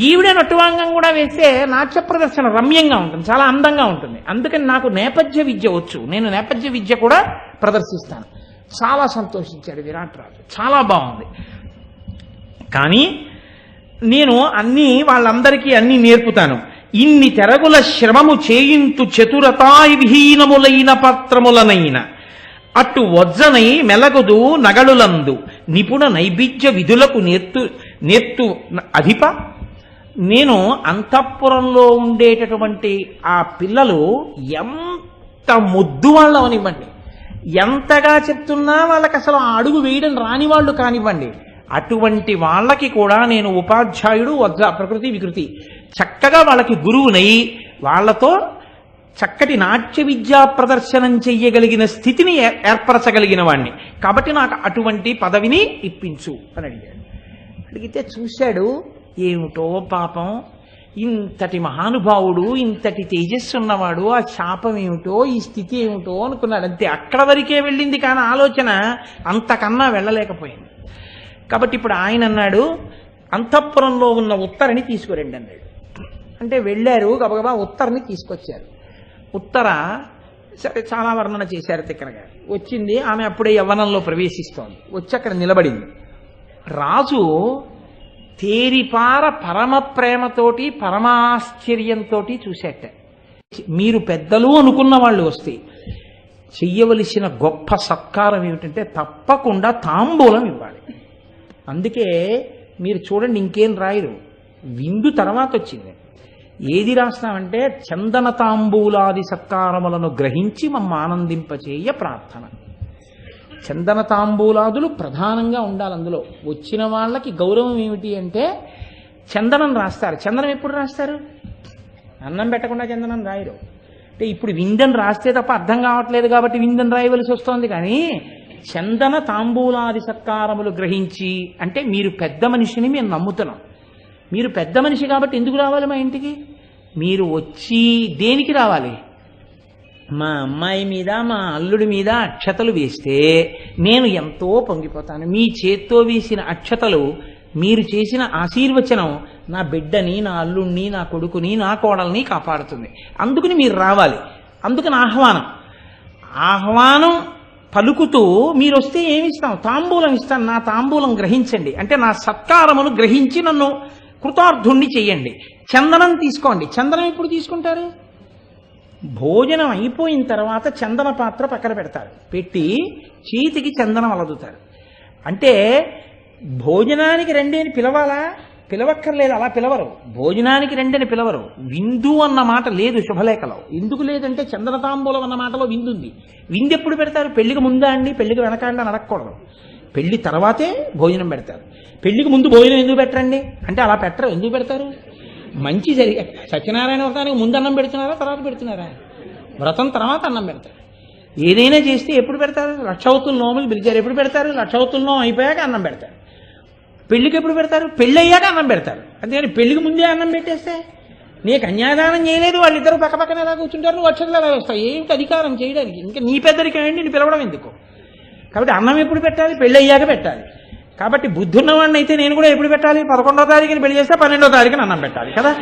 ఈవిడే నటువాంగం కూడా వేస్తే నాట్య ప్రదర్శన రమ్యంగా ఉంటుంది, చాలా అందంగా ఉంటుంది. అందుకని నాకు నేపథ్య విద్య వచ్చు, నేను నేపథ్య విద్య కూడా ప్రదర్శిస్తాను. చాలా సంతోషించాడు విరాట్ రాజు, చాలా బాగుంది. కానీ నేను వాళ్ళందరికీ అన్నీ నేర్పుతాను. ఇన్ని తెరగుల శ్రమము చేయింతు చతురతాయి విహీనములైన పాత్రములనైన అటు వజ్జనై మెలగుదు నగడులందు నిపుణ నైబిద్య విధులకు నేర్తు అధిప. నేను అంతఃపురంలో ఉండేటటువంటి ఆ పిల్లలు ఎంత ముద్దు వాళ్ళవనివ్వండి, ఎంతగా చెప్తున్నా వాళ్ళకి అసలు ఆ అడుగు వేయడం రాని వాళ్ళు కానివ్వండి, అటువంటి వాళ్ళకి కూడా నేను ఉపాధ్యాయుడు వజ్ర ప్రకృతి వికృతి చక్కగా వాళ్ళకి గురువునై వాళ్ళతో చక్కటి నాట్య విద్యా ప్రదర్శనం చెయ్యగలిగిన స్థితిని ఏర్పరచగలిగిన వాణ్ణి. కాబట్టి నాకు అటువంటి పదవిని ఇప్పించు అని అడిగాడు. అడిగితే చూశాడు, ఏమిటో పాపం, ఇంతటి మహానుభావుడు, ఇంతటి తేజస్సు ఉన్నవాడు, ఆ శాపం ఏమిటో, ఈ స్థితి ఏమిటో అనుకున్నాడు. అంతే, అక్కడ వరకే వెళ్ళింది. కానీ ఆలోచన అంతకన్నా వెళ్ళలేకపోయింది. కాబట్టి ఇప్పుడు ఆయన అన్నాడు, అంతఃపురంలో ఉన్న ఉత్తరని తీసుకురండి అన్నాడు. అంటే వెళ్ళారు, గబగబా ఉత్తరని తీసుకొచ్చారు. ఉత్తర సరే చాలా వర్ణన చేశారు తిక్కనగా. వచ్చింది, ఆమె అప్పుడే యవ్వనంలో ప్రవేశిస్తోంది. వచ్చి అక్కడ నిలబడింది. రాజు తేరిపార పరమ ప్రేమతోటి పరమాశ్చర్యంతో చూసేట. మీరు పెద్దలు అనుకున్న వాళ్ళు వస్తే చెయ్యవలసిన గొప్ప సత్కారం ఏమిటంటే తప్పకుండా తాంబూలం ఇవ్వాలి. అందుకే మీరు చూడండి, ఇంకేం రాయరు, విందు తర్వాత వచ్చింది. ఏది రాస్తామంటే చందన తాంబూలాది సత్కారములను గ్రహించి మమ్మ ఆనందింపచేయ ప్రార్థన. చందన తాంబూలాదులు ప్రధానంగా ఉండాలి. అందులో వచ్చిన వాళ్ళకి గౌరవం ఏమిటి అంటే చందనం రాస్తారు. చందనం ఎప్పుడు రాస్తారు? అన్నం పెట్టకుండా చందనం రాయరు. అంటే ఇప్పుడు విందని రాస్తే తప్ప అర్థం కావట్లేదు కాబట్టి విందని రాయవలసి వస్తోంది. కానీ చందన తాంబూలాది సత్కారములు గ్రహించి అంటే మీరు పెద్ద మనిషిని మేము నమ్ముతున్నాం. మీరు పెద్ద మనిషి కాబట్టి ఎందుకు రావాలి మా ఇంటికి? మీరు వచ్చి దేనికి రావాలి? మా అమ్మాయి మీద మా అల్లుడి మీద అక్షతలు వేస్తే నేను ఎంతో పొంగిపోతాను. మీ చేత్తో వేసిన అక్షతలు, మీరు చేసిన ఆశీర్వచనం నా బిడ్డని, నా అల్లుడిని, నా కొడుకుని, నా కోడల్ని కాపాడుతుంది. అందుకని మీరు రావాలి. అందుకని ఆహ్వానం పలుకుతూ మీరు వస్తే ఏమిస్తాం? తాంబూలం ఇస్తాను. నా తాంబూలం గ్రహించండి అంటే నా సత్కారమును గ్రహించి నన్ను కృతార్థుణ్ణి చెయ్యండి. చందనం తీసుకోండి. చందనం ఎప్పుడు తీసుకుంటారు? భోజనం అయిపోయిన తర్వాత చందన పాత్ర పక్కన పెడతారు. పెట్టి చేతికి చందనం అలదుతారు. అంటే భోజనానికి రెండేని పిలవాలా? పిలవక్కర్లేదు, అలా పిలవరు. భోజనానికి రెండని పిలవరు. విందు అన్న మాట లేదు శుభలేఖలో. ఎందుకు లేదంటే చందన తాంబూలం అన్న మాటలో విందుంది. విందు ఎప్పుడు పెడతారు? పెళ్లికి ముందా అండి, పెళ్లికి వెనకాండి అని అడగకూడదు. పెళ్లి తర్వాతే భోజనం పెడతారు. పెళ్లికి ముందు భోజనం ఎందుకు పెట్టరండి అంటే అలా పెట్టరు. ఎందుకు పెడతారు? మంచి జరిగే సత్యనారాయణ వ్రతానికి ముందు అన్నం పెడుతున్నారా, తర్వాత పెడుతున్నారా? వ్రతం తర్వాత అన్నం పెడతారు. ఏదైనా చేస్తే ఎప్పుడు పెడతారు? లక్షవతుల నోములు పిలిచారు, ఎప్పుడు పెడతారు? లక్షవతుల నోము అయిపోయాక అన్నం పెడతారు. పెళ్లికి ఎప్పుడు పెడతారు? పెళ్ళి అయ్యాక అన్నం పెడతారు. అంతేగాని పెళ్లికి ముందే అన్నం పెట్టేస్తే నీ కన్యాదానం చేయలేదు, వాళ్ళిద్దరూ పక్క పక్కన ఎలా కూర్చుంటారు, నువ్వు అక్షతలు ఎలా వస్తావు? ఏమిటి అధికారం చేయడానికి? ఇంకా నీ పెద్దరికం ఏంటి, నీ పిలవడం ఎందుకు? కాబట్టి అన్నం ఎప్పుడు పెట్టాలి? పెళ్ళి అయ్యాక పెట్టాలి. కాబట్టి బుద్ధున్నవాడిని అయితే నేను కూడా ఎప్పుడు పెట్టాలి? 11వ తారీఖుని పెళ్లి చేస్తే 12వ తారీఖున అన్నం పెట్టాలి కదా.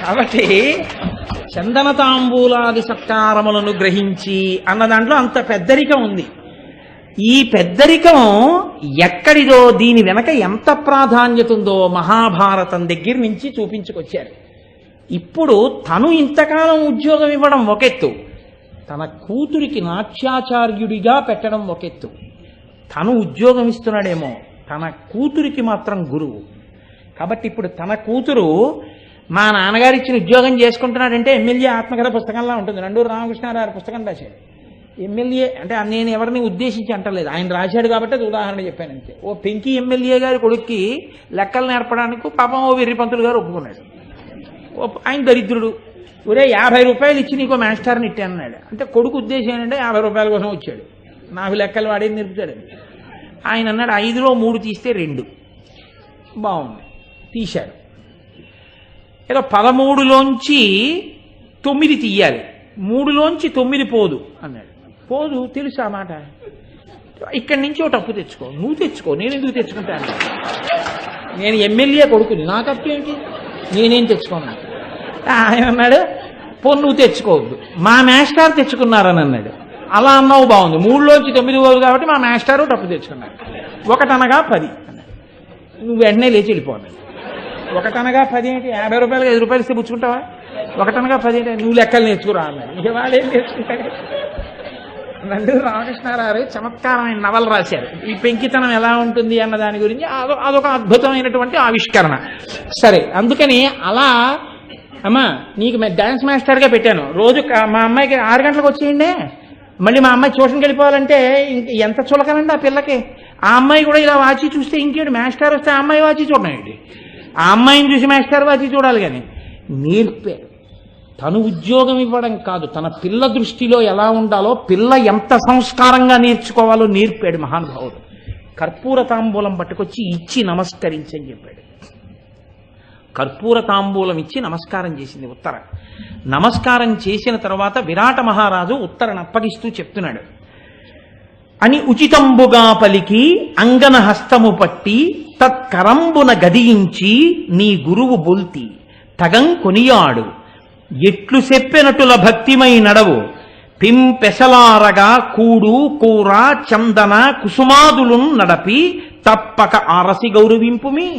కాబట్టి చందన తాంబూలాది సత్కారములను గ్రహించి అన్న దాంట్లో అంత పెద్దరికం ఉంది. ఈ పెద్దరికం ఎక్కడిదో, దీని వెనక ఎంత ప్రాధాన్యత ఉందో మహాభారతం దగ్గర నుంచి చూపించుకొచ్చారు. ఇప్పుడు తను ఇంతకాలం ఉద్యోగం ఇవ్వడం ఒకెత్తు, తన కూతురికి నాట్యాచార్యుడిగా పెట్టడం ఒకెత్తు. తను ఉద్యోగం ఇస్తున్నాడేమో, తన కూతురికి మాత్రం గురువు. కాబట్టి ఇప్పుడు తన కూతురు మా నాన్నగారు ఇచ్చిన ఉద్యోగం చేసుకుంటున్నాడంటే ఎమ్మెల్యే ఆత్మకథ పుస్తకంలా ఉంటుంది. నండూరు రామకృష్ణారావు పుస్తకం రాశాడు. ఎమ్మెల్యే అంటే నేను ఎవరిని ఉద్దేశించి అంటలేదు, ఆయన రాశాడు కాబట్టి అది ఉదాహరణ చెప్పాను అంతే. ఓ పెంకి ఎమ్మెల్యే గారి కొడుక్కి లెక్కలు నేర్పడానికి పాపం ఓ వెర్రిపంతులు గారు ఒప్పుకున్నాడు. ఆయన దరిద్రుడు. ఒరే 50 రూపాయలు ఇచ్చి నీకో మాస్టర్ని ఇట్టే అన్నాడు. అంటే కొడుకు ఉద్దేశం ఏంటంటే 50 రూపాయల కోసం వచ్చాడు, నాకు లెక్కలు వాడేది నేర్పుతాడని. ఆయన అన్నాడు 5లో 3 తీస్తే 2 బాగుంది, తీశాడు. ఏదో 13లోంచి 9 తీయాలి, 3లోంచి 9 పోదు అన్నాడు. పోదు తెలుసు ఆ మాట. ఇక్కడి నుంచి ఒక తప్పు తెచ్చుకో, నువ్వు తెచ్చుకో, నేను ఎందుకు తెచ్చుకుంటాను? నేను ఎమ్మెల్యే కొడుకుని, నా తప్పు ఏంటి, నేనేం తెచ్చుకోను. ఆయన అన్నాడు నువ్వు తెచ్చుకోవద్దు, మా మాస్టర్ తెచ్చుకున్నారని అన్నాడు. అలా అన్నావు బాగుంది, 3లోంచి 9 పోదు కాబట్టి మా మాస్టారు తప్పు తెచ్చుకున్నారు. 1 అనగా 10 అన్నాడు. నువ్వు వెంటనే లేచి వెళ్ళిపోవాలి. 1 అనగా 10 ఏంటి, 50 రూపాయలు 5 రూపాయలు ఇస్తే పుచ్చుకుంటావా? 1 అనగా 10 ఏంటి, నువ్వు లెక్కలు నేర్చుకురా అన్నాడు. ఇక వాళ్ళేం నేర్చుకుంటాడు? నండూరు రామకృష్ణారావు చమత్కారమైన నవల రాశారు. ఈ పెంకితనం ఎలా ఉంటుంది అన్న దాని గురించి. అదొక అద్భుతమైనటువంటి ఆవిష్కరణ. సరే, అందుకని అలా అమ్మా నీకు డాన్స్ మాస్టర్గా పెట్టాను, రోజు మా అమ్మాయికి 6 గంటలకు వచ్చేయండి, మళ్ళీ మా అమ్మాయి ట్యూషన్కి వెళ్ళిపోవాలంటే ఎంత చులకనండి ఆ పిల్లకి. ఆ అమ్మాయి కూడా ఇలా వాచి చూస్తే ఇంకేంటి, మాస్టర్ వస్తే ఆ అమ్మాయి వాచి చూడడం ఏంటి, ఆ అమ్మాయిని చూసి మాస్టర్ వాచి చూడాలి. కానీ నేర్పారు. తను ఉద్యోగం ఇవ్వడం కాదు, తన పిల్ల దృష్టిలో ఎలా ఉండాలో, పిల్ల ఎంత సంస్కారంగా నేర్చుకోవాలో నేర్పాడు మహానుభావుడు. కర్పూర తాంబూలం పట్టుకొచ్చి ఇచ్చి నమస్కరించని చెప్పాడు. కర్పూర తాంబూలం ఇచ్చి నమస్కారం చేసింది ఉత్తర. నమస్కారం చేసిన తర్వాత విరాట మహారాజు ఉత్తరను అప్పగిస్తూ చెప్తున్నాడు, అని ఉచితంబుగా పలికి అంగన హస్తము పట్టి తత్కరంబున గదియించి నీ గురువు బొల్తి తగం కొనియాడు, ఎట్లు చెప్పెనటుల భక్తిమై నడవు పింపెసలారగా కూడు కూర చందన కుసుమాదులు నడపి తప్పక ఆరసి గౌరవింపుమి.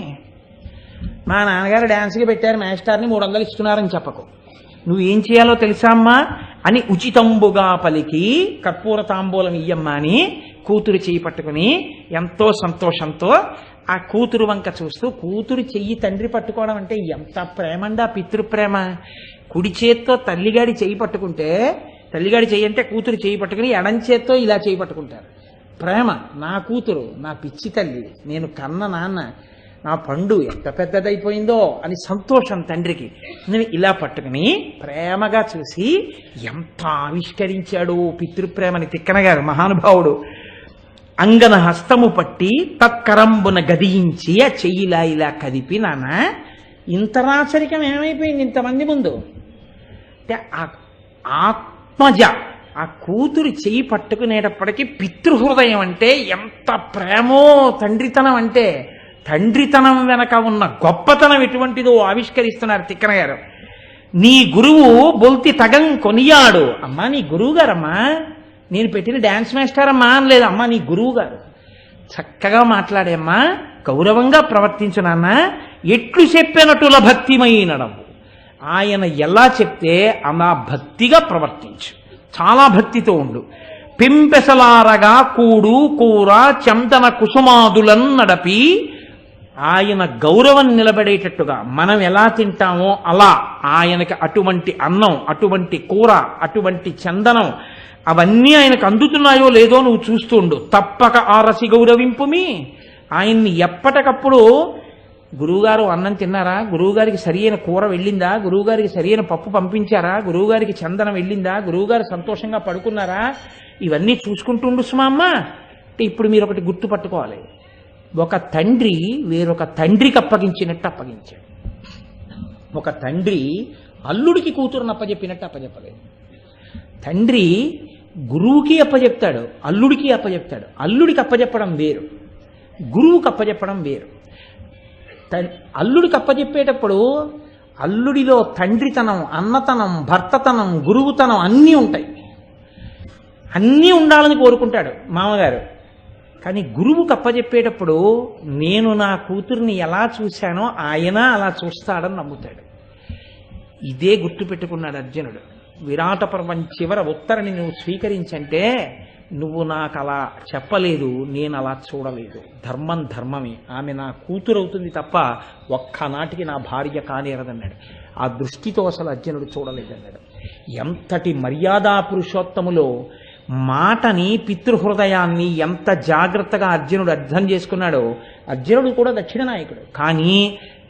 మా నాన్నగారు డాన్స్కి పెట్టారు మాస్టర్ని 300 ఇస్తున్నారని చెప్పకు. నువ్వేం చేయాలో తెలుసా అమ్మా అని ఉచితంబుగా పలికి కర్పూర తాంబూలం ఇయ్యమ్మా అని కూతురు చెయ్యి పట్టుకుని ఎంతో సంతోషంతో ఆ కూతురు వంక చూస్తూ, కూతురు చెయ్యి తండ్రి పట్టుకోవడం అంటే ఎంత ప్రేమండా, పితృప్రేమ. కుడి చేత్తో తల్లిగాడి చెయ్యి పట్టుకుంటే, తల్లిగాడి చెయ్యి అంటే కూతురు చెయ్యి పట్టుకుని ఎడం చేత్తో ఇలా చెయ్యి పట్టుకుంటారు. ప్రేమ. నా కూతురు, నా పిచ్చి తల్లి, నేను కన్న నాన్న, నా పండు ఎంత పెద్దదైపోయిందో అని సంతోషం తండ్రికి. నేను ఇలా పట్టుకుని ప్రేమగా చూసి ఎంత ఆవిష్కరించాడు పితృప్రేమని తిక్కనగారు మహానుభావుడు. అంగన హస్తము పట్టి తత్కరంబున గదియించి ఆ చెయ్యిలా ఇలా కదిపి, నాన్న ఇంత రాచరికం ఏమైపోయింది ఇంతమంది ముందు అంటే ఆత్మజ ఆ కూతురు చెయ్యి పట్టుకునేటప్పటికీ పితృహృదయం అంటే ఎంత ప్రేమో, తండ్రితనం అంటే తండ్రితనం వెనక ఉన్న గొప్పతనం ఎటువంటిదో ఆవిష్కరిస్తున్నారు తిక్కన గారు. నీ గురువు బొల్తి తగం కొనియాడు. అమ్మా నీ గురువు గారమ్మా, నేను పెట్టిన డాన్స్ మాస్టర్ అమ్మా అని లేదు, అమ్మా నీ గురువు గారు. చక్కగా మాట్లాడేమ్మా, గౌరవంగా ప్రవర్తించు నాన్న, ఎట్లు చెప్పినట్టుల భక్తిమైనడం. ఆయన ఎలా చెప్తే అలా భక్తిగా ప్రవర్తించు, చాలా భక్తితో ఉండు. పింపెసలారగా కూడు కూర చందన కుసుమాదులను నడపి, ఆయన గౌరవం నిలబడేటట్టుగా మనం ఎలా తింటామో అలా ఆయనకి అటువంటి అన్నం, అటువంటి కూర, అటువంటి చందనం అవన్నీ ఆయనకు అందుతున్నాయో లేదో నువ్వు చూస్తుండు. తప్పక ఆరసి గౌరవింపుమి. ఆయన్ని ఎప్పటికప్పుడు గురువుగారు అన్నం తిన్నారా, గురువుగారికి సరియైన కూర వెళ్ళిందా, గురువుగారికి సరియైన పప్పు పంపించారా, గురువుగారికి చందనం వెళ్ళిందా, గురువుగారు సంతోషంగా పడుకున్నారా, ఇవన్నీ చూసుకుంటుండు సుమమ్మ. అంటే ఇప్పుడు మీరు ఒకటి గుర్తు పట్టుకోవాలి, ఒక తండ్రి వేరొక తండ్రికి అప్పగించినట్టు అప్పగించాడు. ఒక తండ్రి అల్లుడికి కూతురుని అప్పచెప్పినట్టు అప్పచెప్పలేదు. తండ్రి గురువుకి అప్పచెప్తాడు, అల్లుడికి అప్పచెప్తాడు. అల్లుడికి అప్పచెప్పడం వేరు, గురువుకి అప్పచెప్పడం వేరు. అల్లుడికి అప్పచెప్పేటప్పుడు అల్లుడిలో తండ్రితనం, అన్నతనం, భర్తతనం, గురువుతనం అన్నీ ఉంటాయి. అన్నీ ఉండాలని కోరుకుంటాడు మామగారు. కానీ గురువుకి అప్పచెప్పేటప్పుడు నేను నా కూతుర్ని ఎలా చూశానో ఆయన అలా చూస్తాడని నమ్ముతాడు. ఇదే గుర్తుపెట్టుకున్నాడు అర్జునుడు. విరాట పర్వం చివర ఉత్తరని నువ్వు స్వీకరించంటే నువ్వు నాకు అలా చెప్పలేదు, నేను అలా చూడలేదు. ధర్మం ధర్మమే, ఆమె నా కూతురు అవుతుంది తప్ప ఒక్కనాటికి నా భార్య కానేరదన్నాడు. ఆ దృష్టితో అసలు అర్జునుడు చూడలేదన్నాడు. ఎంతటి మర్యాదా పురుషోత్తములో మాటని, పితృహృదయాన్ని ఎంత జాగ్రత్తగా అర్జునుడు అర్థం చేసుకున్నాడో. అర్జునుడు కూడా దక్షిణ నాయకుడు, కానీ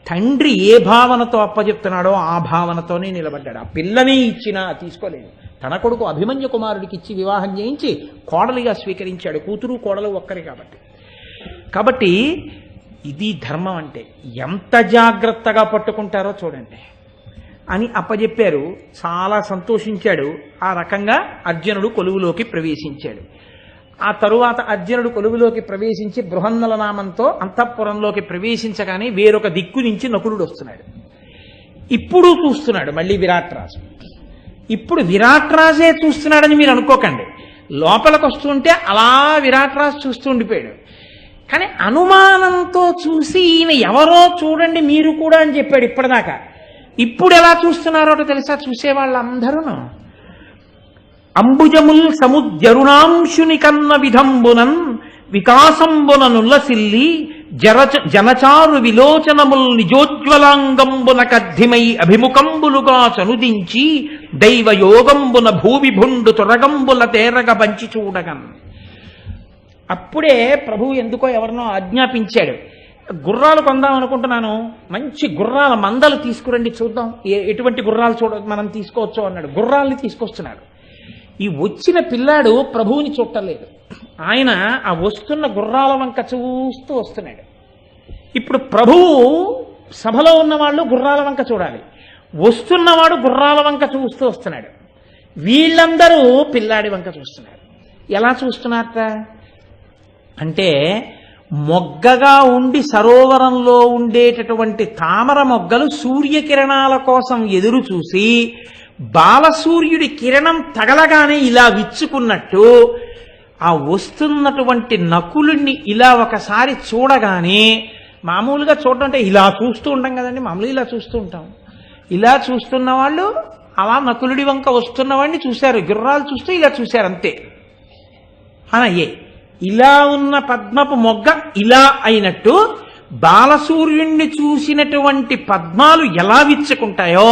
తండ్రి ఏ భావనతో అప్పచెప్తున్నాడో ఆ భావనతోనే నిలబడ్డాడు. ఆ పిల్లని ఇచ్చినా తీసుకోలేదు. తన కొడుకు అభిమన్యు కుమారుడికి ఇచ్చి వివాహం చేయించి కోడలిగా స్వీకరించాడు. కూతురు కోడలు ఒక్కరి కాబట్టి ఇది ధర్మం అంటే ఎంత జాగ్రత్తగా పట్టుకుంటారో చూడండి అని అప్పచెప్పారు. చాలా సంతోషించాడు. ఆ రకంగా అర్జునుడు కొలువులోకి ప్రవేశించాడు. ఆ తరువాత అర్జునుడు కొలువులోకి ప్రవేశించి బృహన్నల నామంతో అంతఃపురంలోకి ప్రవేశించగానే వేరొక దిక్కు నుంచి నకులుడు వస్తున్నాడు. ఇప్పుడు చూస్తున్నాడు మళ్ళీ విరాట్ రాజు. ఇప్పుడు విరాట్ రాజే చూస్తున్నాడని మీరు అనుకోకండి. లోపలికి వస్తుంటే అలా విరాట్ రాజు చూస్తూ ఉండిపోయాడు. కానీ అనుమానంతో చూసి ఈయన ఎవరో చూడండి మీరు కూడా అని చెప్పాడు ఇప్పటిదాకా. ఇప్పుడు ఎలా చూస్తున్నారో తెలుసా చూసేవాళ్ళందరూ? అంబుజముల్ సముద్యరుణాంశుని కన్న విధంబునన్ వికాసంబుననుల్లసిల్లి జనచారు విలోచనముల్ నిజోజ్వలాంగంబున కద్ధిమై అభిముఖంబులుగా చనుదించి దైవయోగంబున భూవిభుండు తొరగంబుల తేరగ బంచి చూడగన్. అప్పుడే ప్రభు ఎందుకో ఎవరినో ఆజ్ఞాపించాడు, గుర్రాలు కొందాం అనుకుంటున్నాను, మంచి గుర్రాల మందలు తీసుకురండి చూద్దాం ఎటువంటి గుర్రాలు మనం తీసుకోవచ్చు అన్నాడు. గుర్రాల్ని తీసుకొస్తున్నాడు. ఈ వచ్చిన పిల్లాడు ప్రభువుని చూడలేదు. ఆయన ఆ వస్తున్న గుర్రాల వంక చూస్తూ వస్తున్నాడు. ఇప్పుడు ప్రభువు సభలో ఉన్నవాళ్ళు గుర్రాల వంక చూడాలి, వస్తున్నవాడు గుర్రాల వంక చూస్తూ వస్తున్నాడు. వీళ్ళందరూ పిల్లాడి వంక చూస్తున్నారు. ఎలా చూస్తున్నారట అంటే, మొగ్గగా ఉండి సరోవరంలో ఉండేటటువంటి తామర మొగ్గలు సూర్యకిరణాల కోసం ఎదురు చూసి బాలసూర్యుడి కిరణం తగలగానే ఇలా విచ్చుకున్నట్టు ఆ వస్తున్నటువంటి నకులుణ్ణి ఇలా ఒకసారి చూడగానే, మామూలుగా చూడటం అంటే ఇలా చూస్తూ ఉంటాం కదండి, మామూలుగా ఇలా చూస్తూ ఉంటాం. ఇలా చూస్తున్న వాళ్ళు అలా నకులుడి వంక వస్తున్నవాడిని చూశారు, గుర్రాలు చూస్తూ ఇలా చూశారు అంతే. అనయ్యే ఇలా ఉన్న పద్మపు మొగ్గ ఇలా అయినట్టు బాలసూర్యుణ్ణి చూసినటువంటి పద్మాలు ఎలా విచ్చుకుంటాయో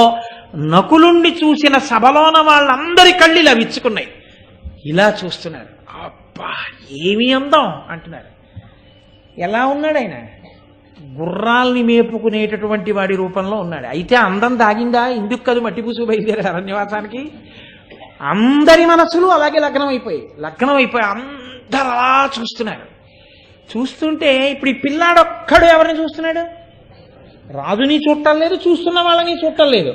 నకులుణ్ణి చూసిన సభలోన వాళ్ళందరి కళ్ళు ఇలా విచ్చుకున్నాయి. ఇలా చూస్తున్నారు. అబ్బా ఏమి అందం అంటున్నారు. ఎలా ఉన్నాడు ఆయన? గుర్రాల్ని మేపుకునేటటువంటి వాడి రూపంలో ఉన్నాడు. అయితే అందం దాగిందా? ఇందుకు కాదు మట్టిపూసు బయలుదేరాడు అరణ్యవాసానికి. అందరి మనసులు అలాగే లగ్నం అయిపోయి అందరు అలా చూస్తున్నారు. చూస్తుంటే ఇప్పుడు ఈ పిల్లాడొక్కడు ఎవరిని చూస్తున్నాడు? రాజుని చూడటం లేదు, చూస్తున్న వాళ్ళని చూడటం లేదు.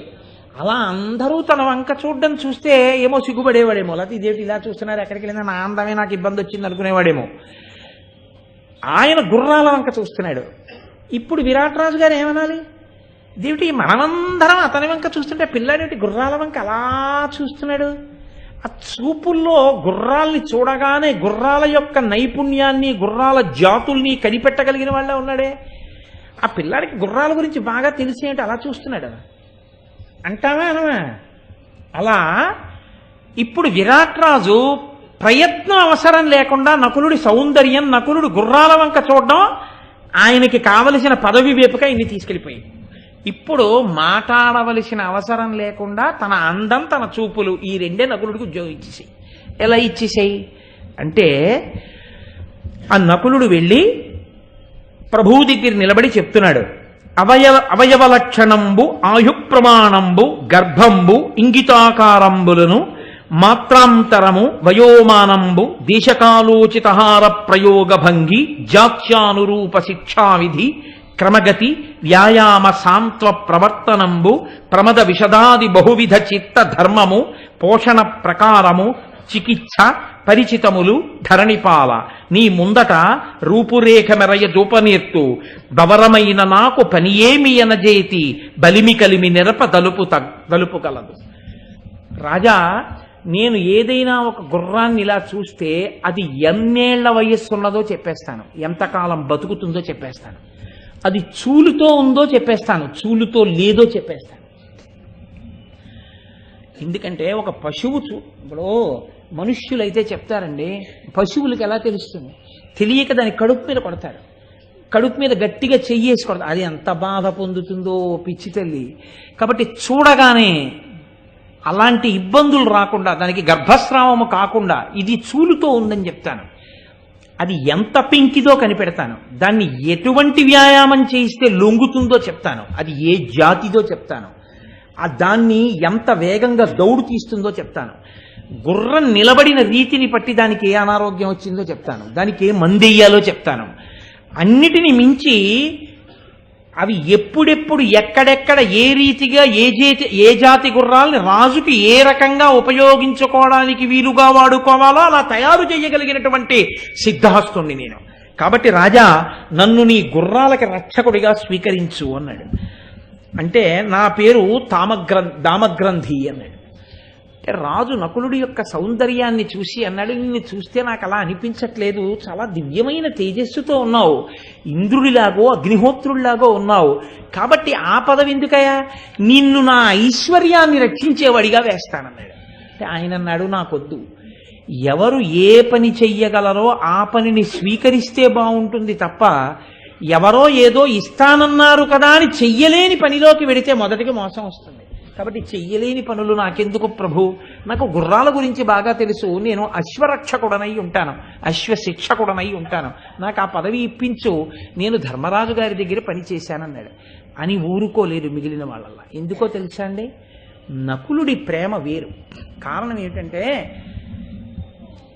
అలా అందరూ తన వంక చూడడం చూస్తే ఏమో సిగ్గుపడేవాడేమో, లేకపోతే ఇదేంటి ఇలా చూస్తున్నారు, ఎక్కడికి వెళ్ళినా నా అందమే నాకు ఇబ్బంది వచ్చింది అనుకునేవాడేమో. ఆయన గుర్రాల వంక చూస్తున్నాడు. ఇప్పుడు విరాట్ రాజు గారు ఏమనాలి? ఇదేమిటి మనమందరం అతని వంక చూస్తుంటే పిల్లాడేమిటి గుర్రాల వంక అలా చూస్తున్నాడు? ఆ చూపుల్లో గుర్రాల్ని చూడగానే గుర్రాల యొక్క నైపుణ్యాన్ని, గుర్రాల జాతుల్ని కనిపెట్టగలిగిన వాళ్ళే ఉన్నాడే. ఆ పిల్లాడికి గుర్రాల గురించి బాగా తెలిసేంటి అలా చూస్తున్నాడు అంటావా అనవా? అలా ఇప్పుడు విరాట్ రాజు ప్రయత్నం అవసరం లేకుండా నకులుడి సౌందర్యం, నకులుడు గుర్రాల వంక చూడడం ఆయనకి కావలసిన పదవి వేపుగా ఇన్ని తీసుకెళ్ళిపోయి, ఇప్పుడు మాట్లాడవలసిన అవసరం లేకుండా తన అందం, తన చూపులు ఈ రెండే నకులుడికి ఉద్యోగం ఇచ్చేసాయి. ఎలా ఇచ్చేసాయి అంటే, ఆ నకులుడు వెళ్ళి ప్రభువు దగ్గర నిలబడి చెప్తున్నాడు. అవయవ లక్షణంబు ఆయు ప్రమాణంబు గర్భంబు ఇంగితాకారంబులను మాత్రాంతరము వయోమానంబు దేశకాలోచితహార ప్రయోగ భంగి జాత్యానురూప శిక్షావిధి క్రమగతి వ్యాయామ సాంత్వ ప్రవర్తనంబు ప్రమద విషదాది బహువిధ చిత్త ధర్మము పోషణ ప్రకారము చికిత్స పరిచితములు ధరణిపాల నీ ముందట రూపురేఖ మెరయ జూపనీర్తు బవరమైన నాకు పనియేమి అనజేతి బలిమి కలిమి నిరప దలుపు కలదు. రాజా, నేను ఏదైనా ఒక గుర్రాన్ని ఇలా చూస్తే అది ఎన్నేళ్ల వయస్సు ఉన్నదో చెప్పేస్తాను, ఎంతకాలం బతుకుతుందో చెప్పేస్తాను, అది చూలుతో ఉందో చెప్పేస్తాను, చూలుతో లేదో చెప్పేస్తాను. ఎందుకంటే ఒక పశువు ఇప్పుడు మనుష్యులైతే చెప్తారండి, పశువులకి ఎలా తెలుస్తుంది? తెలియక దాని కడుపు మీద కొడతారు, కడుపు మీద గట్టిగా చెయ్యేసి కొడతారు, అది ఎంత బాధ పొందుతుందో పిచ్చి తల్లి. కాబట్టి చూడగానే అలాంటి ఇబ్బందులు రాకుండా, దానికి గర్భస్రావము కాకుండా ఇది చూలుతో ఉందని చెప్తాను. అది ఎంత పెంకిదో కనిపెడతాను, దాన్ని ఎటువంటి వ్యాయామం చేయిస్తే లొంగుతుందో చెప్తాను, అది ఏ జాతిదో చెప్తాను, దాన్ని ఎంత వేగంగా దౌడు తీస్తుందో చెప్తాను, గుర్రం నిలబడిన రీతిని బట్టి దానికి ఏ అనారోగ్యం వచ్చిందో చెప్తాను, దానికి ఏ మందెయ్యాలో చెప్తాను. అన్నిటిని మించి అవి ఎప్పుడెప్పుడు ఎక్కడెక్కడ ఏ రీతిగా ఏ జాతి గుర్రాలని రాజుకి ఏ రకంగా ఉపయోగించుకోవడానికి వీలుగా వాడుకోవాలో అలా తయారు చేయగలిగినటువంటి సిద్ధహస్తుణ్ణి నేను. కాబట్టి రాజా, నన్ను నీ గుర్రాలకి రక్షకుడిగా స్వీకరించు అన్నాడు. అంటే నా పేరు దామగ్రంథి అన్నాడు. అంటే రాజు నకులుడి యొక్క సౌందర్యాన్ని చూసి అన్నాడు, నిన్ను చూస్తే నాకు అలా అనిపించట్లేదు, చాలా దివ్యమైన తేజస్సుతో ఉన్నావు, ఇంద్రుడిలాగో అగ్నిహోత్రుడిలాగో ఉన్నావు, కాబట్టి ఆ పదవి ఎందుకయా, నిన్ను నా ఐశ్వర్యాన్ని రక్షించేవాడిగా వేస్తానన్నాడు. అంటే ఆయన అన్నాడు, నాకొద్దు, ఎవరు ఏ పని చెయ్యగలరో ఆ పనిని స్వీకరిస్తే బాగుంటుంది తప్ప ఎవరో ఏదో ఇస్తానన్నారు కదా అని చెయ్యలేని పనిలోకి వెడితే మొదటికి మోసం వస్తుంది. కాబట్టి చెయ్యలేని పనులు నాకెందుకు ప్రభు, నాకు గుర్రాల గురించి బాగా తెలుసు, నేను అశ్వరక్షకుడనై ఉంటాను, అశ్వశిక్షకుడనై ఉంటాను, నాకు ఆ పదవి ఇప్పించు, నేను ధర్మరాజు గారి దగ్గర పనిచేశానన్నాడు. అని ఊరుకోలేదు మిగిలిన వాళ్ళల్లా. ఎందుకో తెలుసా అండి, నకులుడి ప్రేమ వేరు. కారణం ఏమిటంటే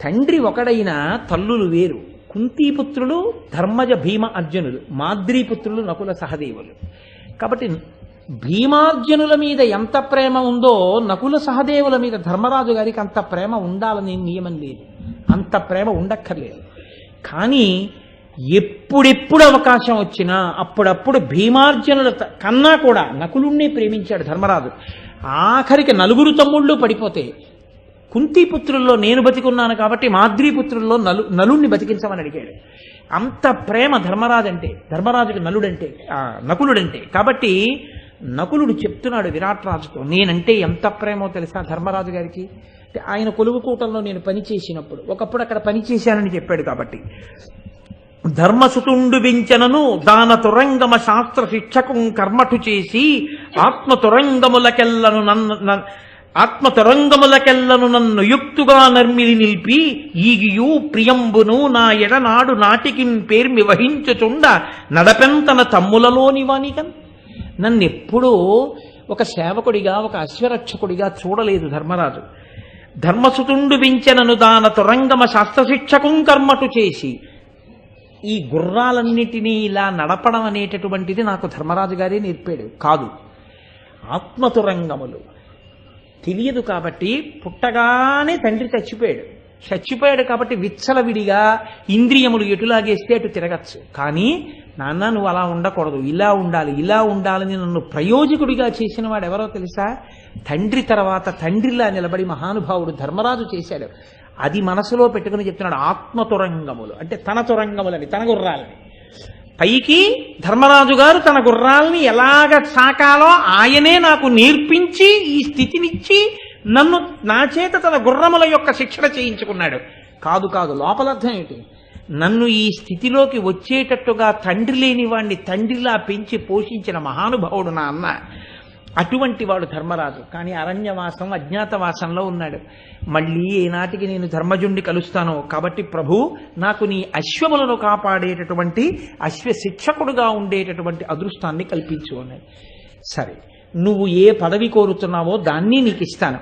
తండ్రి ఒకడైనా తల్లులు వేరు. కుంతీపుత్రులు ధర్మజ భీమ అర్జునులు, మాద్రీపుత్రులు నకుల సహదేవులు. కాబట్టి భీమార్జునుల మీద ఎంత ప్రేమ ఉందో నకుల సహదేవుల మీద ధర్మరాజు గారికి అంత ప్రేమ ఉండాలని నియమం లేదు, అంత ప్రేమ ఉండక్కర్లేదు. కానీ ఎప్పుడెప్పుడు అవకాశం వచ్చినా అప్పుడప్పుడు భీమార్జునుల కన్నా కూడా నకులుణ్ణి ప్రేమించాడు ధర్మరాజు. ఆఖరికి 4 తమ్ముళ్ళు పడిపోతే కుంతిపుత్రుల్లో నేను బతికున్నాను కాబట్టి మాద్రీపుత్రుల్లో నలుణ్ణి బతికించమని అడిగాడు. అంత ప్రేమ ధర్మరాజుకి నకులుడంటే. కాబట్టి నకులుడు చెప్తున్నాడు విరాట్ రాజుతో, నేనంటే ఎంత ప్రేమో తెలుసా ధర్మరాజు గారికి. ఆయన కొలువుకూటంలో నేను పనిచేసినప్పుడు ఒకప్పుడు అక్కడ పనిచేశానని చెప్పాడు. కాబట్టి ధర్మసుతుండు వించనను దాన తురంగమ శాస్త్ర శిక్షకం కర్మటు చేసి ఆత్మతురంగములకెల్లను నన్ను యుక్తుగా నర్మిలి నిలిపి ఈగియు ప్రియంబును నా ఎడనాడు నాటికి పేర్మి వహించుచుండ నడపెంతన తమ్ములలోని వానికన్. నన్నెప్పుడూ ఒక సేవకుడిగా ఒక అశ్వరక్షకుడిగా చూడలేదు ధర్మరాజు. ధర్మసుతుండు వించెనను దాన తురంగమ శాస్త్రశిక్షకం కర్మటు చేసి, ఈ గుర్రాలన్నిటినీ ఇలా నడపడం అనేటటువంటిది నాకు ధర్మరాజు గారే నేర్పాడు కాదు. ఆత్మతురంగములు తెలియదు కాబట్టి పుట్టగానే తండ్రి చచ్చిపోయాడు కాబట్టి విచ్చలవిడిగా ఇంద్రియములు ఎటులాగేస్తే అటు తిరగచ్చు. కానీ నాన్న నువ్వు అలా ఉండకూడదు, ఇలా ఉండాలని నన్ను ప్రయోజకుడిగా చేసిన వాడు ఎవరో తెలుసా? తండ్రి తర్వాత తండ్రిలా నిలబడి మహానుభావుడు ధర్మరాజు చేశాడు. అది మనసులో పెట్టుకుని చెప్తున్నాడు. ఆత్మతురంగములు అంటే తన తురంగములని, తన గుర్రాలని. పైకి ధర్మరాజు గారు తన గుర్రాల్ని ఎలాగ సాకాలో ఆయనే నాకు నేర్పించి ఈ స్థితినిచ్చి నన్ను నా చేత తన గుర్రముల యొక్క శిక్షణ చేయించుకున్నాడు. కాదు లోపలర్థం ఏంటి? నన్ను ఈ స్థితిలోకి వచ్చేటట్టుగా తండ్రి లేని వాడిని తండ్రిలా పెంచి పోషించిన మహానుభావుడు నా అన్న. అటువంటి వాడు ధర్మరాజు. కానీ అరణ్యవాసం అజ్ఞాతవాసంలో ఉన్నాడు. మళ్ళీ ఏనాటికి నేను ధర్మజుణ్ణి కలుస్తానో కాబట్టి ప్రభు నాకు నీ అశ్వములను కాపాడేటటువంటి అశ్వ శిక్షకుడుగా ఉండేటటువంటి అదృష్టాన్ని కల్పించు అన్నాడు. సరే, నువ్వు ఏ పదవి కోరుతున్నావో దాన్ని నీకు ఇస్తాను.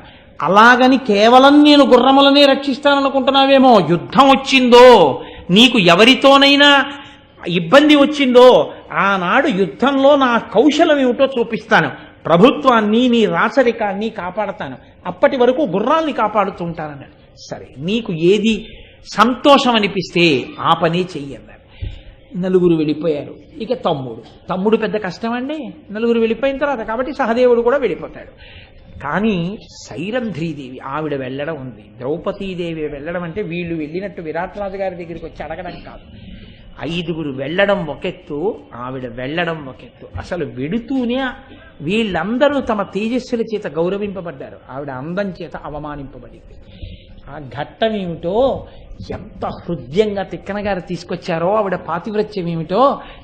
అలాగని కేవలం నేను గుర్రములనే రక్షిస్తాననుకుంటున్నావేమో. యుద్ధం వచ్చిందో, నీకు ఎవరితోనైనా ఇబ్బంది వచ్చిందో, ఆనాడు యుద్ధంలో నా కౌశలం ఏమిటో చూపిస్తాను. ప్రభుత్వాన్ని నీ రాచరికాన్ని కాపాడతాను. అప్పటి వరకు గుర్రాల్ని కాపాడుతూ ఉంటానన్నాడు. సరే, నీకు ఏది సంతోషం అనిపిస్తే ఆ పని చెయ్యన్నాడు. 4 వెళ్ళిపోయారు. ఇక తమ్ముడు పెద్ద కష్టమండి. 4 వెళ్ళిపోయిన తర్వాత కాబట్టి సహదేవుడు కూడా వెళ్ళిపోతాడు. కానీ సైరంధ్రీదేవి ఆవిడ వెళ్ళడం ఉంది. ద్రౌపదీదేవి వెళ్ళడం అంటే వీళ్ళు వెళ్ళినట్టు విరాట్ రాజు గారి దగ్గరికి వచ్చి అడగడం కాదు. 5 వెళ్ళడం ఒకెత్తు, ఆవిడ వెళ్ళడం ఒకెత్తు. అసలు వెడుతూనే వీళ్ళందరూ తమ తేజస్సుల చేత గౌరవింపబడ్డారు, ఆవిడ అందం చేత అవమానింపబడింది. ఆ ఘట్టం ఏమిటో, ఎంత హృదయంగా తిక్కన గారు తీసుకొచ్చారో, ఆవిడ పాతివ్రత్యం ఏమిటో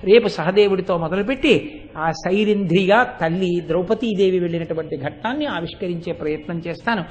రేపు సహదేవుడితో మొదలుపెట్టి ఆ సైరింధ్రిగా తల్లి ద్రౌపదీదేవి వెళ్ళినటువంటి ఘట్టాన్ని ఆవిష్కరించే ప్రయత్నం చేస్తాను.